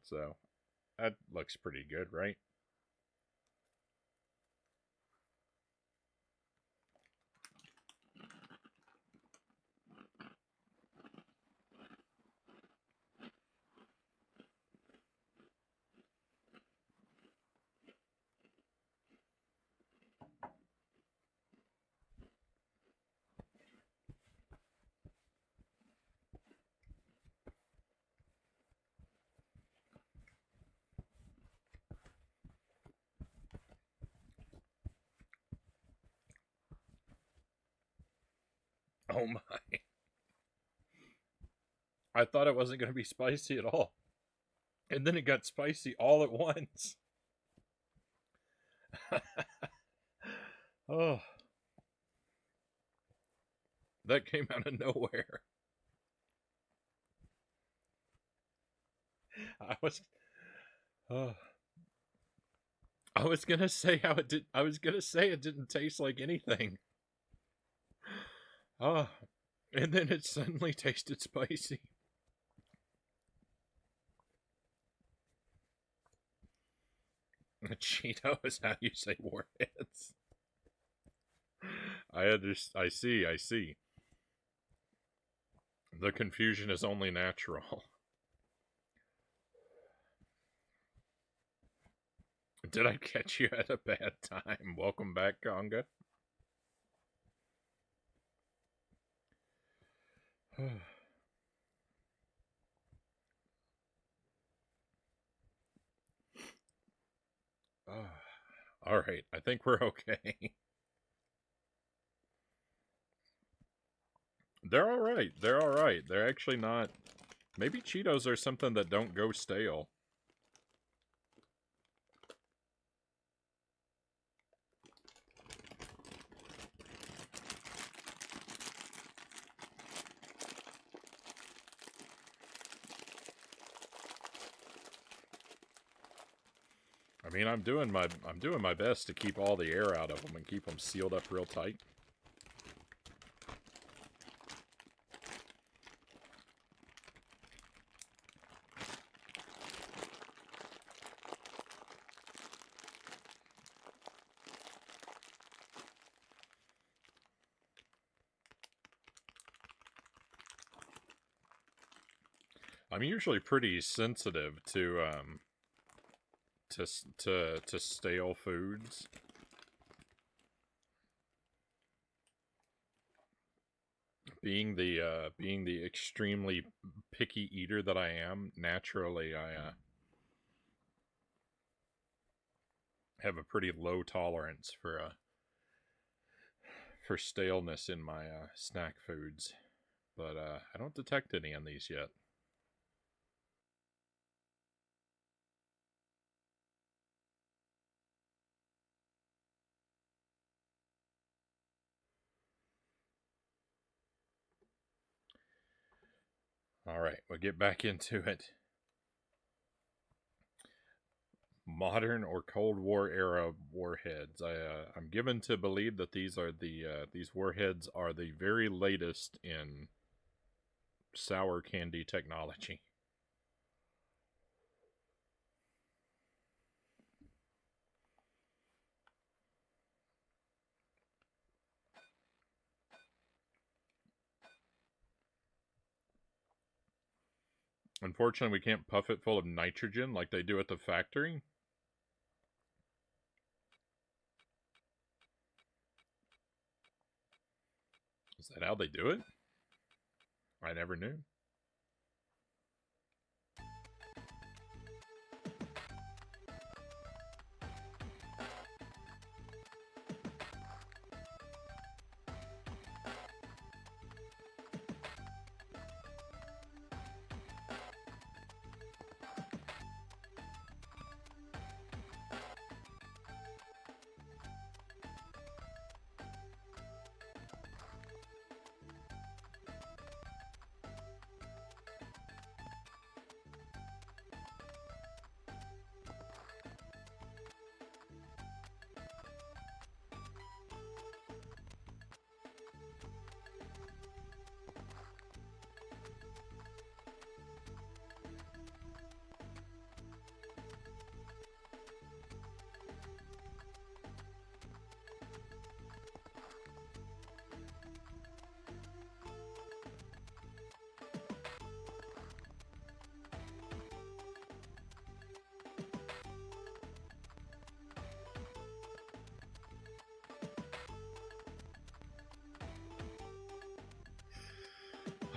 So that looks pretty good, right? Oh my. I thought it wasn't going to be spicy at all. And then it got spicy all at once. Oh, that came out of nowhere. I was, oh, I was gonna say how it did. I was gonna say it didn't taste like anything. Oh, and then it suddenly tasted spicy. A Cheeto is how you say warheads. I see. I see. The confusion is only natural. Did I catch you at a bad time? Welcome back, Conga. All right, I think we're okay. They're all right. They're all right. They're actually not. Maybe Cheetos are something that don't go stale. I mean, I'm doing my best to keep all the air out of them and keep them sealed up real tight. I'm usually pretty sensitive to stale foods. Being the extremely picky eater that I am, naturally I have a pretty low tolerance for staleness in my snack foods. But I don't detect any on these yet. All right, we'll get back into it. Modern or Cold War era warheads. I'm given to believe that these warheads are the very latest in sour candy technology. Unfortunately, we can't puff it full of nitrogen like they do at the factory. Is that how they do it? I never knew.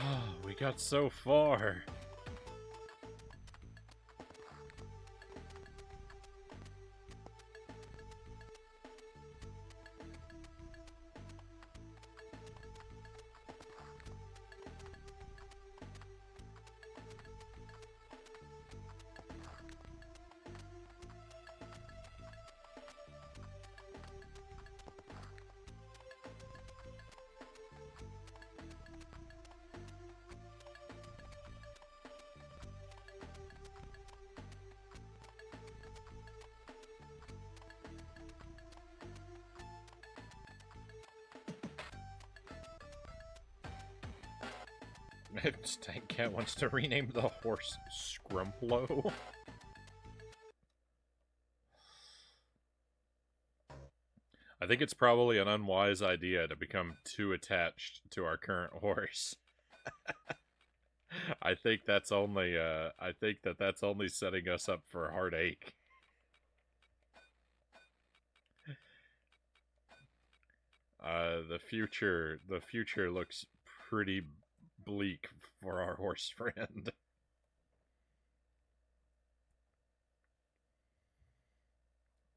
Oh, we got so far. Stank Cat wants to rename the horse Scrumplo. I think it's probably an unwise idea to become too attached to our current horse. I think that's only that's only setting us up for heartache. The future looks pretty bleak for our horse friend.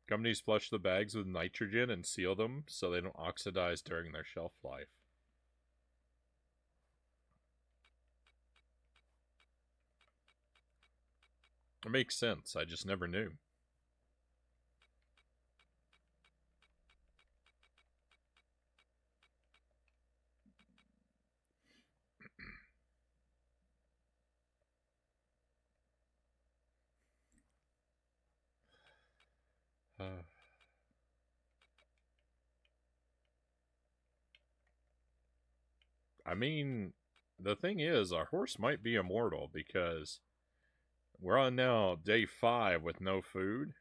Companies flush the bags with nitrogen and seal them so they don't oxidize during their shelf life. It makes sense. I just never knew. I mean, the thing is, our horse might be immortal because we're on now day 5 with no food.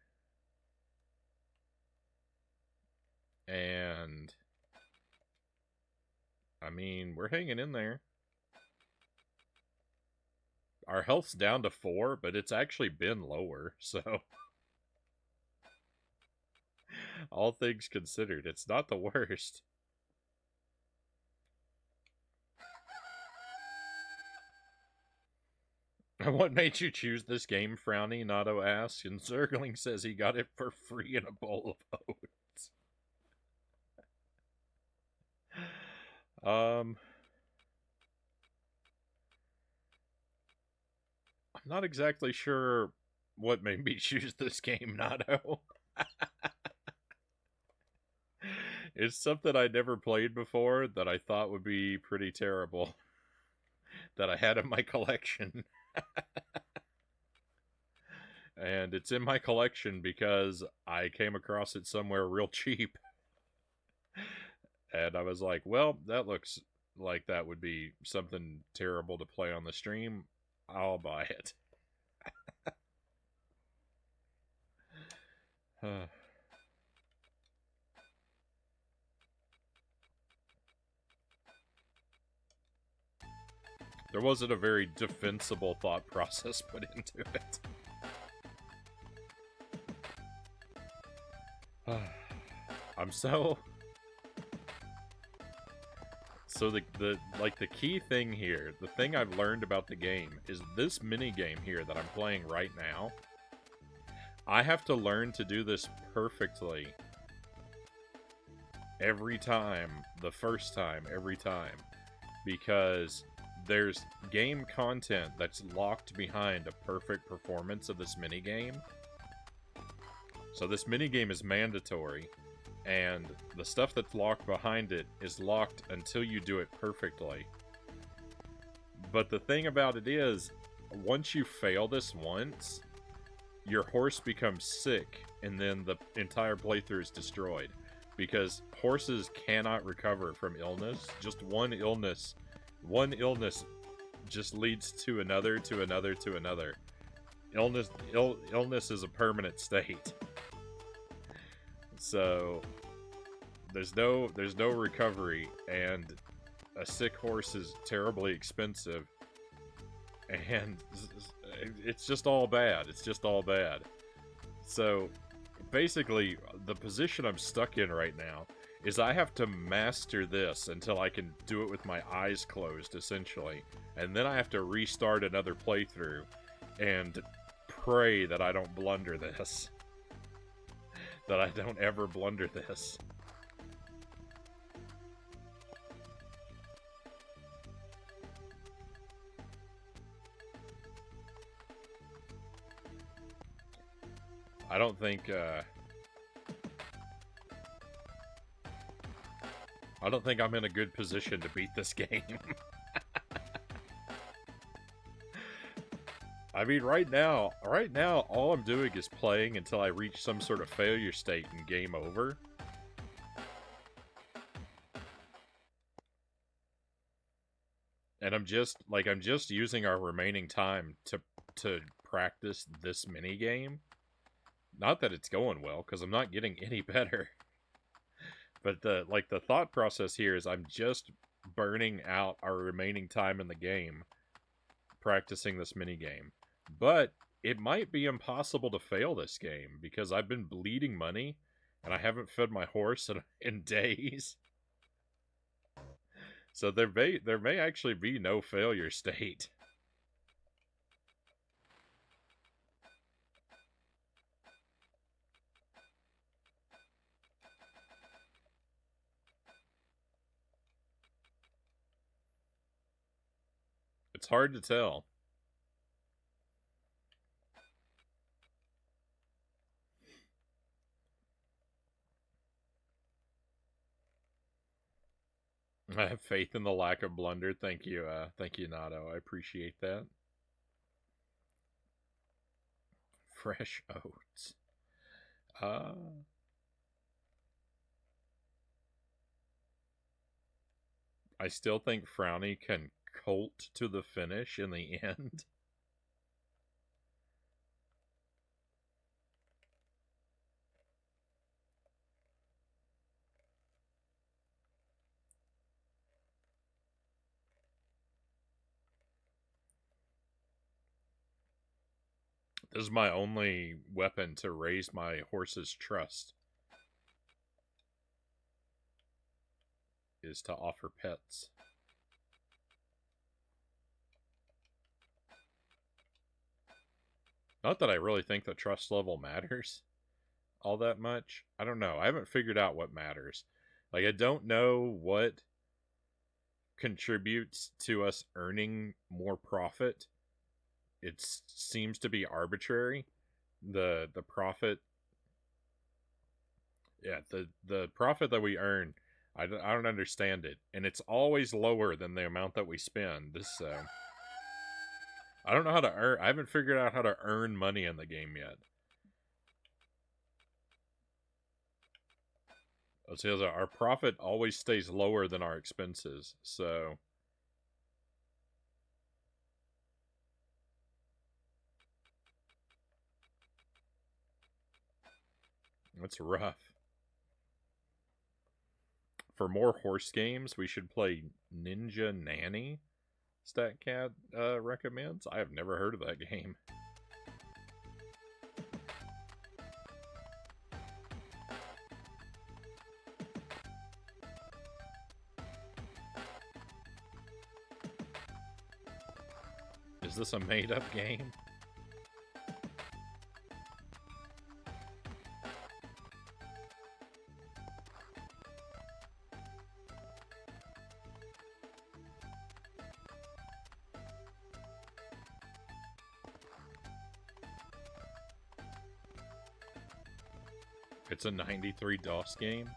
And I mean, we're hanging in there. Our health's down to 4, but it's actually been lower, so all things considered, it's not the worst. What made you choose this game, Frownie? Nato asks, and Zergling says he got it for free in a bowl of oats. I'm not exactly sure what made me choose this game, Nato. It's something I never played before that I thought would be pretty terrible. That I had in my collection. And it's in my collection because I came across it somewhere real cheap. And I was like, well, that looks like that would be something terrible to play on the stream. I'll buy it. There wasn't a very defensible thought process put into it. I'm so the key thing here, the thing I've learned about the game is this mini game here that I'm playing right now. I have to learn to do this perfectly every time, the first time, every time, because there's game content that's locked behind a perfect performance of this minigame. So this minigame is mandatory, and the stuff that's locked behind it is locked until you do it perfectly. But the thing about it is, once you fail this once, your horse becomes sick, and then the entire playthrough is destroyed. Because horses cannot recover from illness. Just one illness just leads to another, to another, to another. Illness is a permanent state. So there's no recovery, and a sick horse is terribly expensive, and it's just all bad. It's just all bad. So basically, the position I'm stuck in right now is I have to master this until I can do it with my eyes closed, essentially. And then I have to restart another playthrough and pray that I don't blunder this. That I don't ever blunder this. I don't think I'm in a good position to beat this game. I mean, right now, all I'm doing is playing until I reach some sort of failure state and game over. And I'm just using our remaining time to practice this mini game. Not that it's going well, because I'm not getting any better. But the thought process here is I'm just burning out our remaining time in the game practicing this mini game. But it might be impossible to fail this game because I've been bleeding money and I haven't fed my horse in days. So there may actually be no failure state. It's hard to tell. I have faith in the lack of blunder. Thank you, Nato. I appreciate that. Fresh oats. Uh, I still think Frownie can colt to the finish in the end. This is my only weapon to raise my horse's trust, is to offer pets. Not that I really think the trust level matters all that much. I don't know. I haven't figured out what matters. Like, I don't know what contributes to us earning more profit. It seems to be arbitrary. The profit, yeah, the profit that we earn, I don't understand it, and it's always lower than the amount that we spend. This I don't know how to earn. I haven't figured out how to earn money in the game yet. So our profit always stays lower than our expenses, so that's rough. For more horse games, we should play Ninja Nanny. StatCat recommends. I have never heard of that game. Is this a made-up game? It's a 93 DOS game?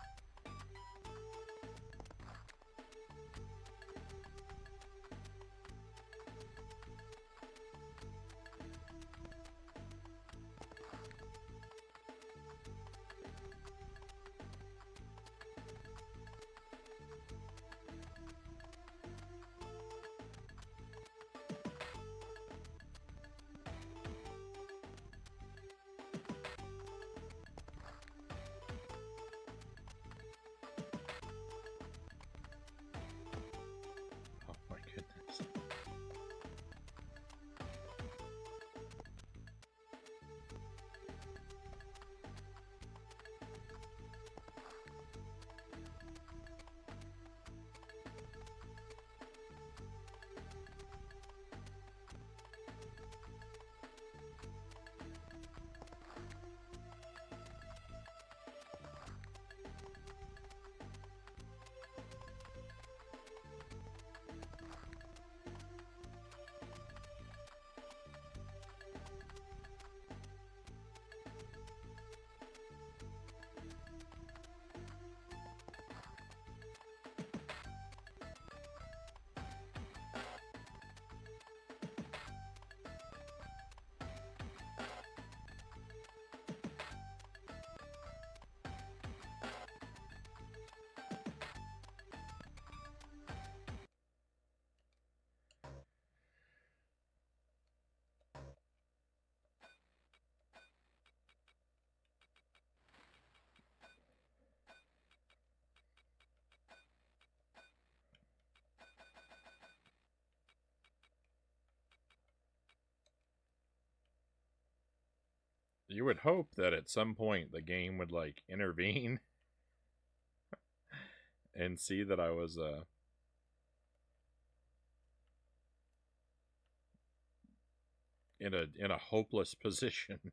You would hope that at some point the game would like intervene and see that I was in a hopeless position.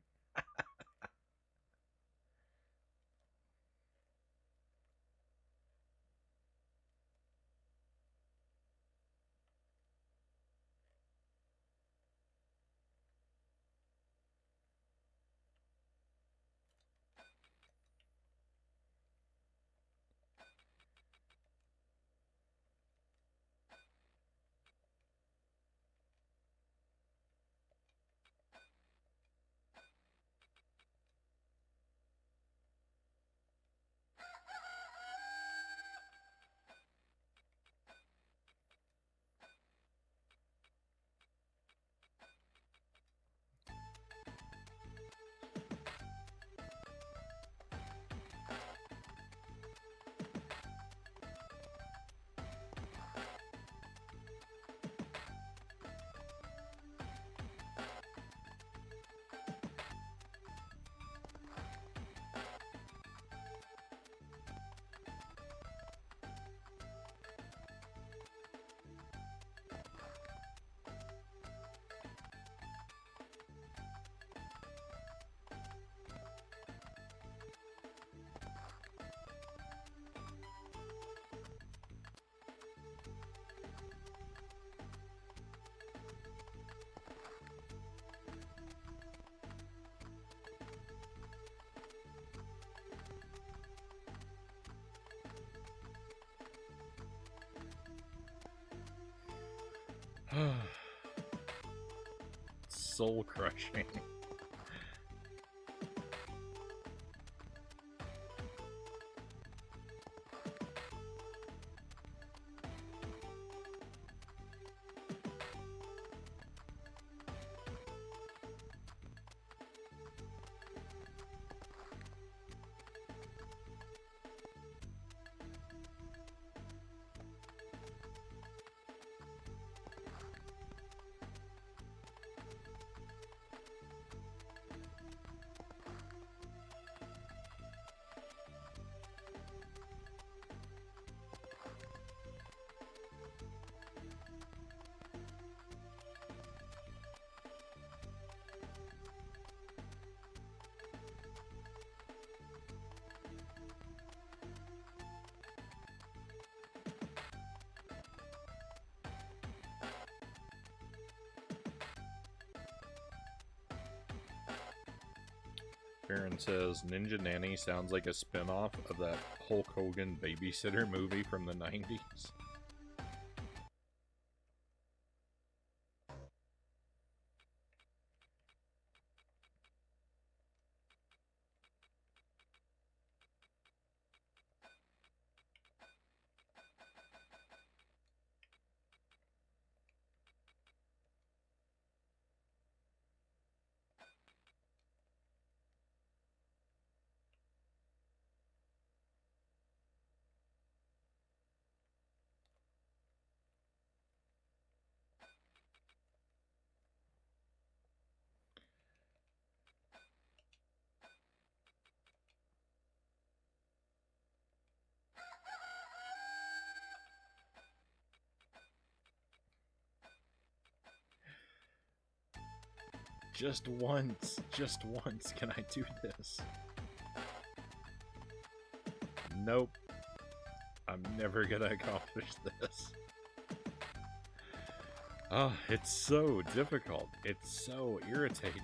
Soul crushing. Aaron says Ninja Nanny sounds like a spinoff of that Hulk Hogan babysitter movie from the 90s. Just once, can I do this? Nope. I'm never gonna accomplish this. Oh, it's so difficult. It's so irritating.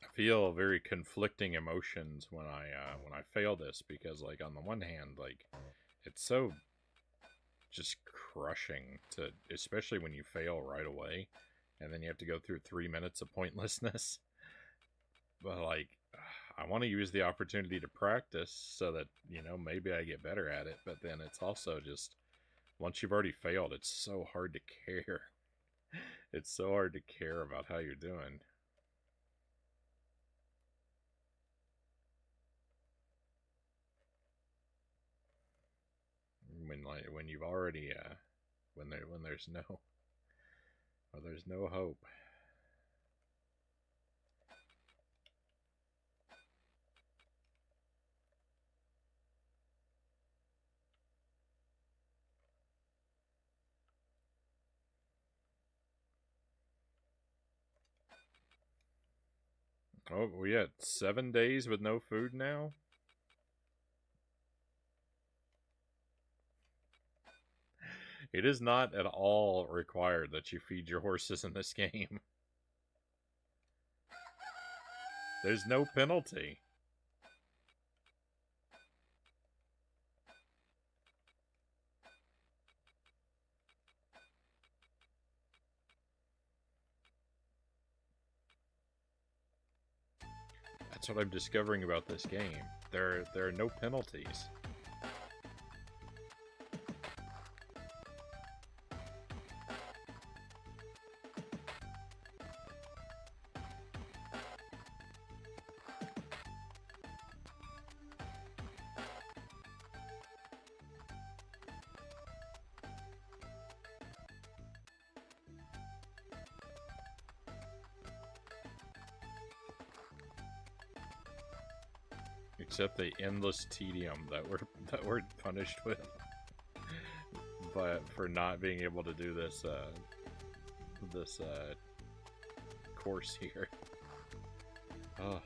I feel very conflicting emotions when I fail this, because like on the one hand, like it's so just crushing to, especially when you fail right away and then you have to go through 3 minutes of pointlessness. But like I want to use the opportunity to practice so that, maybe I get better at it. But then it's also just, once you've already failed, it's so hard to care. It's so hard to care about how you're doing. When you've already when there's no hope. Oh, we at 7 days with no food now? It is not at all required that you feed your horses in this game. There's no penalty. That's what I'm discovering about this game. There are no penalties. Except the endless tedium that we're punished with, but for not being able to do this course here. Oh.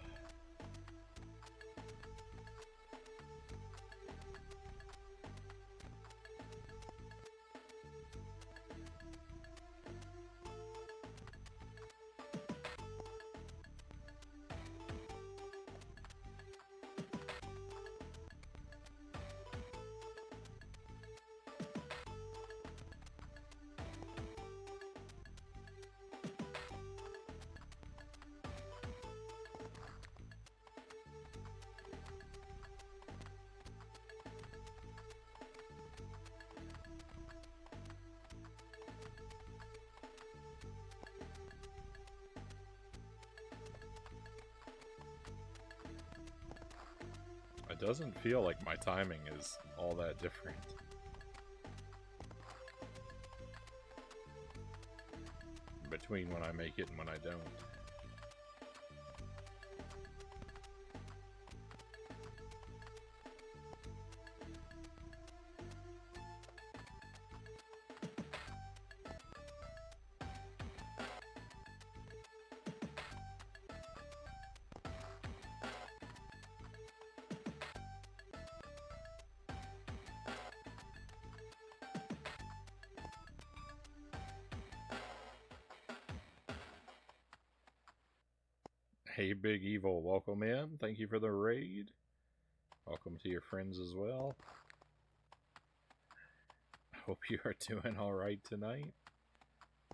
It doesn't feel like my timing is all that different. Between when I make it and when I don't. Hey, Big Evil, welcome in. Thank you for the raid. Welcome to your friends as well. I hope you are doing alright tonight.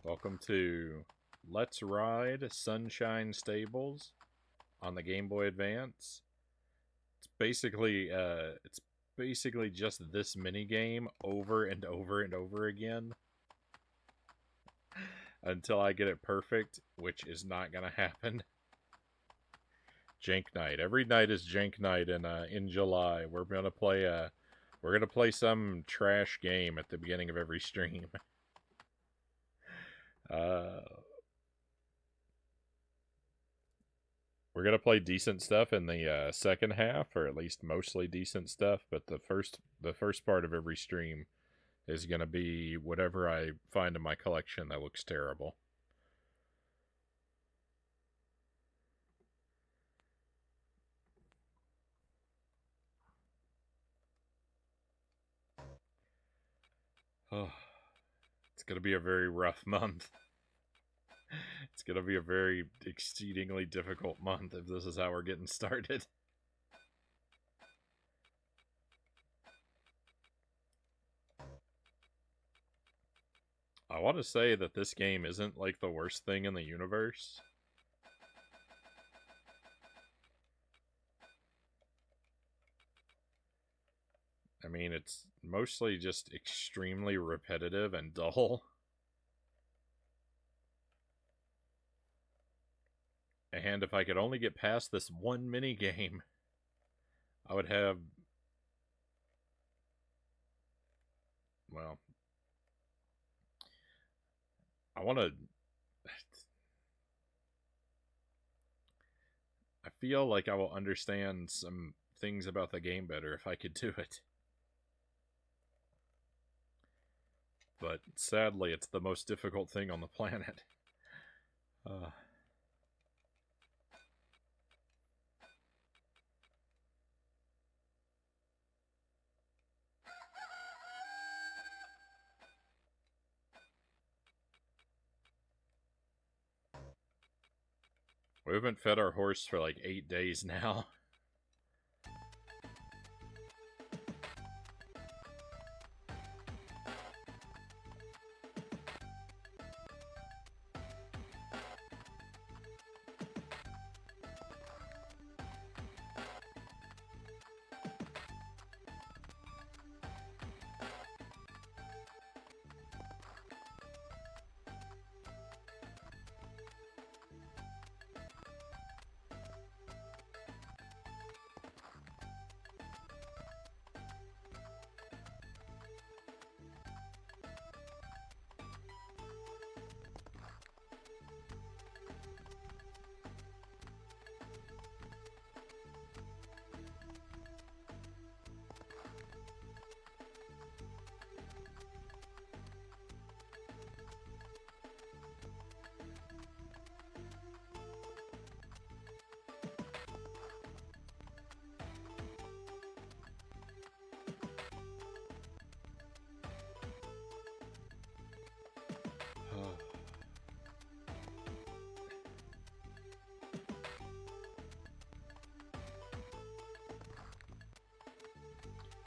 Welcome to Let's Ride Sunshine Stables on the Game Boy Advance. It's basically just this mini game over and over and over again until I get it perfect, which is not gonna happen. Jank night. Every night is Jank night in July. We're gonna play some trash game at the beginning of every stream. We're gonna play decent stuff in the second half, or at least mostly decent stuff. But the first part of every stream is gonna be whatever I find in my collection that looks terrible. Oh, it's gonna be a very rough month. It's going to be a very exceedingly difficult month if this is how we're getting started. I want to say that this game isn't like the worst thing in the universe. I mean, it's mostly just extremely repetitive and dull. And if I could only get past this one mini game, I would have, well, I want to, I feel like I will understand some things about the game better if I could do it. But sadly, it's the most difficult thing on the planet. We haven't fed our horse for like 8 days now.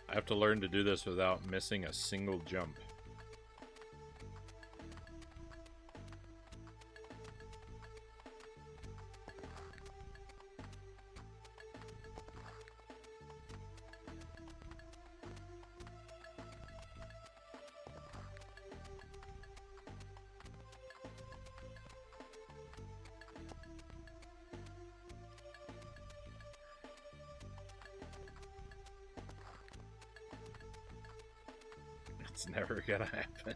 I have to learn to do this without missing a single jump. It's never gonna happen.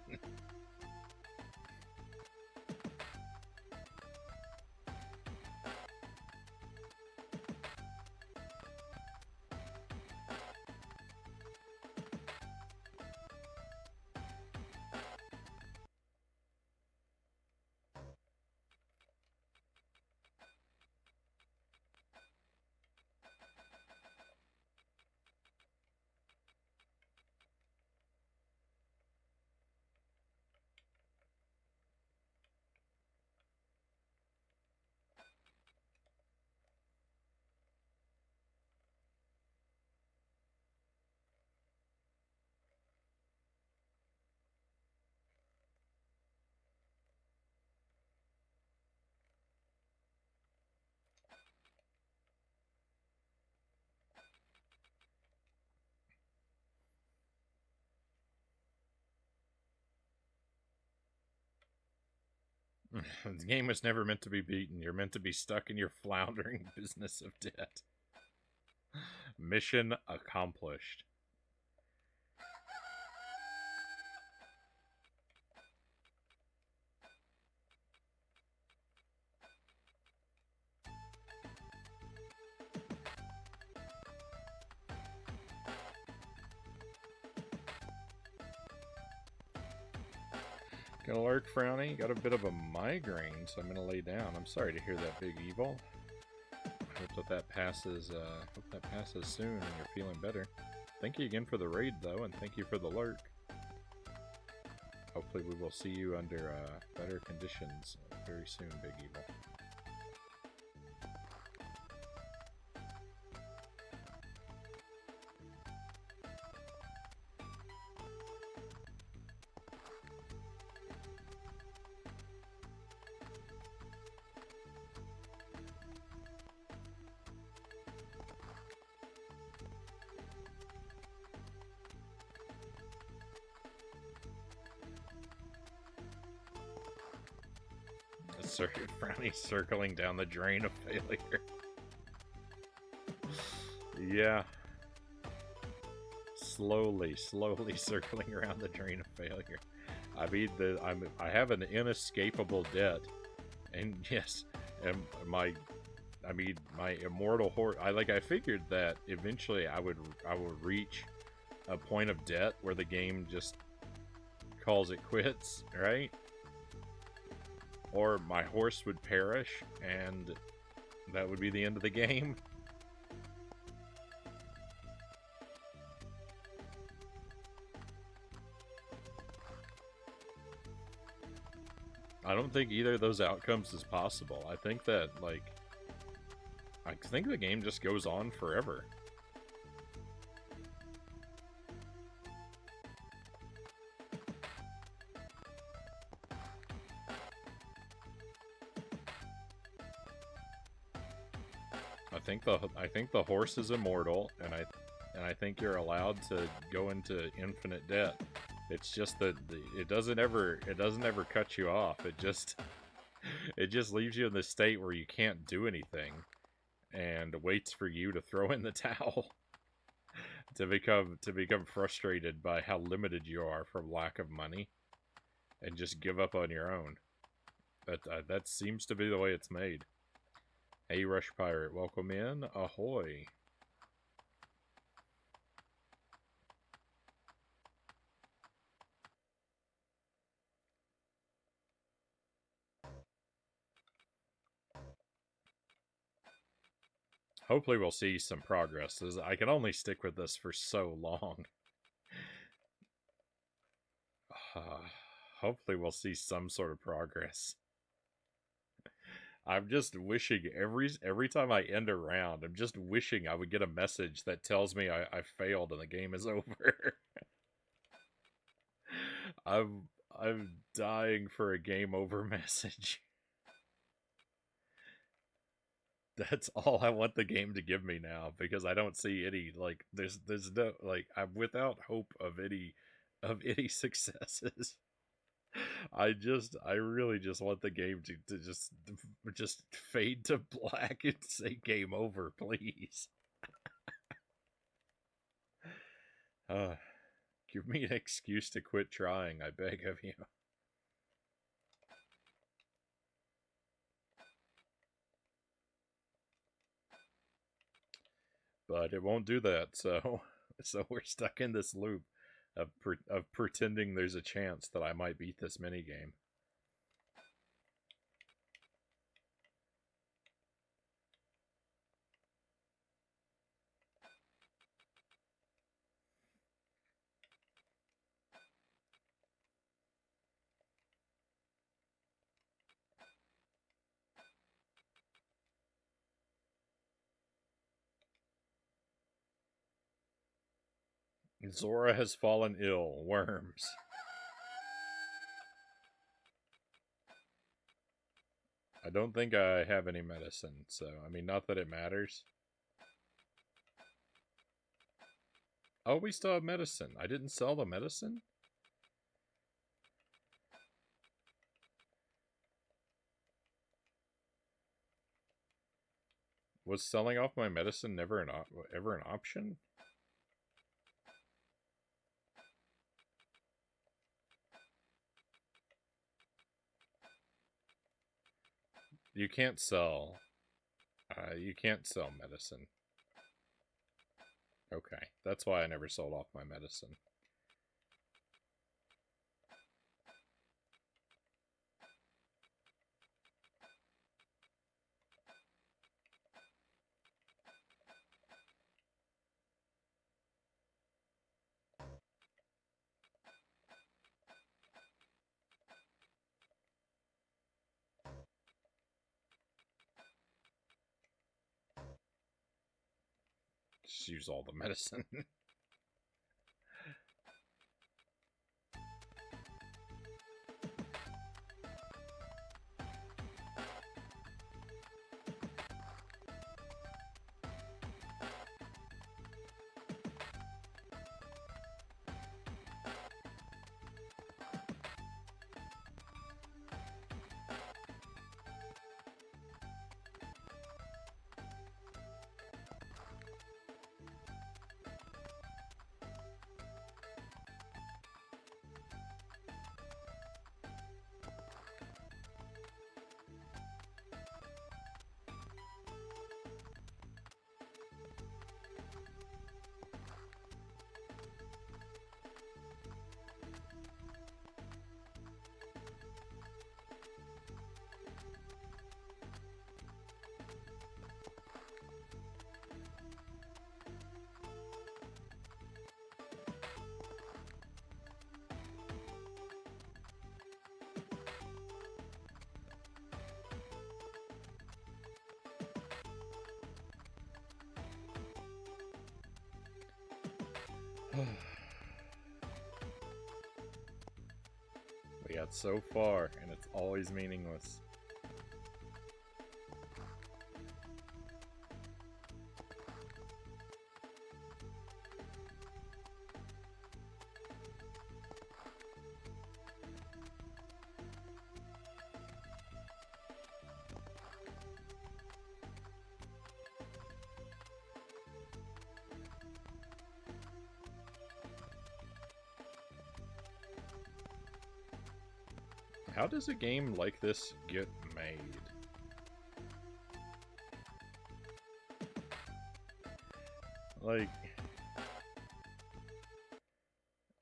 The game was never meant to be beaten. You're meant to be stuck in your floundering business of debt. Mission accomplished. Gonna lurk, Frownie. Got a bit of a migraine, so I'm gonna lay down. I'm sorry to hear that, Big Evil. I hope that passes. Hope that passes soon and you're feeling better. Thank you again for the raid, though, and thank you for the lurk. Hopefully we will see you under better conditions very soon, Big Evil. Frownie circling down the drain of failure. Yeah. Slowly circling around the drain of failure. I mean, I have an inescapable debt, and yes, and my immortal horse. I figured that eventually I would reach a point of debt where the game just calls it quits, right? Or my horse would perish, and that would be the end of the game. I don't think either of those outcomes is possible. I think that, I think the game just goes on forever. I think the horse is immortal, and I think you're allowed to go into infinite debt. It's just that it doesn't ever cut you off. It just leaves you in this state where you can't do anything, and waits for you to throw in the towel to become frustrated by how limited you are from lack of money, and just give up on your own. That seems to be the way it's made. Hey, Rush Pirate, welcome in. Ahoy. Hopefully we'll see some progress. I can only stick with this for so long. Hopefully we'll see some sort of progress. I'm just wishing every time I end a round, I'm just wishing I would get a message that tells me I failed and the game is over. I'm dying for a game over message. That's all I want the game to give me now, because I don't see any, there's no, I'm without hope of any successes. I really just want the game to just fade to black and say game over, please. Give me an excuse to quit trying, I beg of you. But it won't do that, so we're stuck in this loop of pretending there's a chance that I might beat this minigame. Zora has fallen ill. Worms. I don't think I have any medicine, so, I mean, not that it matters. Oh, we still have medicine. I didn't sell the medicine? Was selling off my medicine never ever an option? You can't sell. You can't sell medicine. Okay, that's why I never sold off my medicine. Just use all the medicine. We got so far, and it's always meaningless. How does a game like this get made? Like,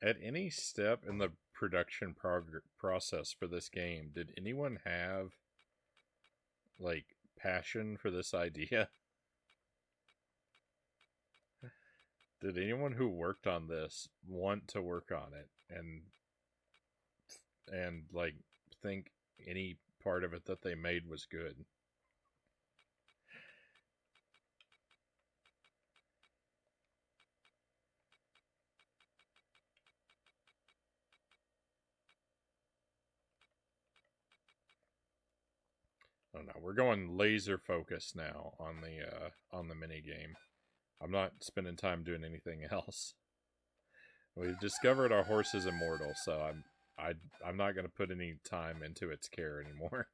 at any step in the production process for this game, did anyone have, like, passion for this idea? Did anyone who worked on this want to work on it and like think any part of it that they made was good? Oh no, we're going laser focus now on the mini game. I'm not spending time doing anything else. We've discovered our horse is immortal, so I'm not going to put any time into its care anymore.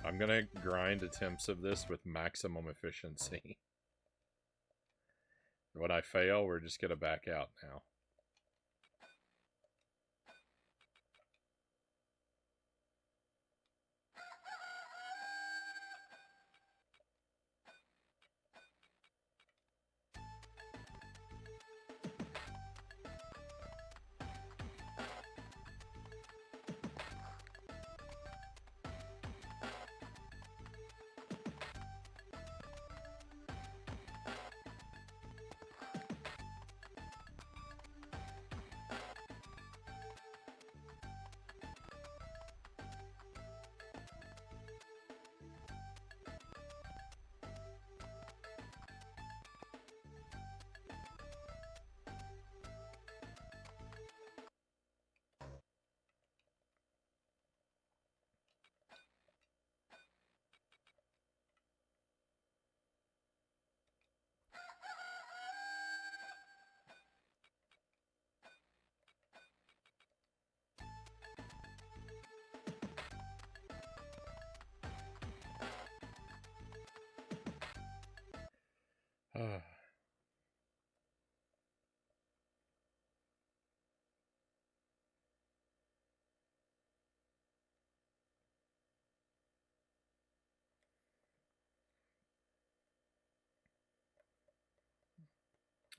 I'm going to grind attempts of this with maximum efficiency. When I fail, we're just going to back out now.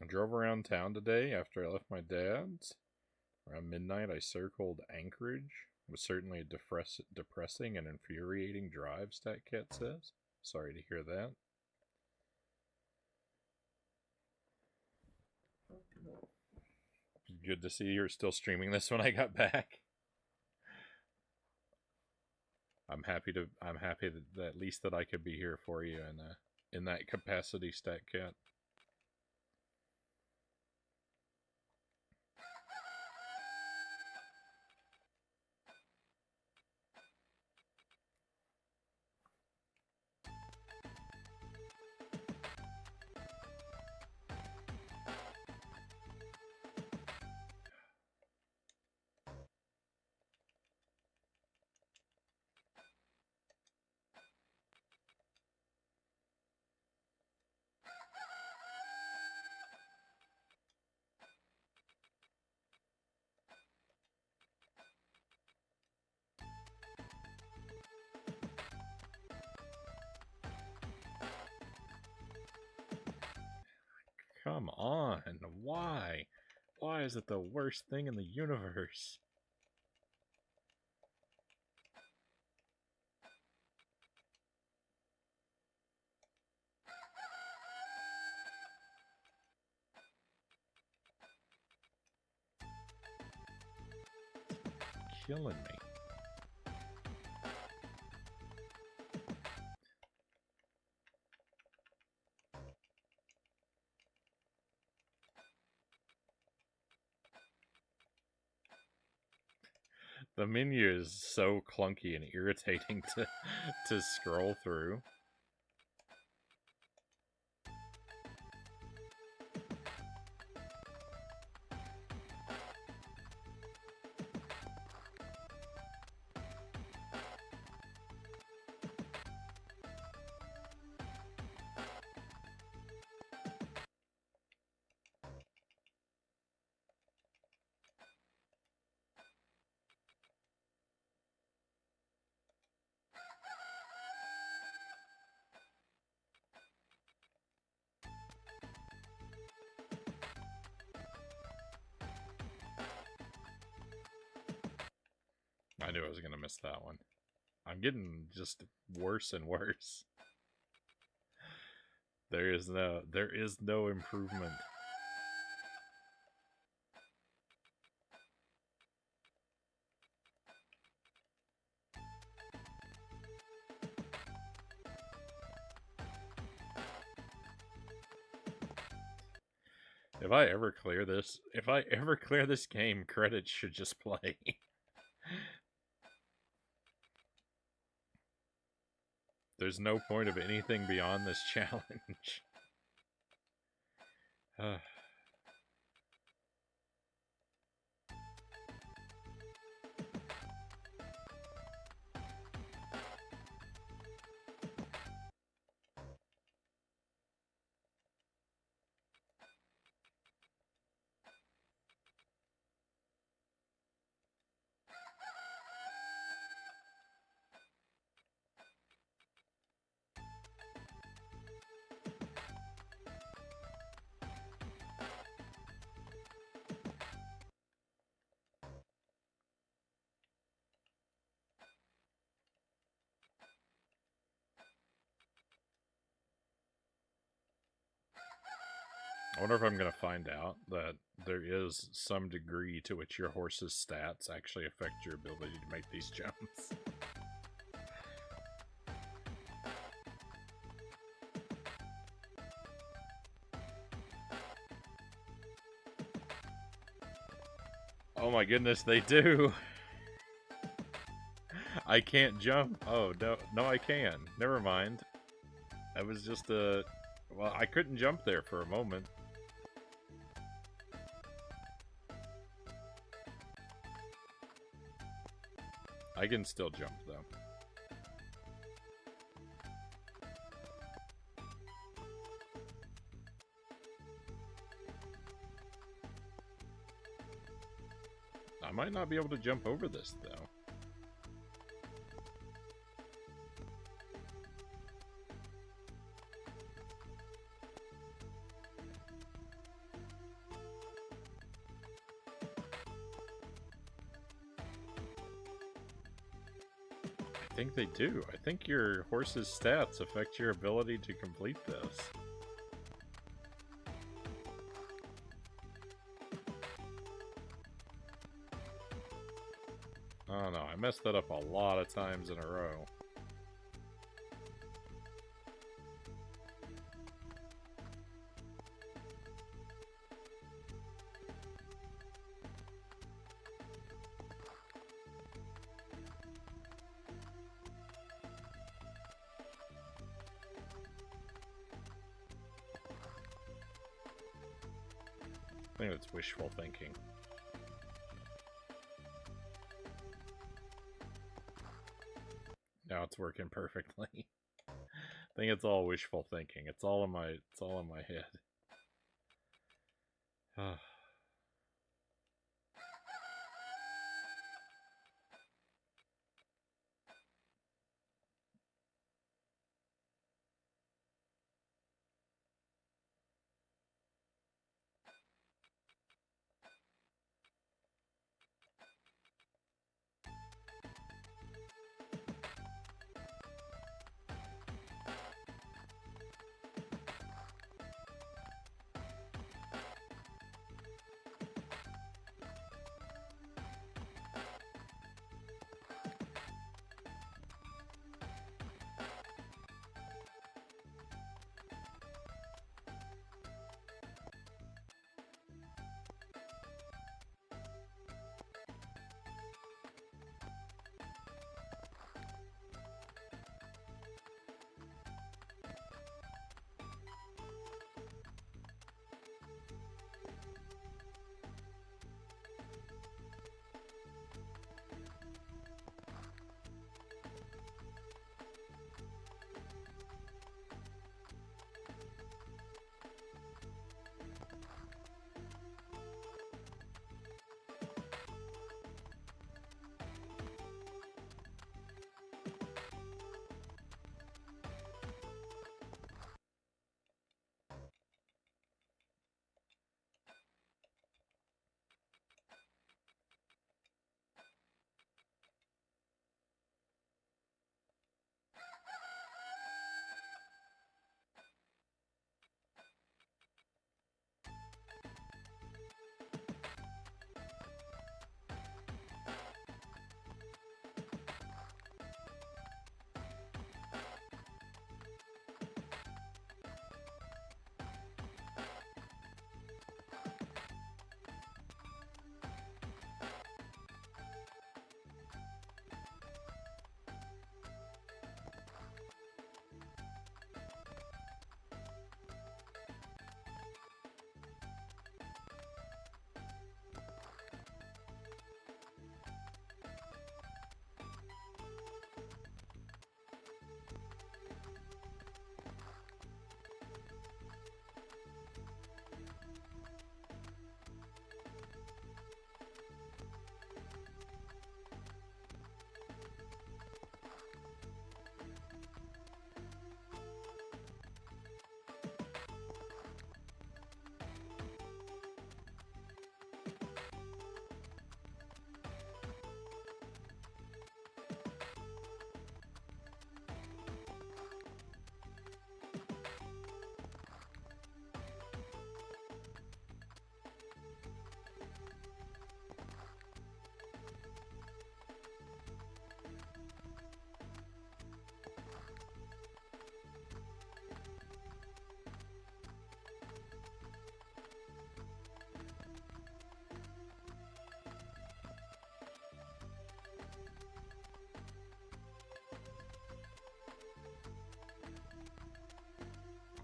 I drove around town today after I left my dad's. Around midnight, I circled Anchorage. It was certainly a depressing and infuriating drive, StatCat says. Sorry to hear that. Good to see you're still streaming this when I got back. I'm happy that at least that I could be here for you in that capacity, Stat Cat. Come on, why? Why is it the worst thing in the universe? Killing me. The menu is so clunky and irritating to scroll through. I knew I was going to miss that one. I'm getting just worse and worse. There is no improvement. If I ever clear this game, credits should just play. There's no point of anything beyond this challenge. I wonder if I'm going to find out that there is some degree to which your horse's stats actually affect your ability to make these jumps. Oh my goodness, they do! I can't jump. Oh, no I can. Never mind. That was just a... Well, I couldn't jump there for a moment. I can still jump, though. I might not be able to jump over this, though. I think they do. I think your horse's stats affect your ability to complete this. Oh no, I messed that up a lot of times in a row. I think it's wishful thinking. Now it's working perfectly. I think it's all wishful thinking. It's all in my head.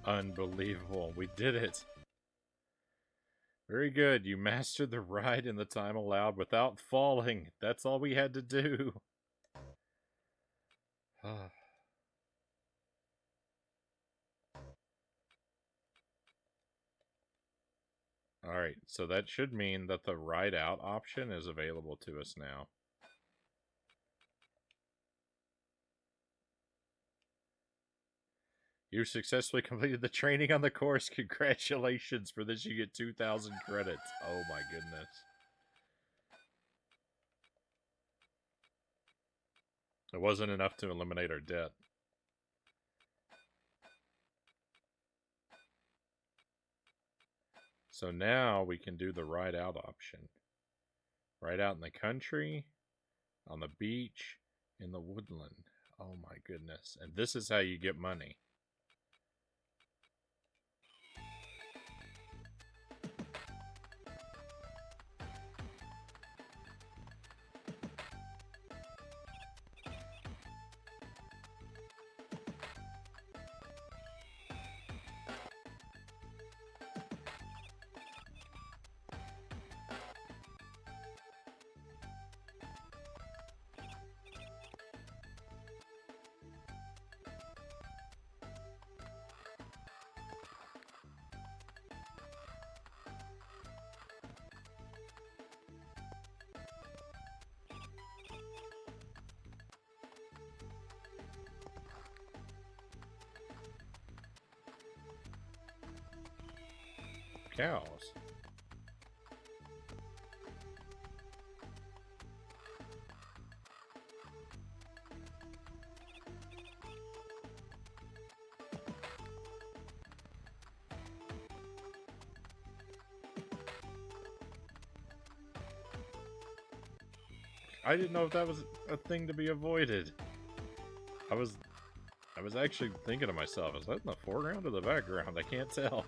Unbelievable. We did it. Very good. You mastered the ride in the time allowed without falling. That's all we had to do. Alright, so that should mean that the ride out option is available to us now. You successfully completed the training on the course. Congratulations. For this, you get 2,000 credits. Oh my goodness. It wasn't enough to eliminate our debt. So now we can do the ride out option. Ride out in the country, On the beach, in the woodland. Oh my goodness. And this is how you get money. Cows. I didn't know if that was a thing to be avoided. I was actually thinking to myself, is that in the foreground or the background? I can't tell.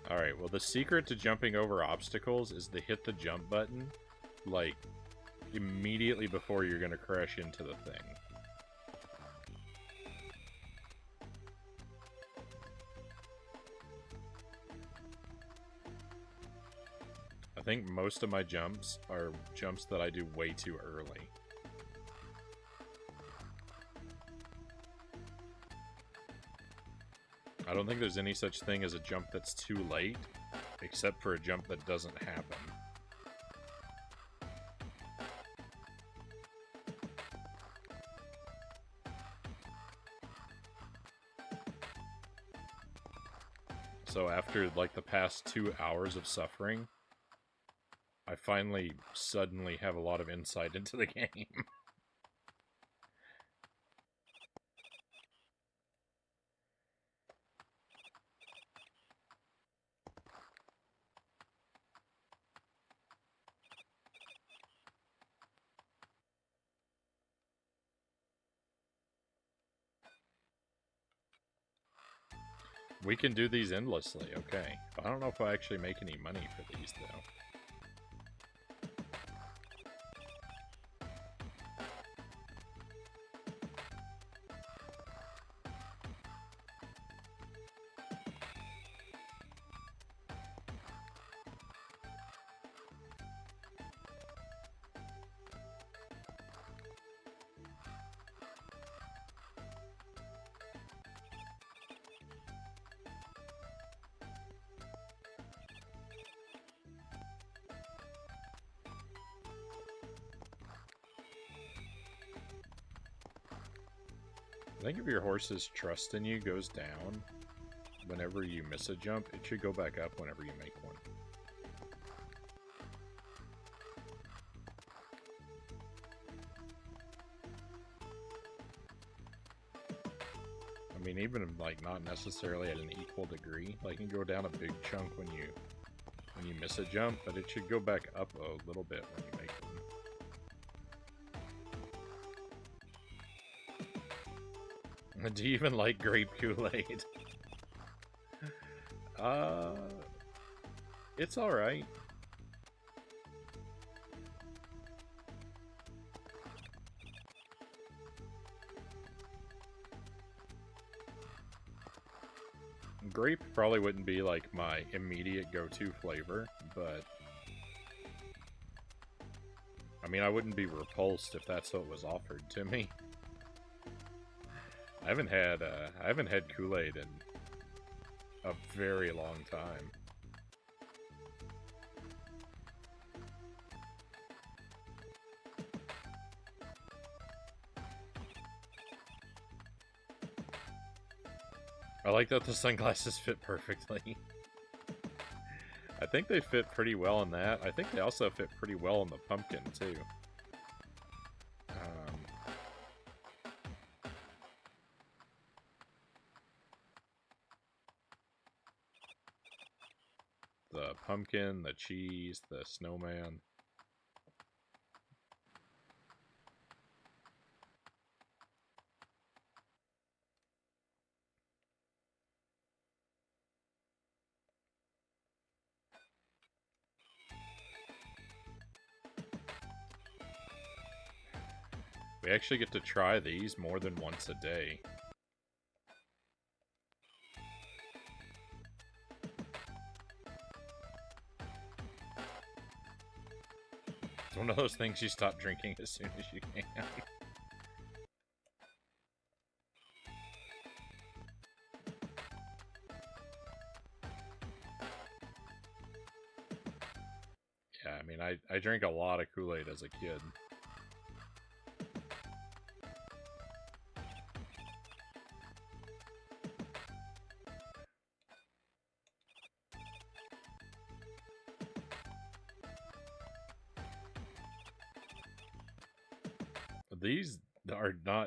Alright, well the secret to jumping over obstacles is to hit the jump button, like, immediately before you're gonna crash into the thing. I think most of my jumps are jumps that I do way too early. I don't think there's any such thing as a jump that's too late, except for a jump that doesn't happen. So after, like, the past 2 hours of suffering, I finally suddenly have a lot of insight into the game. We can do these endlessly, okay. I don't know if I actually make any money for these, though. I think if your horse's trust in you goes down whenever you miss a jump, it should go back up whenever you make one. I mean, even like not necessarily at an equal degree. Like, you can go down a big chunk when you miss a jump, but it should go back up a little bit when you make one. Do you even like grape Kool-Aid? It's alright. Grape probably wouldn't be like my immediate go-to flavor, but I mean, I wouldn't be repulsed if that's what was offered to me. I haven't had Kool-Aid in a very long time. I like that the sunglasses fit perfectly. I think they fit pretty well in that. I think they also fit pretty well in the pumpkin, too. the pumpkin, the cheese, the snowman. We actually get to try these more than once a day. It's one of those things you stop drinking as soon as you can. Yeah, I mean, I drank a lot of Kool-Aid as a kid.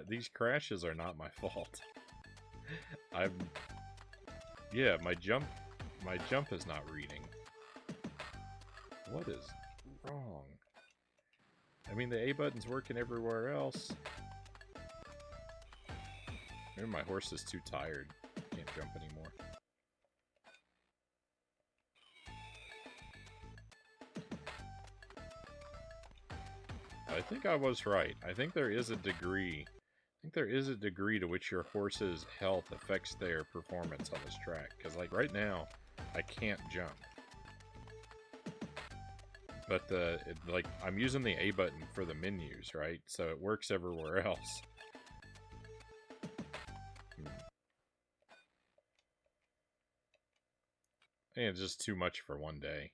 These crashes are not my fault. Yeah, my jump is not reading. What is wrong? I mean, the A button's working everywhere else. Maybe my horse is too tired. Can't jump anymore. I think I was right. I think there is a degree. To which your horse's health affects their performance on this track. Because, like, right now, I can't jump. But, I'm using the A button for the menus, right? So it works everywhere else. I think it's just too much for one day.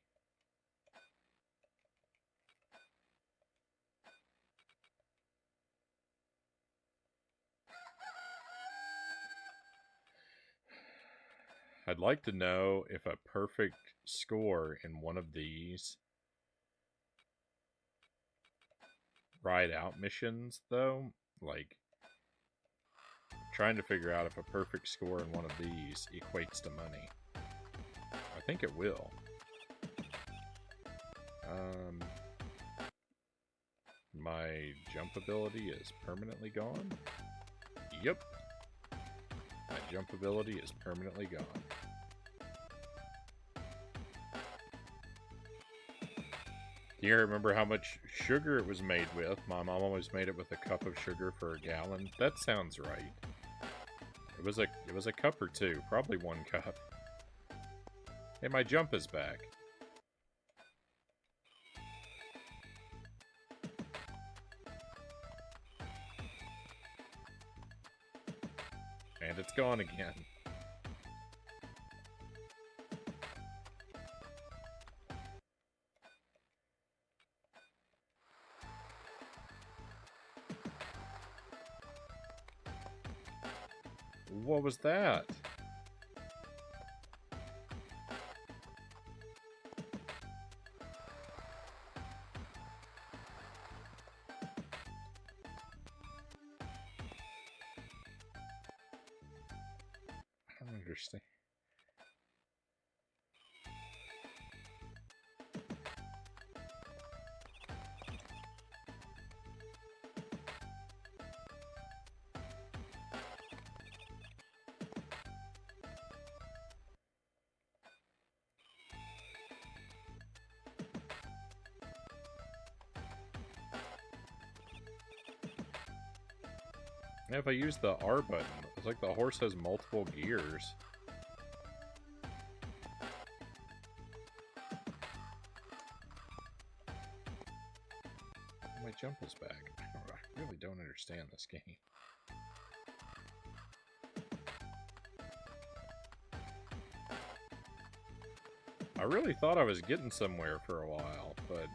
I'd like to know if a perfect score in one of these ride out missions, though, like, trying to figure out if a perfect score in one of these equates to money. I think it will. My jump ability is permanently gone? Yep. My jump ability is permanently gone. Do you remember how much sugar it was made with? My mom always made it with a cup of sugar for a gallon. That sounds right. It was a cup or two, probably 1 cup. Hey, my jump is back. And it's gone again. What was that? I don't understand. Yeah, if I use the R button, it's like the horse has multiple gears. My jump is back. I really don't understand this game. I really thought I was getting somewhere for a while, but...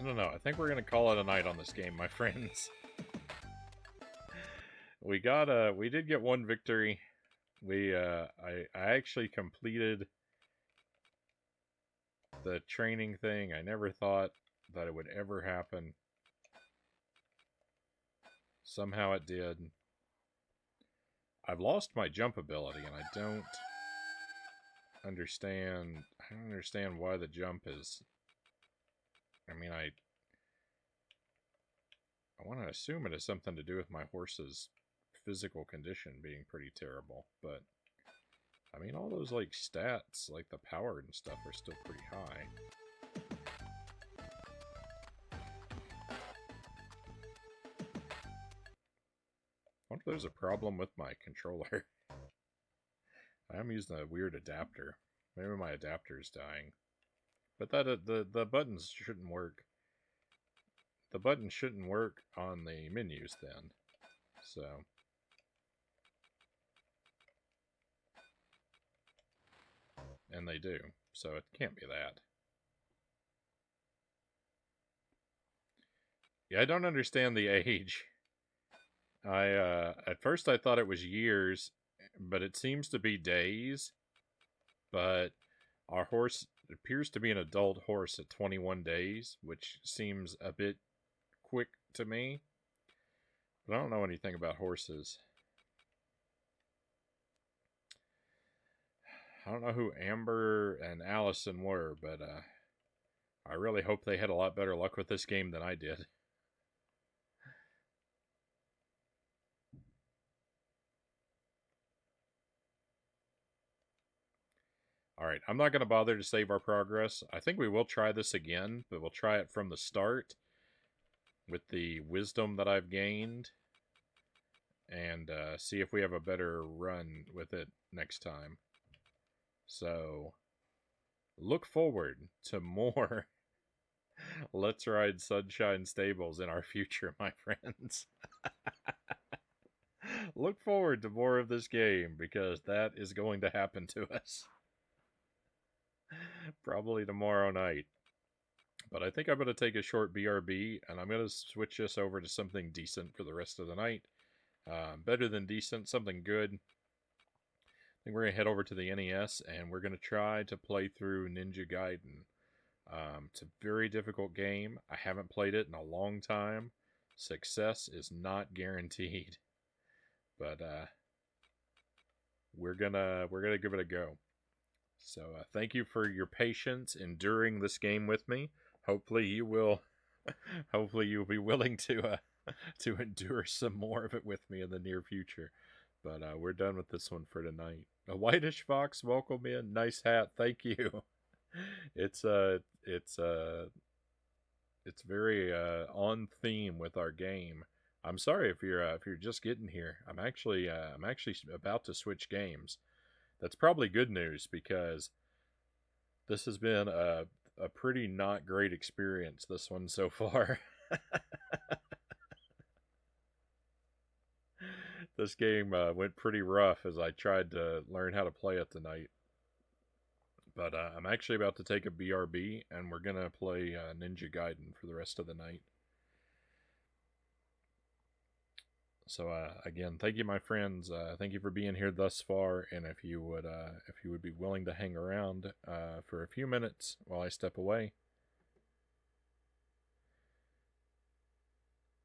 don't know. I think we're gonna call it a night on this game, my friends. We did get one victory. I actually completed the training thing. I never thought that it would ever happen. Somehow it did. I've lost my jump ability, and I don't understand why the jump is... I mean, I want to assume it has something to do with my horse's physical condition being pretty terrible, but I mean, all those like stats, like the power and stuff, are still pretty high. I wonder if there's a problem with my controller. I am using a weird adapter. Maybe my adapter is dying. But that the buttons shouldn't work. The buttons shouldn't work on the menus then. So and they do. So it can't be that. Yeah, I don't understand the age. At first I thought it was years, but it seems to be days. But our horse appears to be an adult horse at 21 days, which seems a bit quick to me. But I don't know anything about horses. I don't know who Amber and Allison were, but I really hope they had a lot better luck with this game than I did. Alright, I'm not going to bother to save our progress. I think we will try this again, but we'll try it from the start with the wisdom that I've gained and see if we have a better run with it next time. So, look forward to more Let's Ride Sunshine Stables in our future, my friends. Look forward to more of this game, because that is going to happen to us. Probably tomorrow night. But I think I'm going to take a short BRB, and I'm going to switch this over to something decent for the rest of the night. Better than decent, something good. I think we're going to head over to the NES, and we're going to try to play through Ninja Gaiden. It's a very difficult game. I haven't played it in a long time. Success is not guaranteed. But we're gonna give it a go. So thank you for your patience enduring this game with me. Hopefully you will. Hopefully you'll be willing to endure some more of it with me in the near future. But we're done with this one for tonight. A whitish fox, welcome in. Nice hat, thank you. It's very on theme with our game. I'm sorry if you're just getting here. I'm actually about to switch games. That's probably good news, because this has been a pretty not great experience, this one so far. This game went pretty rough as I tried to learn how to play it tonight. But I'm actually about to take a BRB, and we're going to play Ninja Gaiden for the rest of the night. So again, thank you, my friends. Thank you for being here thus far, and if you would be willing to hang around for a few minutes while I step away.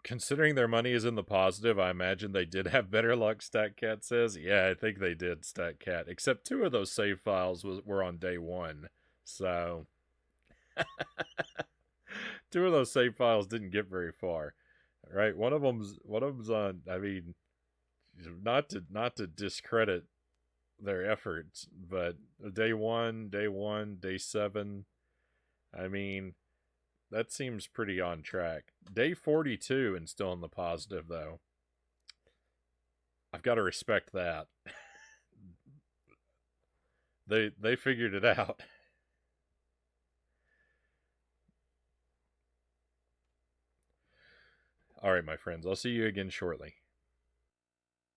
Considering their money is in the positive, I imagine they did have better luck, StatCat says. Yeah, I think they did, StatCat. Except 2 of those save files were on day 1. So 2 of those save files didn't get very far. Right? One of them's on, I mean, not to discredit their efforts, but day 1, day 7, I mean, that seems pretty on track. Day 42 and still in the positive, though. I've got to respect that. They figured it out. All right, my friends. I'll see you again shortly.